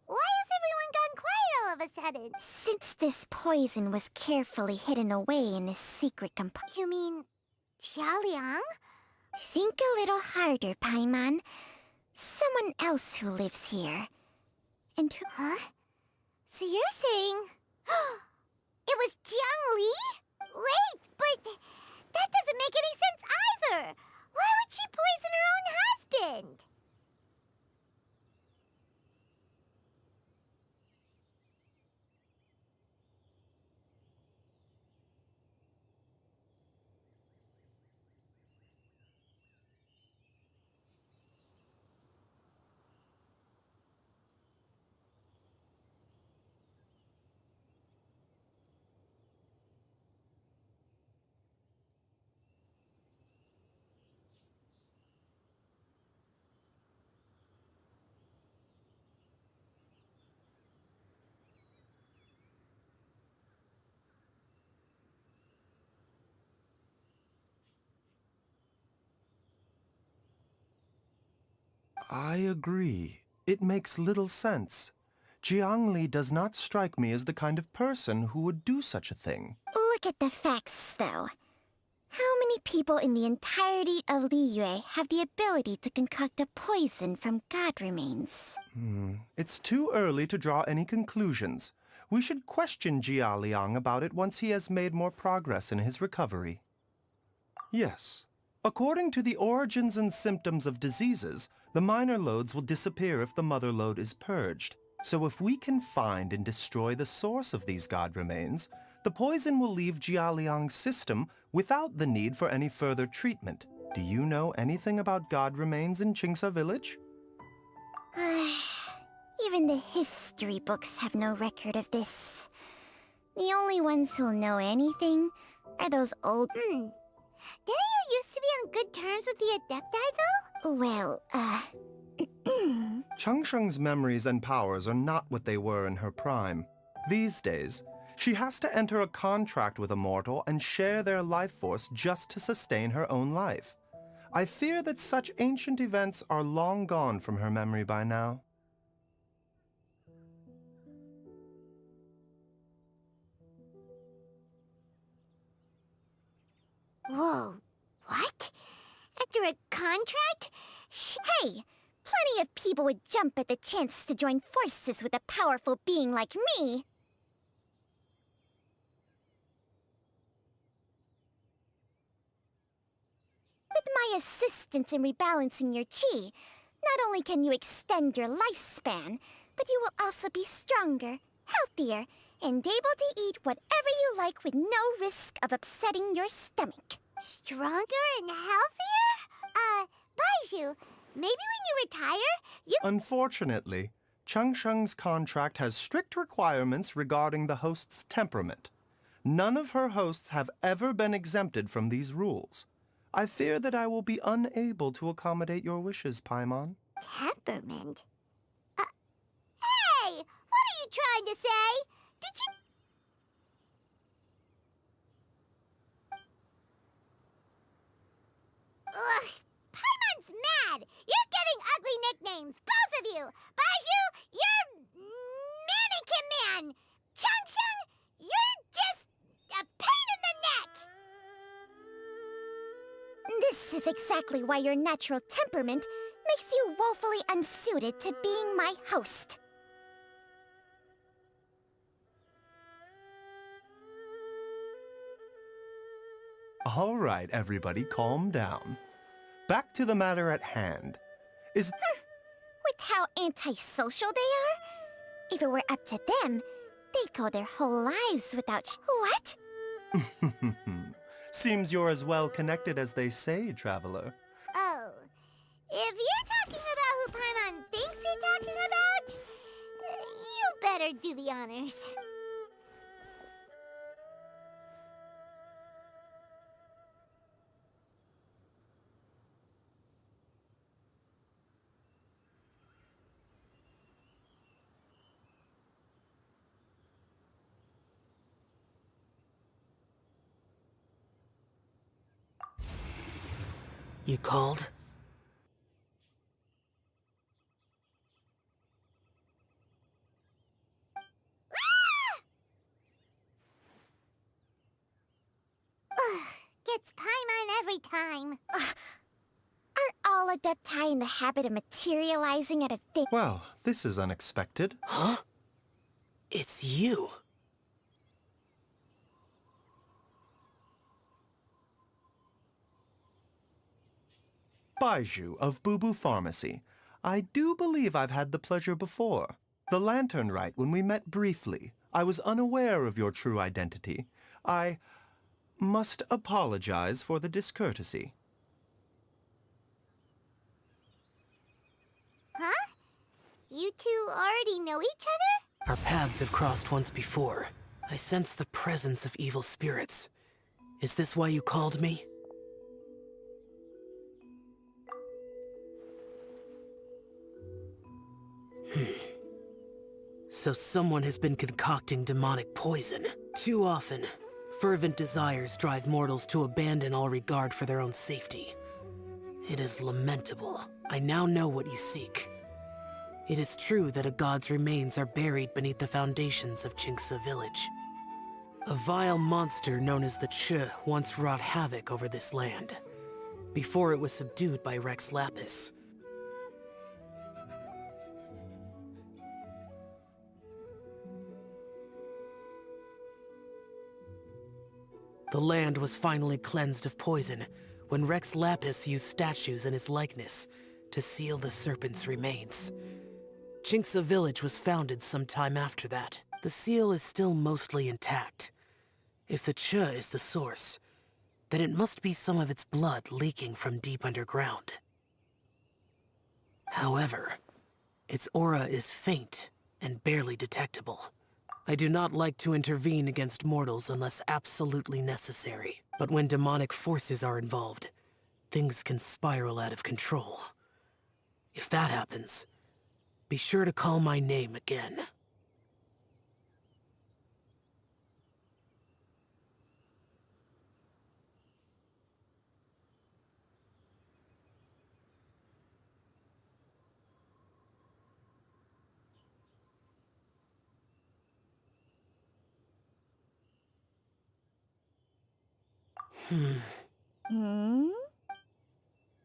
why has everyone gone quiet all of a sudden? Since this poison was carefully hidden away in his secret compartment. You mean Jialiang? Think a little harder, Paimon. Someone else who lives here. And who... Huh? So you're saying... it was Jiang Li? Wait, but that doesn't make any sense either! Why would she poison her own husband? I agree. It makes little sense. Jiang Li does not strike me as the kind of person who would do such a thing. Look at the facts, though. How many people in the entirety of Liyue have the ability to concoct a poison from god remains? It's too early to draw any conclusions. We should question Jia Liang about it once he has made more progress in his recovery. Yes. According to the Origins and Symptoms of Diseases, the minor loads will disappear if the mother lode is purged. So if we can find and destroy the source of these god remains, the poison will leave Jialiang's system without the need for any further treatment. Do you know anything about god remains in Qingsa village? Even the history books have no record of this. The only ones who'll know anything are those old... Didn't you used to be on good terms with the Adepti, though? Well, Changsheng's memories and powers are not what they were in her prime. These days, she has to enter a contract with a mortal and share their life force just to sustain her own life. I fear that such ancient events are long gone from her memory by now. Whoa, what? After a contract? Hey, plenty of people would jump at the chance to join forces with a powerful being like me. With my assistance in rebalancing your chi, not only can you extend your lifespan, but you will also be stronger, healthier, and able to eat whatever you like with no risk of upsetting your stomach. Stronger and healthier? Baizhu, maybe when you retire, you... Unfortunately, Cheng Sheng's contract has strict requirements regarding the host's temperament. None of her hosts have ever been exempted from these rules. I fear that I will be unable to accommodate your wishes, Paimon. Temperament? Hey! What are you trying to say? Did you... Ugh! Paimon's mad! You're getting ugly nicknames, both of you! Baizhu, you're... Mannequin Man! Cheng Sheng, you're just... a pain in the neck! This is exactly why your natural temperament makes you woefully unsuited to being my host. All right, everybody, calm down. Back to the matter at hand. With how antisocial they are? If it were up to them, they'd go their whole lives without What? Seems you're as well connected as they say, traveler. Oh, if you're talking about who Paimon thinks you're talking about, you better do the honors. You called? Gets Paimon every time. Aren't all Adepti in the habit of materializing at a thing? Well, this is unexpected. Huh? It's you. Baizhu of Bubu Pharmacy. I do believe I've had the pleasure before. The Lantern Rite, when we met briefly, I was unaware of your true identity. I must apologize for the discourtesy. Huh? You two already know each other? Our paths have crossed once before. I sense the presence of evil spirits. Is this why you called me? So someone has been concocting demonic poison. Too often, fervent desires drive mortals to abandon all regard for their own safety. It is lamentable. I now know what you seek. It is true that a god's remains are buried beneath the foundations of Qingce village. A vile monster known as the Che once wrought havoc over this land, before it was subdued by Rex Lapis. The land was finally cleansed of poison when Rex Lapis used statues in his likeness to seal the serpent's remains. Qingce village was founded some time after that. The seal is still mostly intact. If the Che is the source, then it must be some of its blood leaking from deep underground. However, its aura is faint and barely detectable. I do not like to intervene against mortals unless absolutely necessary. But when demonic forces are involved, things can spiral out of control. If that happens, be sure to call my name again.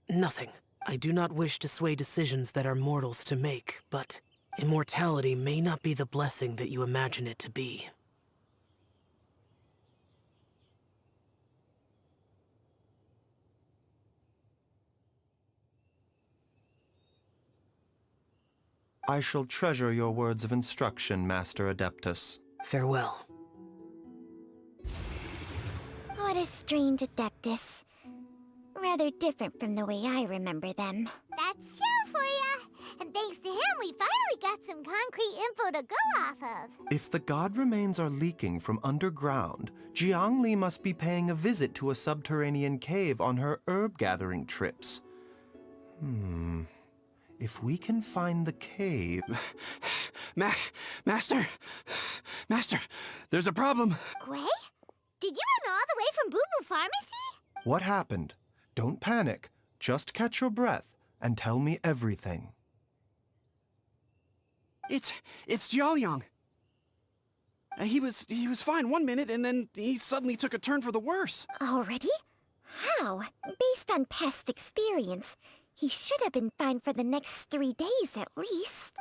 Nothing. I do not wish to sway decisions that are mortals to make, but immortality may not be the blessing that you imagine it to be. I shall treasure your words of instruction, Master Adeptus. Farewell. What a strange Adeptus. Rather different from the way I remember them. That's Shell for ya! And thanks to him, we finally got some concrete info to go off of. If the god remains are leaking from underground, Jiangli must be paying a visit to a subterranean cave on her herb-gathering trips. If we can find the cave... Master, there's a problem. Gwei? Did you run all the way from Boo Boo Pharmacy? What happened? Don't panic. Just catch your breath and tell me everything. It's Jiaoliang. He was fine one minute, and then he suddenly took a turn for the worse. Already? How? Based on past experience, he should have been fine for the next 3 days at least.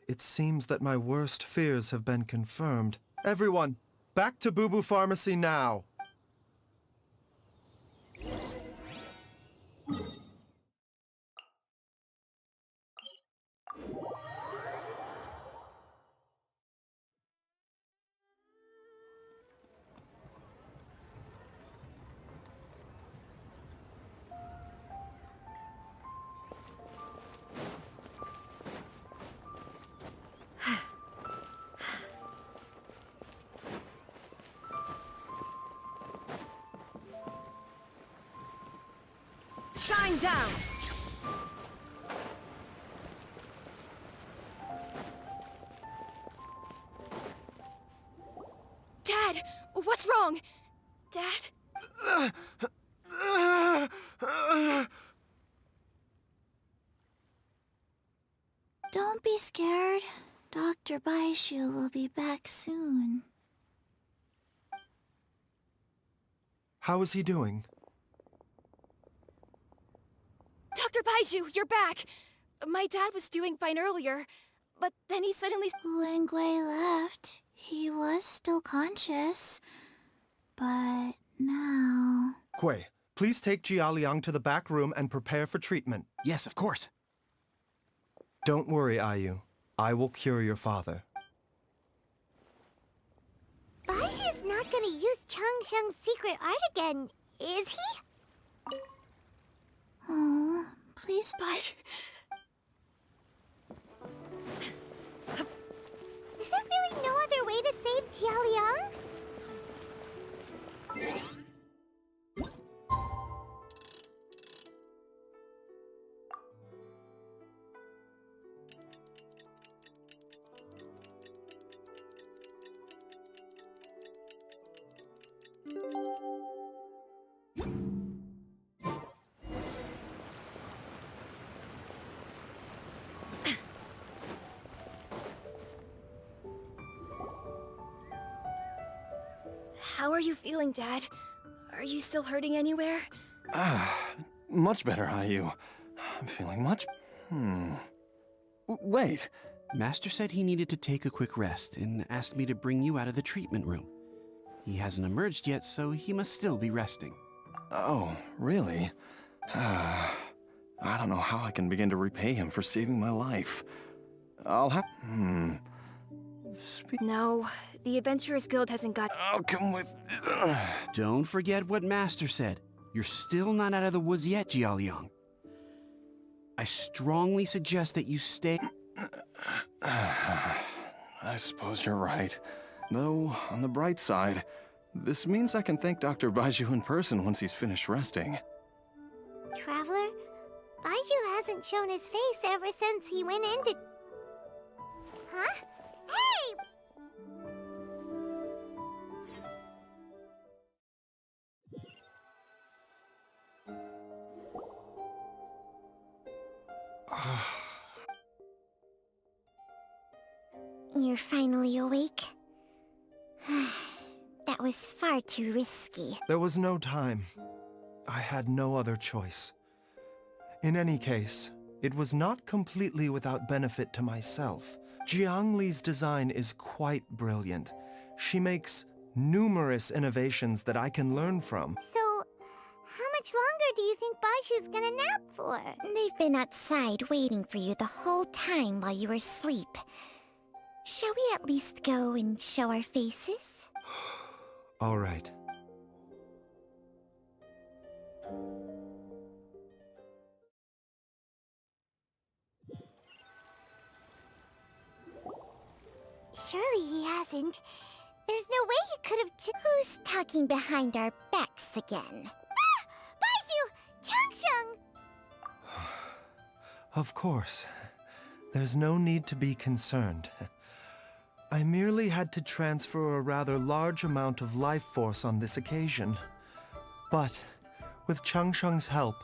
It seems that my worst fears have been confirmed. Everyone, back to Boo Boo Pharmacy now! Shine down! Dad! What's wrong? Dad? Don't be scared. Dr. Baishu will be back soon. How is he doing? Dr. Baiju, you're back! My dad was doing fine earlier, but then he suddenly... When Gwei left, he was still conscious. But now... Gwei, please take Jiaoliang to the back room and prepare for treatment. Yes, of course. Don't worry, Ayu. I will cure your father. Baiju's not gonna use Changsheng's secret art again, is he? Oh, please, But... Is there really no other way to save Jiaoliang? How are you feeling, Dad? Are you still hurting anywhere? Much better, Ayu. I'm feeling much... Wait. Master said he needed to take a quick rest and asked me to bring you out of the treatment room. He hasn't emerged yet, so he must still be resting. Oh, really? I don't know how I can begin to repay him for saving my life. I'll have... No, the Adventurers Guild hasn't got... I'll come with... Don't forget what Master said. You're still not out of the woods yet, Jiaoliang. I strongly suggest that you stay... I suppose you're right. Though, on the bright side, this means I can thank Dr. Baiju in person once he's finished resting. Traveler, Baiju hasn't shown his face ever since he went into... Huh? Hey! You're finally awake? That was was far too risky. There was no time. I had no other choice. In any case, it was not completely without benefit to myself. Jiang Li's design is quite brilliant. She makes numerous innovations that I can learn from. So, how much longer do you think Baju's gonna nap for? They've been outside waiting for you the whole time while you were asleep. Shall we at least go and show our faces? All right. Surely he hasn't. There's no way he could have Who's talking behind our backs again? Ah! Baju! Changsheng! Of course. There's no need to be concerned. I merely had to transfer a rather large amount of life force on this occasion. But, with Changsheng's help,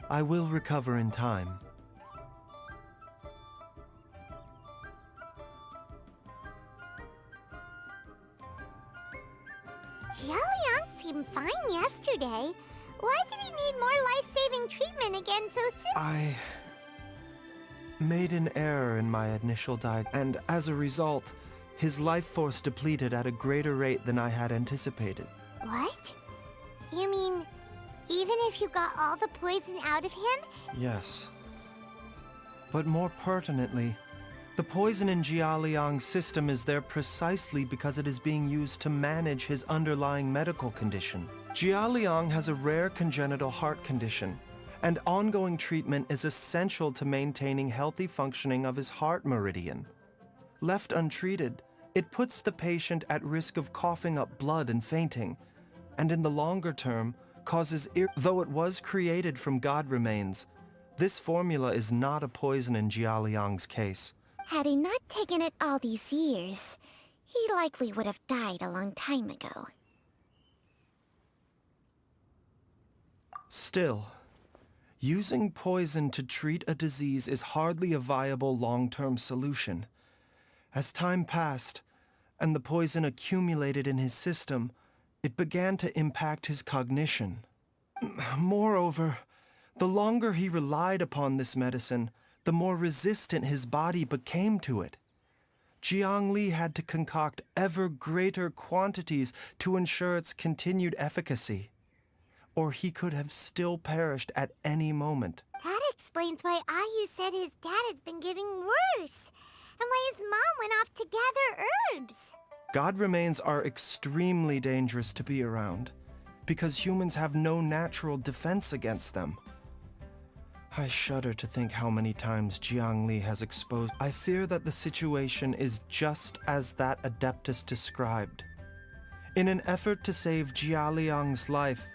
I will recover in time. Jialiang seemed fine yesterday. Why did he need more life-saving treatment again so soon? I made an error in my initial diagnosis, and as a result, his life force depleted at a greater rate than I had anticipated. What? You mean, even if you got all the poison out of him? Yes. But more pertinently, the poison in Jialiang's system is there precisely because it is being used to manage his underlying medical condition. Jialiang has a rare congenital heart condition, and ongoing treatment is essential to maintaining healthy functioning of his heart meridian. Left untreated, it puts the patient at risk of coughing up blood and fainting, and in the longer term, causes though it was created from god remains, this formula is not a poison in Jialiang's case. Had he not taken it all these years, he likely would have died a long time ago. Still, using poison to treat a disease is hardly a viable long-term solution. As time passed, and the poison accumulated in his system, it began to impact his cognition. Moreover, the longer he relied upon this medicine, the more resistant his body became to it. Jiang Li had to concoct ever greater quantities to ensure its continued efficacy, or he could have still perished at any moment. That explains why Ayu said his dad has been getting worse, and why his mom went off to gather herbs. God remains are extremely dangerous to be around, because humans have no natural defense against them. I shudder to think how many times Jiang Li has exposed. I fear that the situation is just as that Adeptus described. In an effort to save Jialiang's life,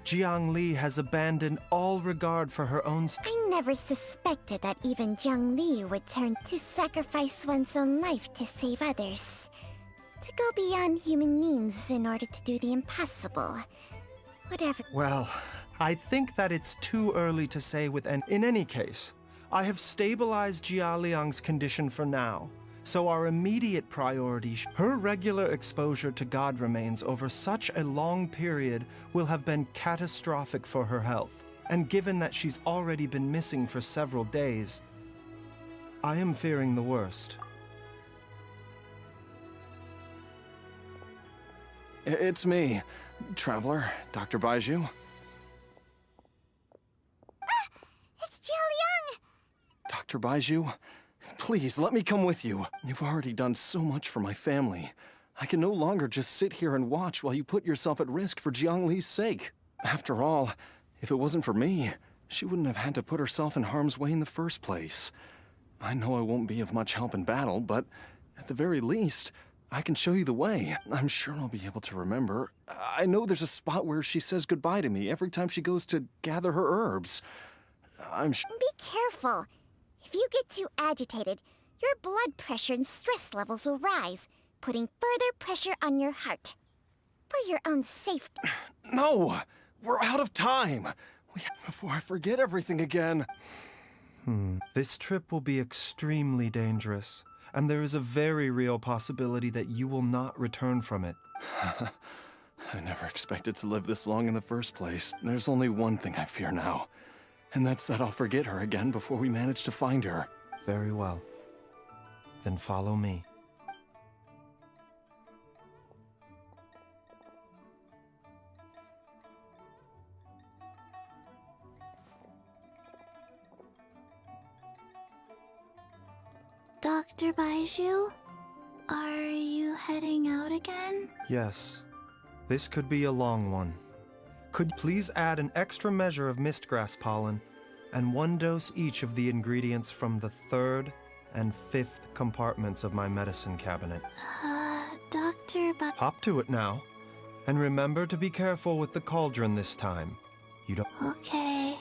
Jiang Li has abandoned all regard for her own. I never suspected that even Jiang Li would turn to sacrifice one's own life to save others. To go beyond human means in order to do the impossible. Whatever. Well, I think that it's too early to say in any case, I have stabilized Jialiang's condition for now, so our immediate priority, her regular exposure to god remains over such a long period will have been catastrophic for her health. And given that she's already been missing for several days, I am fearing the worst. It's me, Traveler, Dr. Baiju. It's Jialiang! Dr. Baiju, please let me come with you. You've already done so much for my family. I can no longer just sit here and watch while you put yourself at risk for Jiang Li's sake. After all, if it wasn't for me, she wouldn't have had to put herself in harm's way in the first place. I know I won't be of much help in battle, but at the very least, I can show you the way. I'm sure I'll be able to remember. I know there's a spot where she says goodbye to me every time she goes to gather her herbs. Be careful. If you get too agitated, your blood pressure and stress levels will rise, putting further pressure on your heart. For your own safety. No! We're out of time! Before I forget everything again. This trip will be extremely dangerous, and there is a very real possibility that you will not return from it. I never expected to live this long in the first place. There's only one thing I fear now, and that's that I'll forget her again before we manage to find her. Very well. Then follow me. Dr. Baizhu, are you heading out again? Yes. This could be a long one. Could you please add an extra measure of mistgrass pollen and 1 dose each of the ingredients from the 3rd and 5th compartments of my medicine cabinet? Dr. Hop to it now. And remember to be careful with the cauldron this time. You don't... Okay.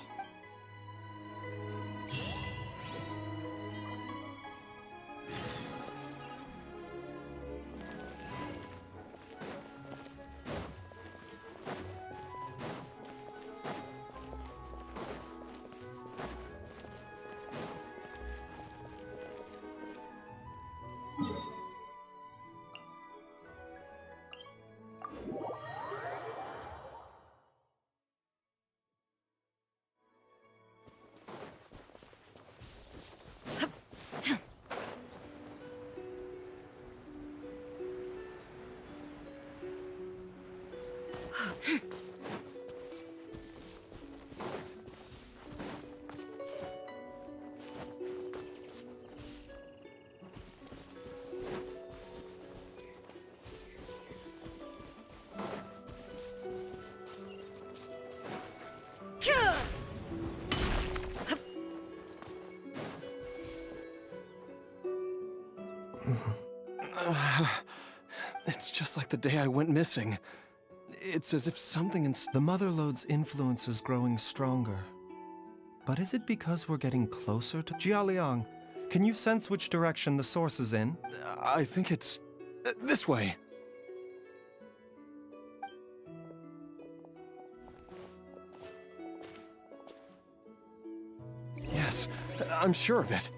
It's just like the day I went missing. It's as if something in... The Motherlode's influence is growing stronger. But is it because we're getting closer to... Jialiang, can you sense which direction the source is in? I think it's... this way. Yes, I'm sure of it.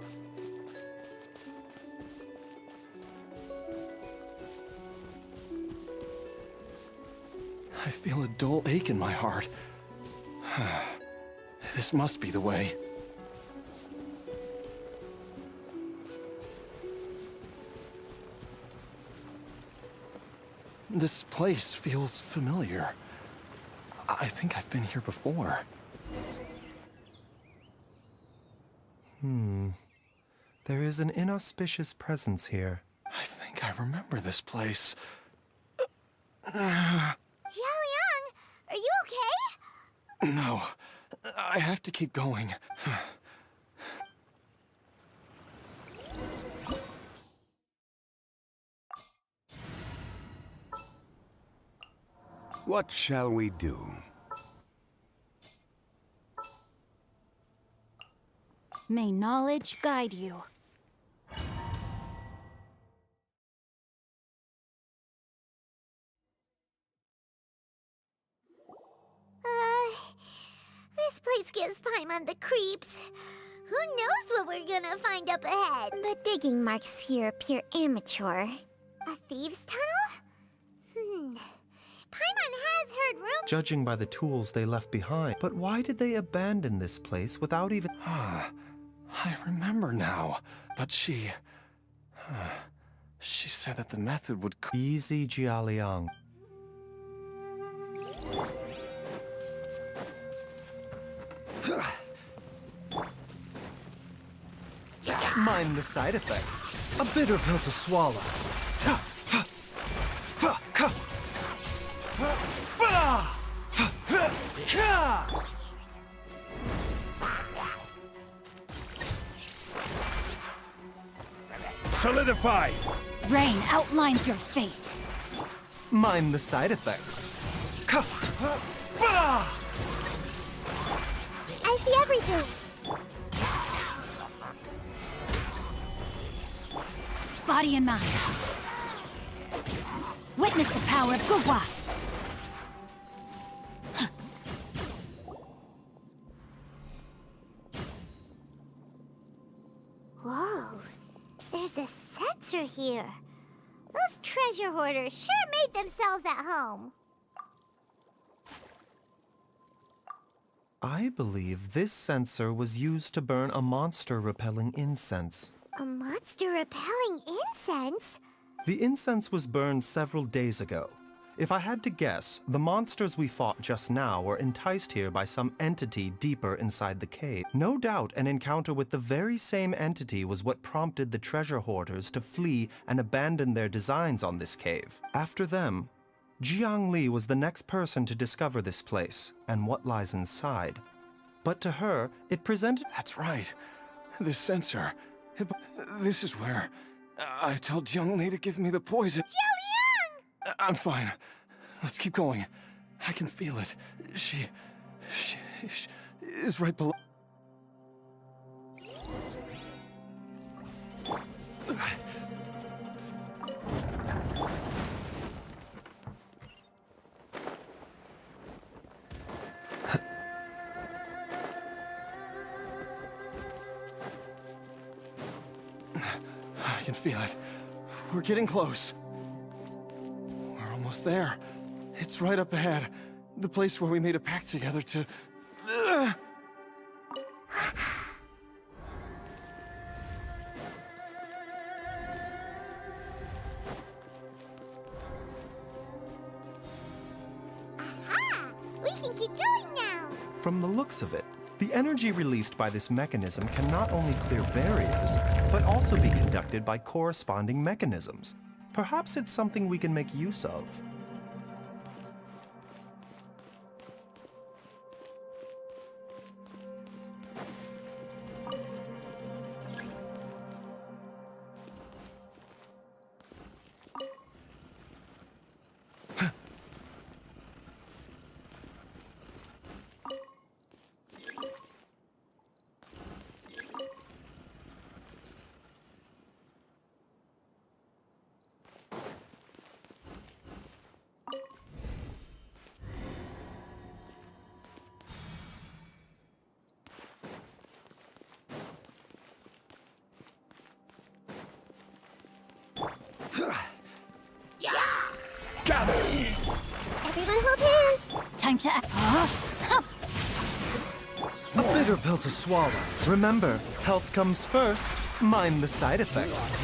I feel a dull ache in my heart. This must be the way. This place feels familiar. I think I've been here before. There is an inauspicious presence here. I think I remember this place. Jialiang, are you okay? No, I have to keep going. What shall we do? May knowledge guide you. This place gives Paimon the creeps. Who knows what we're gonna find up ahead? The digging marks here appear amateur. A thieves' tunnel? Paimon has heard rumors. Judging by the tools they left behind. But why did they abandon this place without even... I remember now. But she said that the method would... Easy, Jialiang. Mind the side effects. A bitter pill to swallow. Solidify! Rain outlines your fate. Mind the side effects. I see everything. Body and mind. Witness the power of Guhua. Whoa, there's a sensor here. Those treasure hoarders sure made themselves at home. I believe this censer was used to burn a monster-repelling incense. A monster repelling incense? The incense was burned several days ago. If I had to guess, the monsters we fought just now were enticed here by some entity deeper inside the cave. No doubt an encounter with the very same entity was what prompted the treasure hoarders to flee and abandon their designs on this cave. After them, Jiang Li was the next person to discover this place and what lies inside. But to her, it presented— That's right. This censer. This is where I told Jiang Li to give me the poison. I'm fine. Let's keep going. I can feel it. She is right below. I can feel it. We're getting close. Almost there. It's right up ahead. The place where we made a pact together to... Aha! We can keep going now! From the looks of it, the energy released by this mechanism can not only clear barriers, but also be conducted by corresponding mechanisms. Perhaps it's something we can make use of. Everyone hold hands! Time to act. A bitter pill to swallow. Remember, health comes first. Mind the side effects.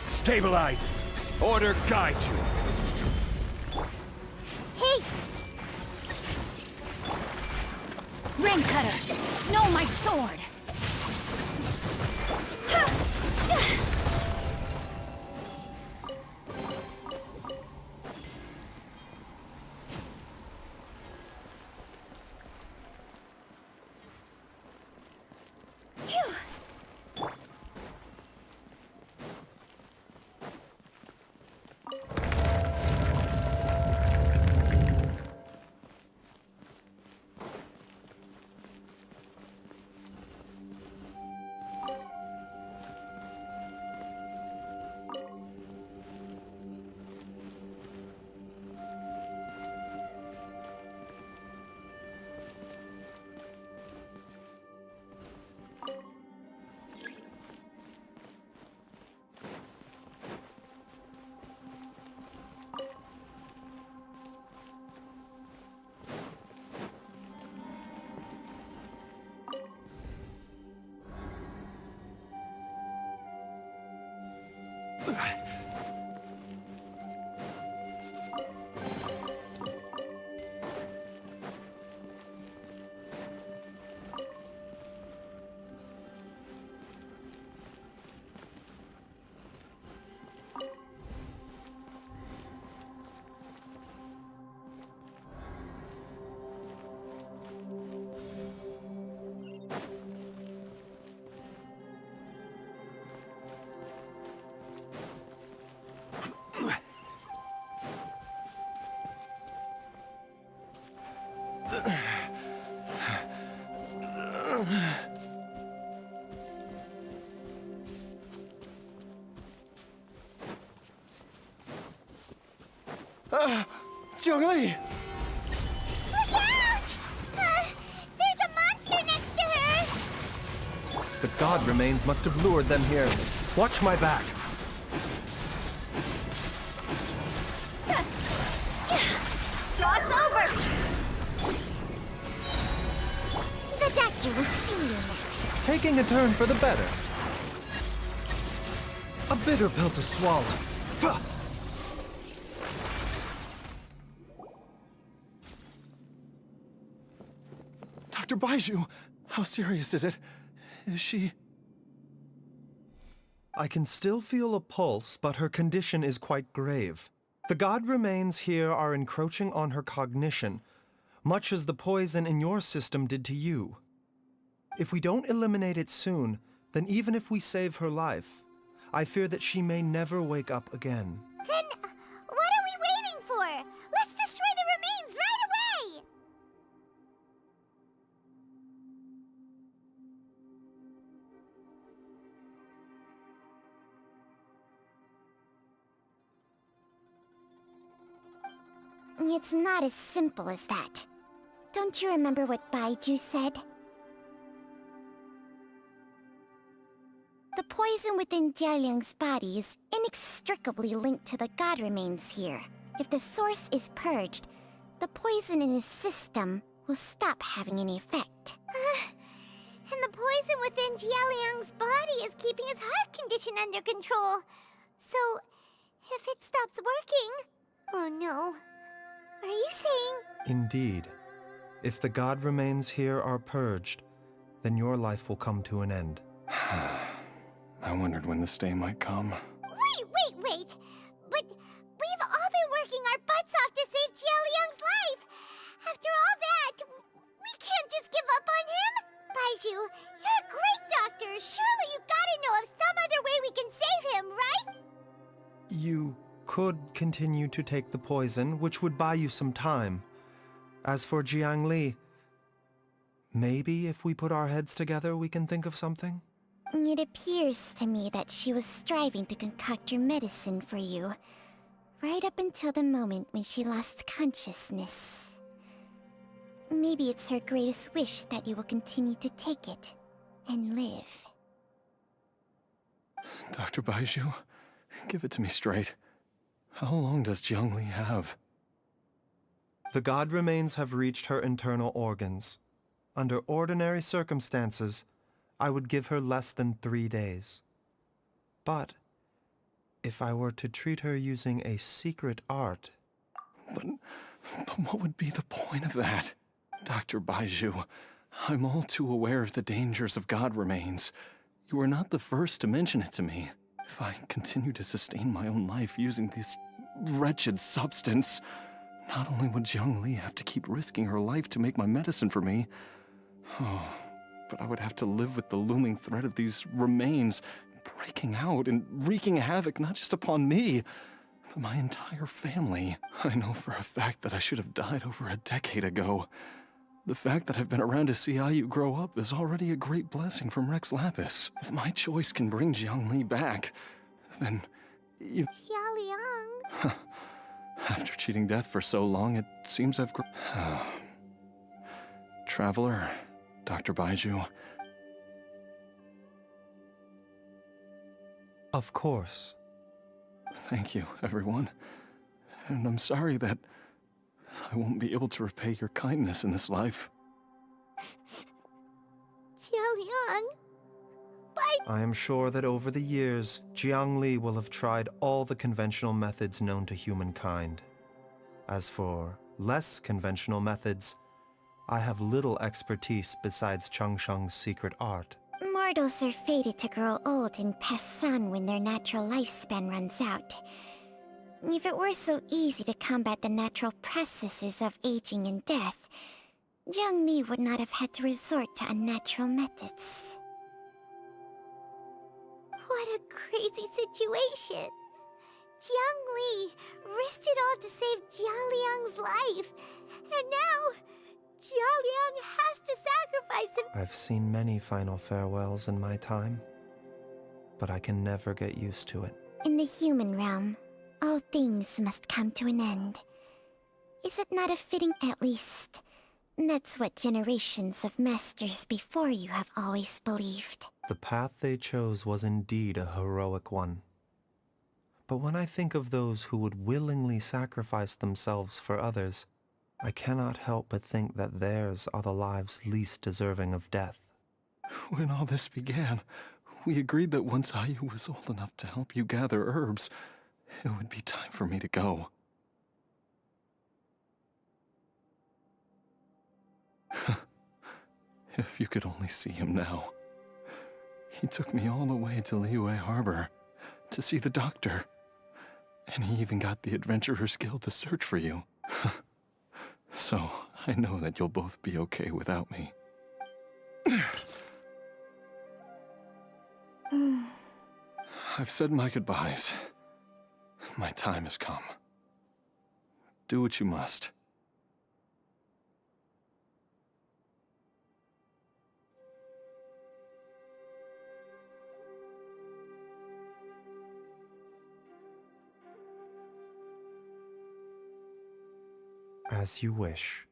Stabilize! Order guide you! Hey! Ring cutter! No, my sword! Jiang Li! Look out! There's a monster next to her! The god remains must have lured them here. Watch my back. Cross over! The doctor will see you now. Taking a turn for the better. A bitter pill to swallow. Fuh. Dr. Baiju, how serious is it? Is she... I can still feel a pulse, but her condition is quite grave. The god remains here are encroaching on her cognition, much as the poison in your system did to you. If we don't eliminate it soon, then even if we save her life, I fear that she may never wake up again. Then, what are we waiting for? Let's destroy the remains right away! It's not as simple as that. Don't you remember what Baiju said? The poison within Jialiang's body is inextricably linked to the god remains here. If the source is purged, the poison in his system will stop having any effect. And the poison within Jialiang's body is keeping his heart condition under control. So, if it stops working... Oh no. Are you saying... Indeed. If the god remains here are purged, then your life will come to an end. I wondered when this day might come. Wait! But we've all been working our butts off to save Jialiang's life! After all that, we can't just give up on him! Baiju, you're a great doctor! Surely you gotta know of some other way we can save him, right? You could continue to take the poison, which would buy you some time. As for Jiang Li, maybe if we put our heads together, we can think of something? It appears to me that she was striving to concoct your medicine for you, right up until the moment when she lost consciousness. Maybe it's her greatest wish that you will continue to take it and live. Dr. Baiju, give it to me straight. How long does Jiang Li have? The god remains have reached her internal organs. Under ordinary circumstances, I would give her less than 3 days. But if I were to treat her using a secret art... But what would be the point of that? Dr. Baiju, I'm all too aware of the dangers of god remains. You are not the first to mention it to me. If I continue to sustain my own life using this wretched substance, not only would Jiang Li have to keep risking her life to make my medicine for me, but I would have to live with the looming threat of these remains breaking out and wreaking havoc not just upon me, but my entire family. I know for a fact that I should have died over a decade ago. The fact that I've been around to see IU grow up is already a great blessing from Rex Lapis. If my choice can bring Jiang Li back, then you... Jialiang... After cheating death for so long, it seems I've Traveler, Dr. Baiju. Of course. Thank you, everyone. And I'm sorry that I won't be able to repay your kindness in this life. Jialiang... I am sure that over the years, Jiang Li will have tried all the conventional methods known to humankind. As for less conventional methods, I have little expertise besides Changsheng's secret art. Mortals are fated to grow old and pass on when their natural lifespan runs out. If it were so easy to combat the natural processes of aging and death, Jiang Li would not have had to resort to unnatural methods. What a crazy situation! Jiang Li risked it all to save Jialiang's life, and now Jialiang has to sacrifice him. I've seen many final farewells in my time, but I can never get used to it. In the human realm, all things must come to an end. Is it not a fitting, at least? That's what generations of masters before you have always believed. The path they chose was indeed a heroic one. But when I think of those who would willingly sacrifice themselves for others, I cannot help but think that theirs are the lives least deserving of death. When all this began, we agreed that once Ayu was old enough to help you gather herbs, it would be time for me to go. If you could only see him now. He took me all the way to Liyue Harbor to see the doctor. And he even got the Adventurers Guild to search for you. So, I know that you'll both be okay without me. I've said my goodbyes. My time has come. Do what you must. As you wish.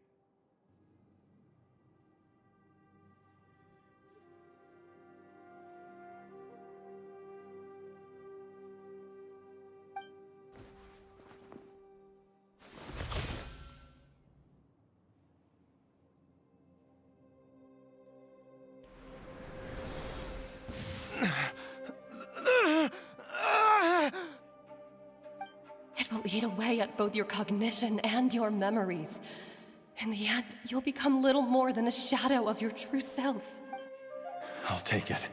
It will eat away at both your cognition and your memories. In the end, you'll become little more than a shadow of your true self. I'll take it.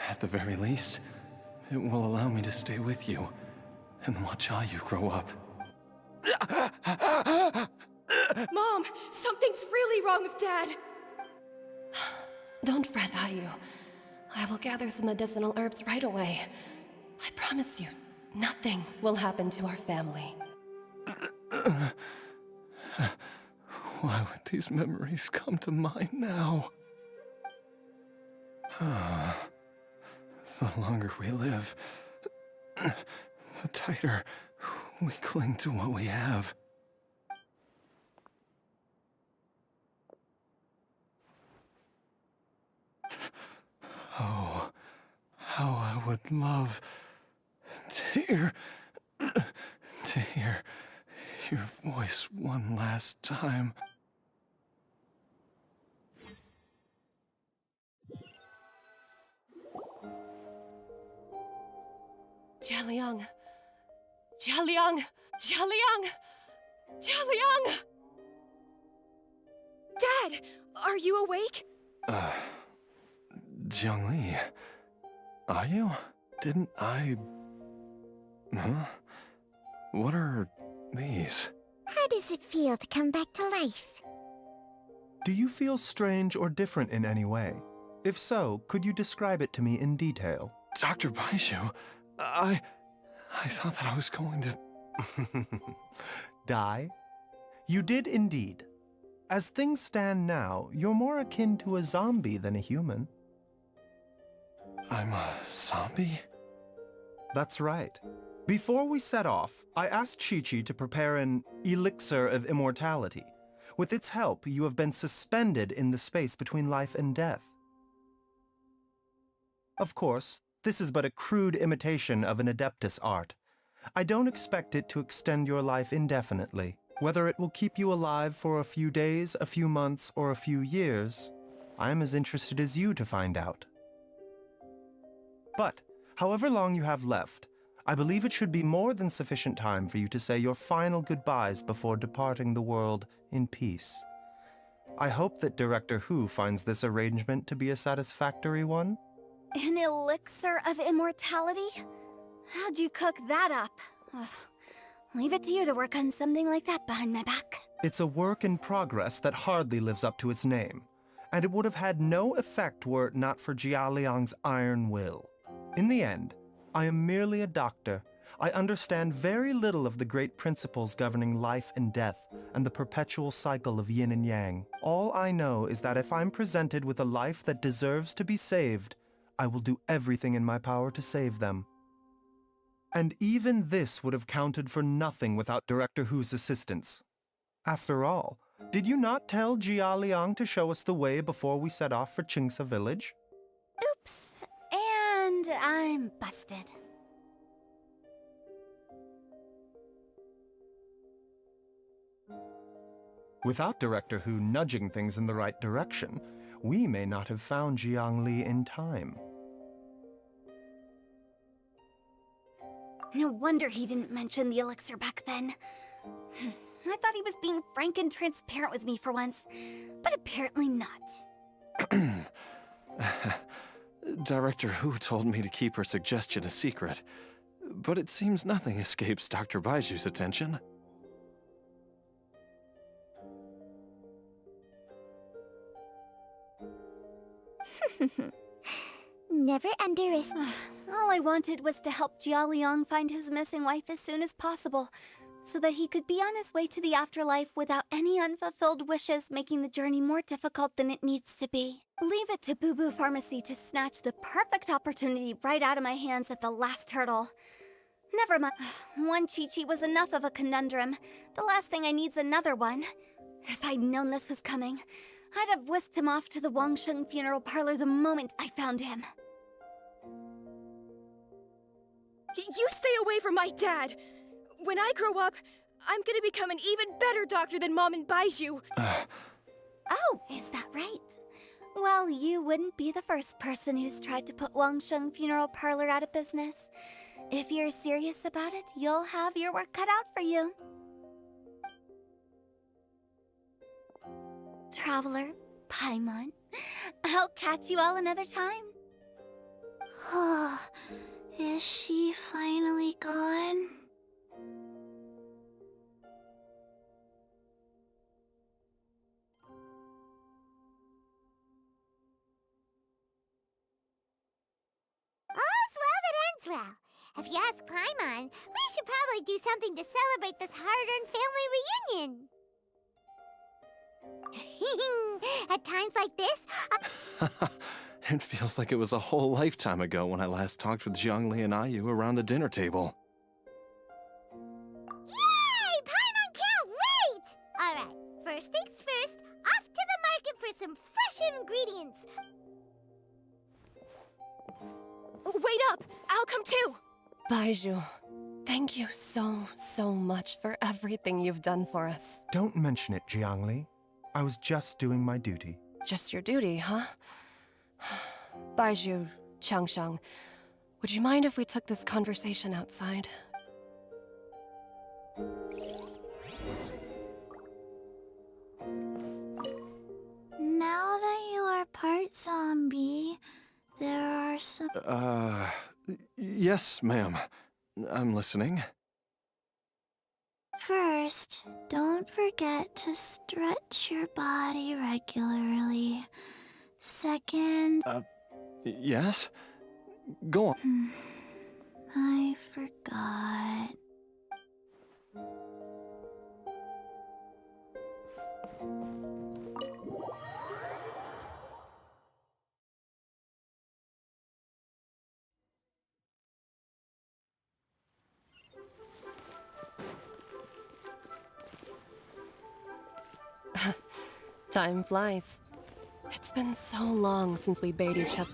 At the very least, it will allow me to stay with you and watch Ayu grow up. Mom, something's really wrong with Dad. Don't fret, Ayu. I will gather some medicinal herbs right away. I promise you, nothing will happen to our family. Why would these memories come to mind now? The longer we live, the tighter we cling to what we have. Oh, how I would love to hear your voice one last time. Jialiang! Jialiang! Jialiang! Jialiang! Dad, are you awake? Jiangli, are you? Didn't I... Huh? What are these? How does it feel to come back to life? Do you feel strange or different in any way? If so, could you describe it to me in detail? Dr. Baishu, I thought that I was going to... Die? You did indeed. As things stand now, you're more akin to a zombie than a human. I'm a zombie? That's right. Before we set off, I asked Chi-Chi to prepare an elixir of immortality. With its help, you have been suspended in the space between life and death. Of course, this is but a crude imitation of an Adeptus art. I don't expect it to extend your life indefinitely. Whether it will keep you alive for a few days, a few months, or a few years, I am as interested as you to find out. But, however long you have left, I believe it should be more than sufficient time for you to say your final goodbyes before departing the world in peace. I hope that Director Hu finds this arrangement to be a satisfactory one. An elixir of immortality? How'd you cook that up? Ugh. Leave it to you to work on something like that behind my back. It's a work in progress that hardly lives up to its name, and it would have had no effect were it not for Jialiang's iron will. In the end, I am merely a doctor. I understand very little of the great principles governing life and death and the perpetual cycle of yin and yang. All I know is that if I'm presented with a life that deserves to be saved, I will do everything in my power to save them. And even this would have counted for nothing without Director Hu's assistance. After all, did you not tell Jialiang to show us the way before we set off for Qingce Village? Oops. And I'm busted. Without Director Hu nudging things in the right direction, we may not have found Jiangli in time. No wonder he didn't mention the elixir back then. I thought he was being frank and transparent with me for once, but apparently not. Director Hu told me to keep her suggestion a secret, but it seems nothing escapes Dr. Baiju's attention. Never underestimate. All I wanted was to help Jia Liang find his missing wife as soon as possible, so that he could be on his way to the afterlife without any unfulfilled wishes making the journey more difficult than it needs to be. Leave it to Boo Boo Pharmacy to snatch the perfect opportunity right out of my hands at the last hurdle. Never mind. One Chi-Chi was enough of a conundrum. The last thing I need's another one. If I'd known this was coming, I'd have whisked him off to the Wangsheng funeral parlor the moment I found him. You stay away from my dad! When I grow up, I'm gonna become an even better doctor than Mom and Baizhu! Oh, is that right? Well, you wouldn't be the first person who's tried to put Wangsheng Funeral Parlor out of business. If you're serious about it, you'll have your work cut out for you. Traveler, Paimon, I'll catch you all another time. Is she finally gone? All's well that ends well. If you ask Paimon, we should probably do something to celebrate this hard-earned family reunion. At times like this, It feels like it was a whole lifetime ago when I last talked with Jiangli and Ayu around the dinner table. Yay! Paimon can't wait! Alright, first things first, off to the market for some fresh ingredients. Wait up! I'll come too! Baizhu, thank you so much for everything you've done for us. Don't mention it, Jiangli. I was just doing my duty. Just your duty, huh? Baizhu, Changsheng, would you mind if we took this conversation outside? Now that you are part zombie, there are some... Yes, ma'am. I'm listening. First, don't forget to stretch your body regularly. Second... Yes? Go on. I forgot. Time flies. It's been so long since we bade each other.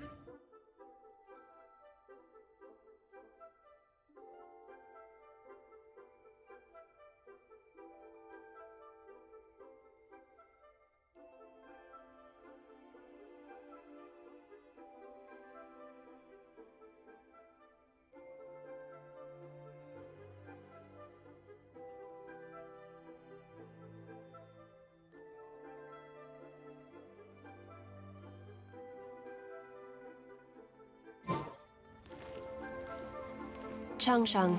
Changsheng,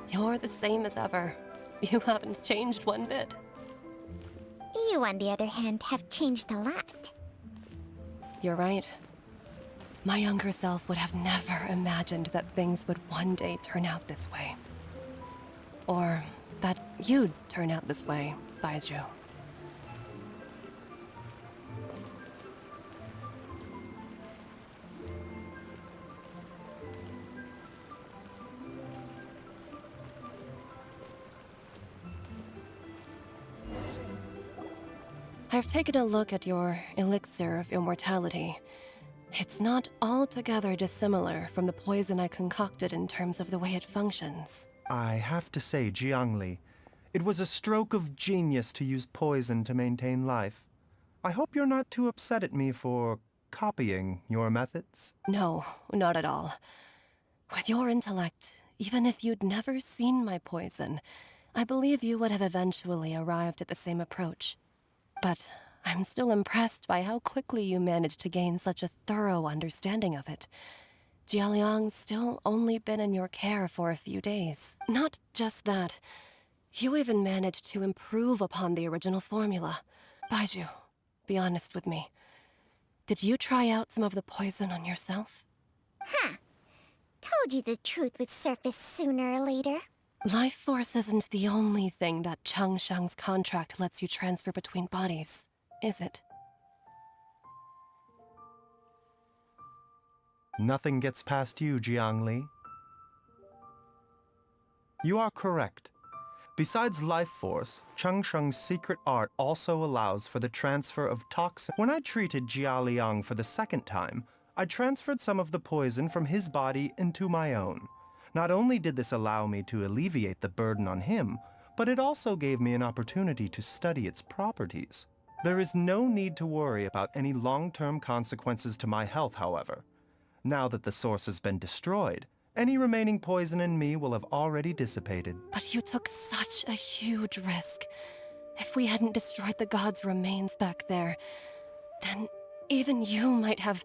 you're the same as ever. You haven't changed one bit. You, on the other hand, have changed a lot. You're right. My younger self would have never imagined that things would one day turn out this way. Or that you'd turn out this way, Baizhu. I've taken a look at your elixir of immortality, It's not altogether dissimilar from the poison I concocted in terms of the way it functions. I have to say, Jiangli, it was a stroke of genius to use poison to maintain life. I hope you're not too upset at me for copying your methods. No, not at all. With your intellect, even if you'd never seen my poison, I believe you would have eventually arrived at the same approach. But I'm still impressed by how quickly you managed to gain such a thorough understanding of it. Jialiang's still only been in your care for a few days. Not just that, you even managed to improve upon the original formula. Baizhu, be honest with me. Did you try out some of the poison on yourself? Huh. Told you the truth would surface sooner or later. Life force isn't the only thing that Changshang's contract lets you transfer between bodies, is it? Nothing gets past you, Jiangli. You are correct. Besides life force, Changsheng's secret art also allows for the transfer of toxin. When I treated Jia Liang for the second time, I transferred some of the poison from his body into my own. Not only did this allow me to alleviate the burden on him, but it also gave me an opportunity to study its properties. There is no need to worry about any long-term consequences to my health, however. Now that the source has been destroyed, any remaining poison in me will have already dissipated. But you took such a huge risk. If we hadn't destroyed the god's remains back there, then even you might have...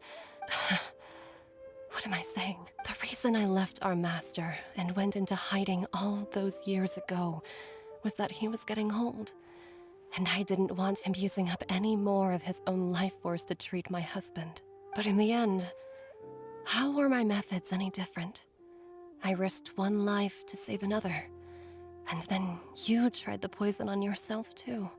What am I saying? The reason I left our master and went into hiding all those years ago was that he was getting old. And I didn't want him using up any more of his own life force to treat my husband. But in the end, how were my methods any different? I risked one life to save another. And then you tried the poison on yourself too.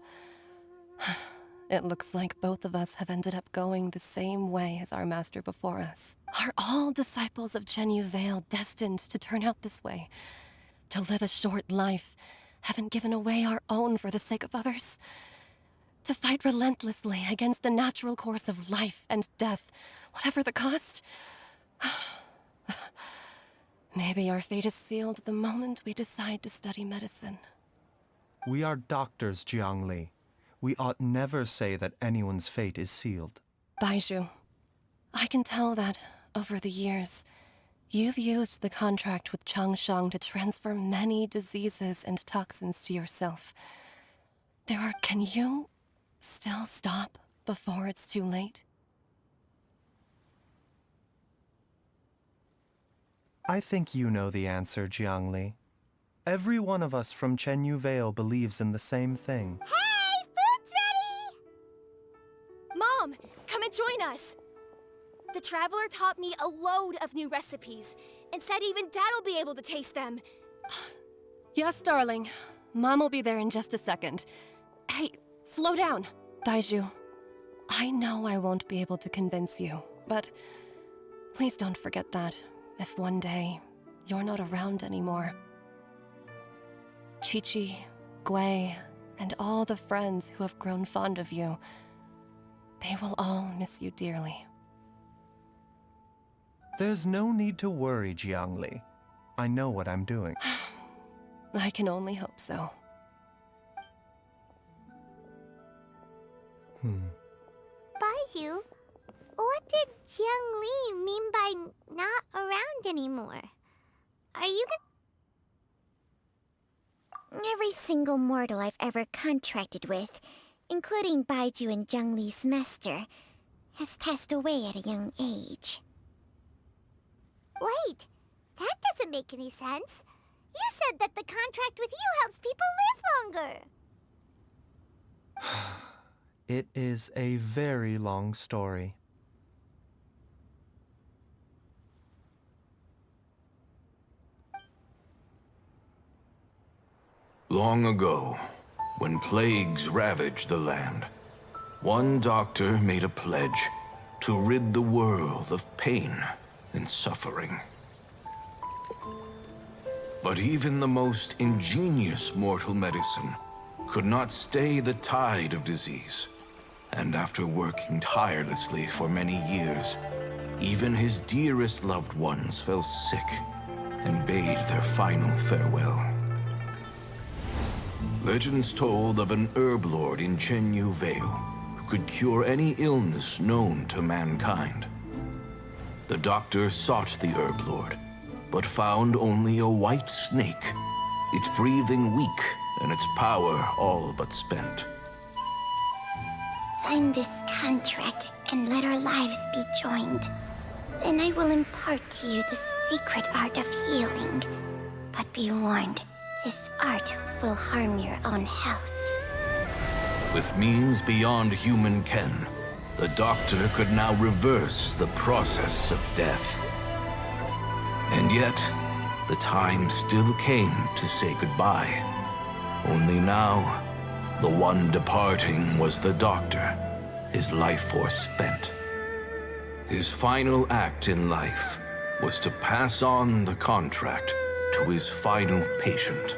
It looks like both of us have ended up going the same way as our master before us. Are all disciples of Chenyu Vale destined to turn out this way? To live a short life, having given away our own for the sake of others? To fight relentlessly against the natural course of life and death, whatever the cost? Maybe our fate is sealed the moment we decide to study medicine. We are doctors, Jiangli. We ought never say that anyone's fate is sealed. Baizhu, I can tell that, over the years, you've used the contract with Changshang to transfer many diseases and toxins to yourself. Can you still stop before it's too late? I think you know the answer, Jiangli. Every one of us from Chenyu Vale believes in the same thing. Hey, food's ready! Mom, come and join us. The Traveler taught me a load of new recipes and said even Dad'll be able to taste them. Yes, darling. Mom will be there in just a second. Hey, slow down. Baizhu, I know I won't be able to convince you, but please don't forget that if one day you're not around anymore, Qiqi, Gui, and all the friends who have grown fond of you, they will all miss you dearly. There's no need to worry, Jiangli. I know what I'm doing. I can only hope so. Baizhu, what did Jiang Li mean by not around anymore? Are you Every single mortal I've ever contracted with, including Baizhu and Zhang Li's master, has passed away at a young age. Wait, that doesn't make any sense. You said that the contract with you helps people live longer. It is a very long story. Long ago, when plagues ravaged the land, one doctor made a pledge to rid the world of pain and suffering. But even the most ingenious mortal medicine could not stay the tide of disease. And after working tirelessly for many years, even his dearest loved ones fell sick and bade their final farewell. Legends told of an herb lord in Chenyu Vale who could cure any illness known to mankind. The doctor sought the herb lord, but found only a white snake, its breathing weak and its power all but spent. Sign this contract and let our lives be joined. Then I will impart to you the secret art of healing. But be warned, this art will harm your own health. With means beyond human ken, the doctor could now reverse the process of death. And yet, the time still came to say goodbye. Only now, the one departing was the doctor, his life force spent. His final act in life was to pass on the contract to his final patient,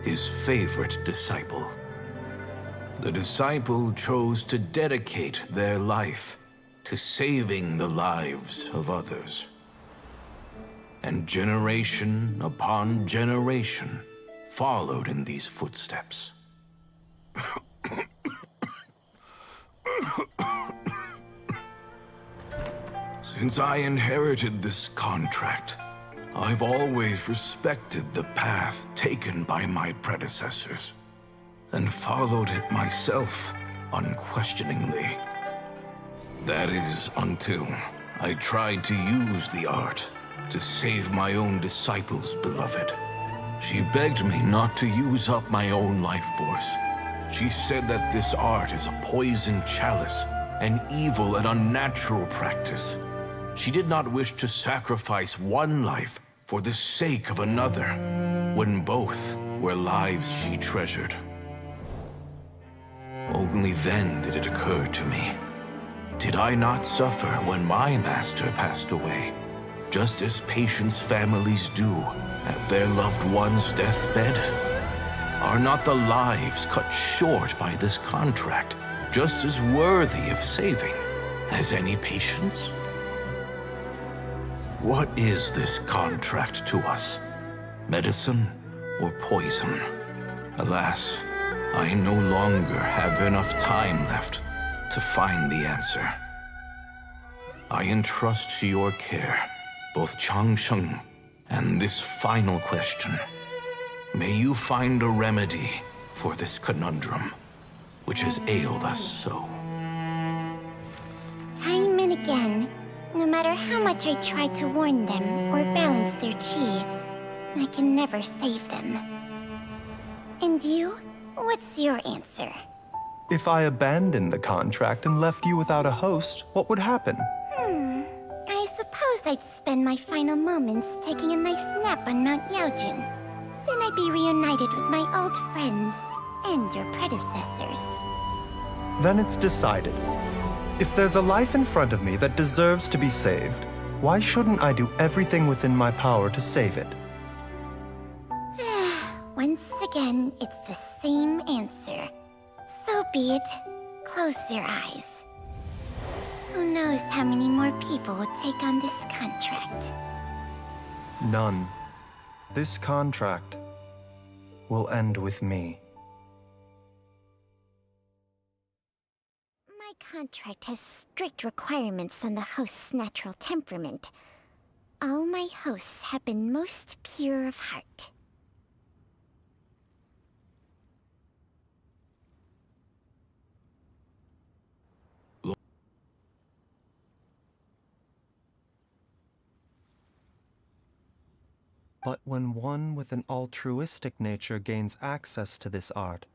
his favorite disciple. The disciple chose to dedicate their life to saving the lives of others. And generation upon generation followed in these footsteps. Since I inherited this contract, I've always respected the path taken by my predecessors, and followed it myself unquestioningly. That is until I tried to use the art to save my own disciple's beloved. She begged me not to use up my own life force. She said that this art is a poison chalice, an evil and unnatural practice. She did not wish to sacrifice one life for the sake of another, when both were lives she treasured. Only then did it occur to me. Did I not suffer when my master passed away, just as patients' families do at their loved one's deathbed? Are not the lives cut short by this contract just as worthy of saving as any patients? What is this contract to us? Medicine or poison? Alas, I no longer have enough time left to find the answer. I entrust to your care both Changsheng and this final question. May you find a remedy for this conundrum, which has ailed us so. Time and again, no matter how much I try to warn them or balance their chi, I can never save them. And you? What's your answer? If I abandoned the contract and left you without a host, what would happen? I suppose I'd spend my final moments taking a nice nap on Mount Yaojun. Then I'd be reunited with my old friends and your predecessors. Then it's decided. If there's a life in front of me that deserves to be saved, why shouldn't I do everything within my power to save it? Once again, it's the same answer. So be it. Close your eyes. Who knows how many more people will take on this contract? None. This contract will end with me. My contract has strict requirements on the host's natural temperament. All my hosts have been most pure of heart. But when one with an altruistic nature gains access to this art,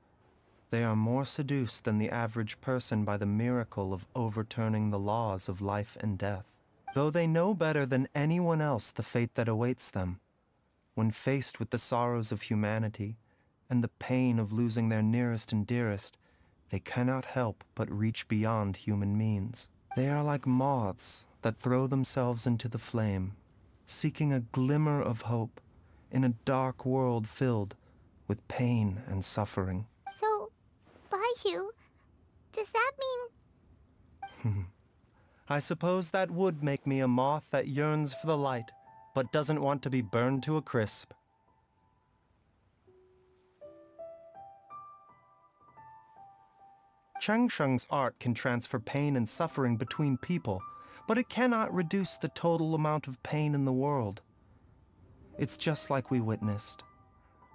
they are more seduced than the average person by the miracle of overturning the laws of life and death. Though they know better than anyone else the fate that awaits them, when faced with the sorrows of humanity and the pain of losing their nearest and dearest, they cannot help but reach beyond human means. They are like moths that throw themselves into the flame, seeking a glimmer of hope in a dark world filled with pain and suffering. So, Baihu, does that mean I suppose that would make me a moth that yearns for the light, but doesn't want to be burned to a crisp. Chang Sheng's art can transfer pain and suffering between people, but it cannot reduce the total amount of pain in the world. It's just like we witnessed.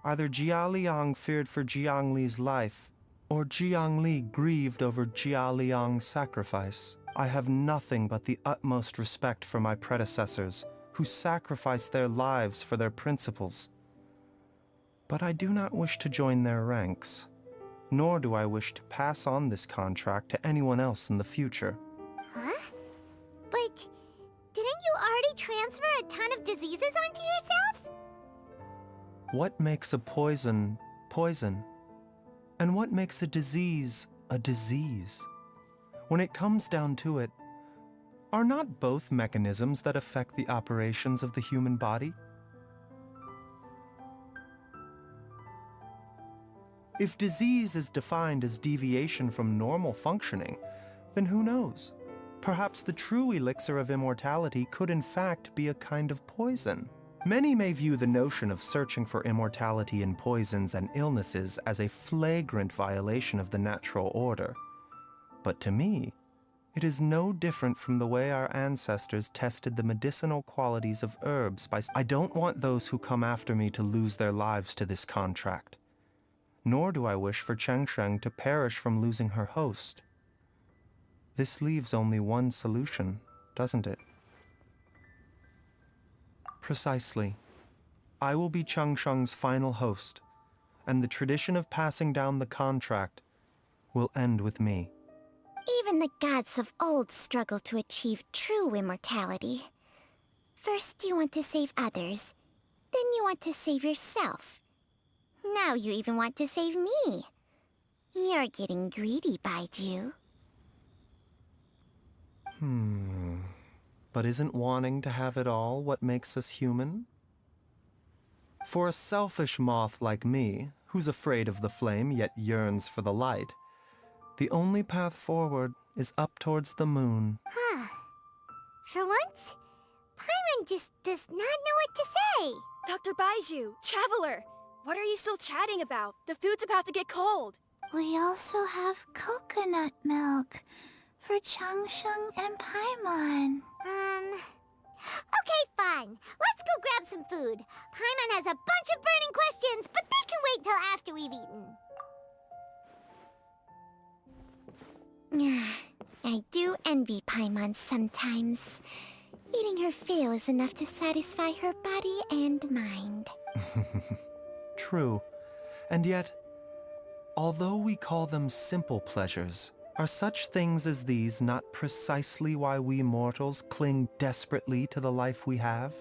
Either Jia Liang feared for Jiang Li's life, or Jiang Li grieved over Jia Liang's sacrifice. I have nothing but the utmost respect for my predecessors, who sacrificed their lives for their principles. But I do not wish to join their ranks, nor do I wish to pass on this contract to anyone else in the future. Huh? But didn't you already transfer a ton of diseases onto yourself? What makes a poison poison? And what makes a disease a disease? When it comes down to it, are not both mechanisms that affect the operations of the human body? If disease is defined as deviation from normal functioning, then who knows? Perhaps the true elixir of immortality could in fact be a kind of poison. Many may view the notion of searching for immortality in poisons and illnesses as a flagrant violation of the natural order. But to me, it is no different from the way our ancestors tested the medicinal qualities of herbs by... I don't want those who come after me to lose their lives to this contract. Nor do I wish for Chang Sheng to perish from losing her host. This leaves only one solution, doesn't it? Precisely. I will be Chang Sheng's final host, and the tradition of passing down the contract will end with me. Even the gods of old struggle to achieve true immortality. First you want to save others, then you want to save yourself. Now you even want to save me. You're getting greedy, Baiju. But isn't wanting to have it all what makes us human? For a selfish moth like me, who's afraid of the flame yet yearns for the light, the only path forward is up towards the moon. Huh. For once, Paimon just does not know what to say. Dr. Baiju, Traveler, what are you still chatting about? The food's about to get cold. We also have coconut milk for Chang Sheng and Paimon. Okay, fine. Let's go grab some food. Paimon has a bunch of burning questions, but they can wait till after we've eaten. I do envy Paimon sometimes. Eating her fill is enough to satisfy her body and mind. True. And yet, although we call them simple pleasures, are such things as these not precisely why we mortals cling desperately to the life we have?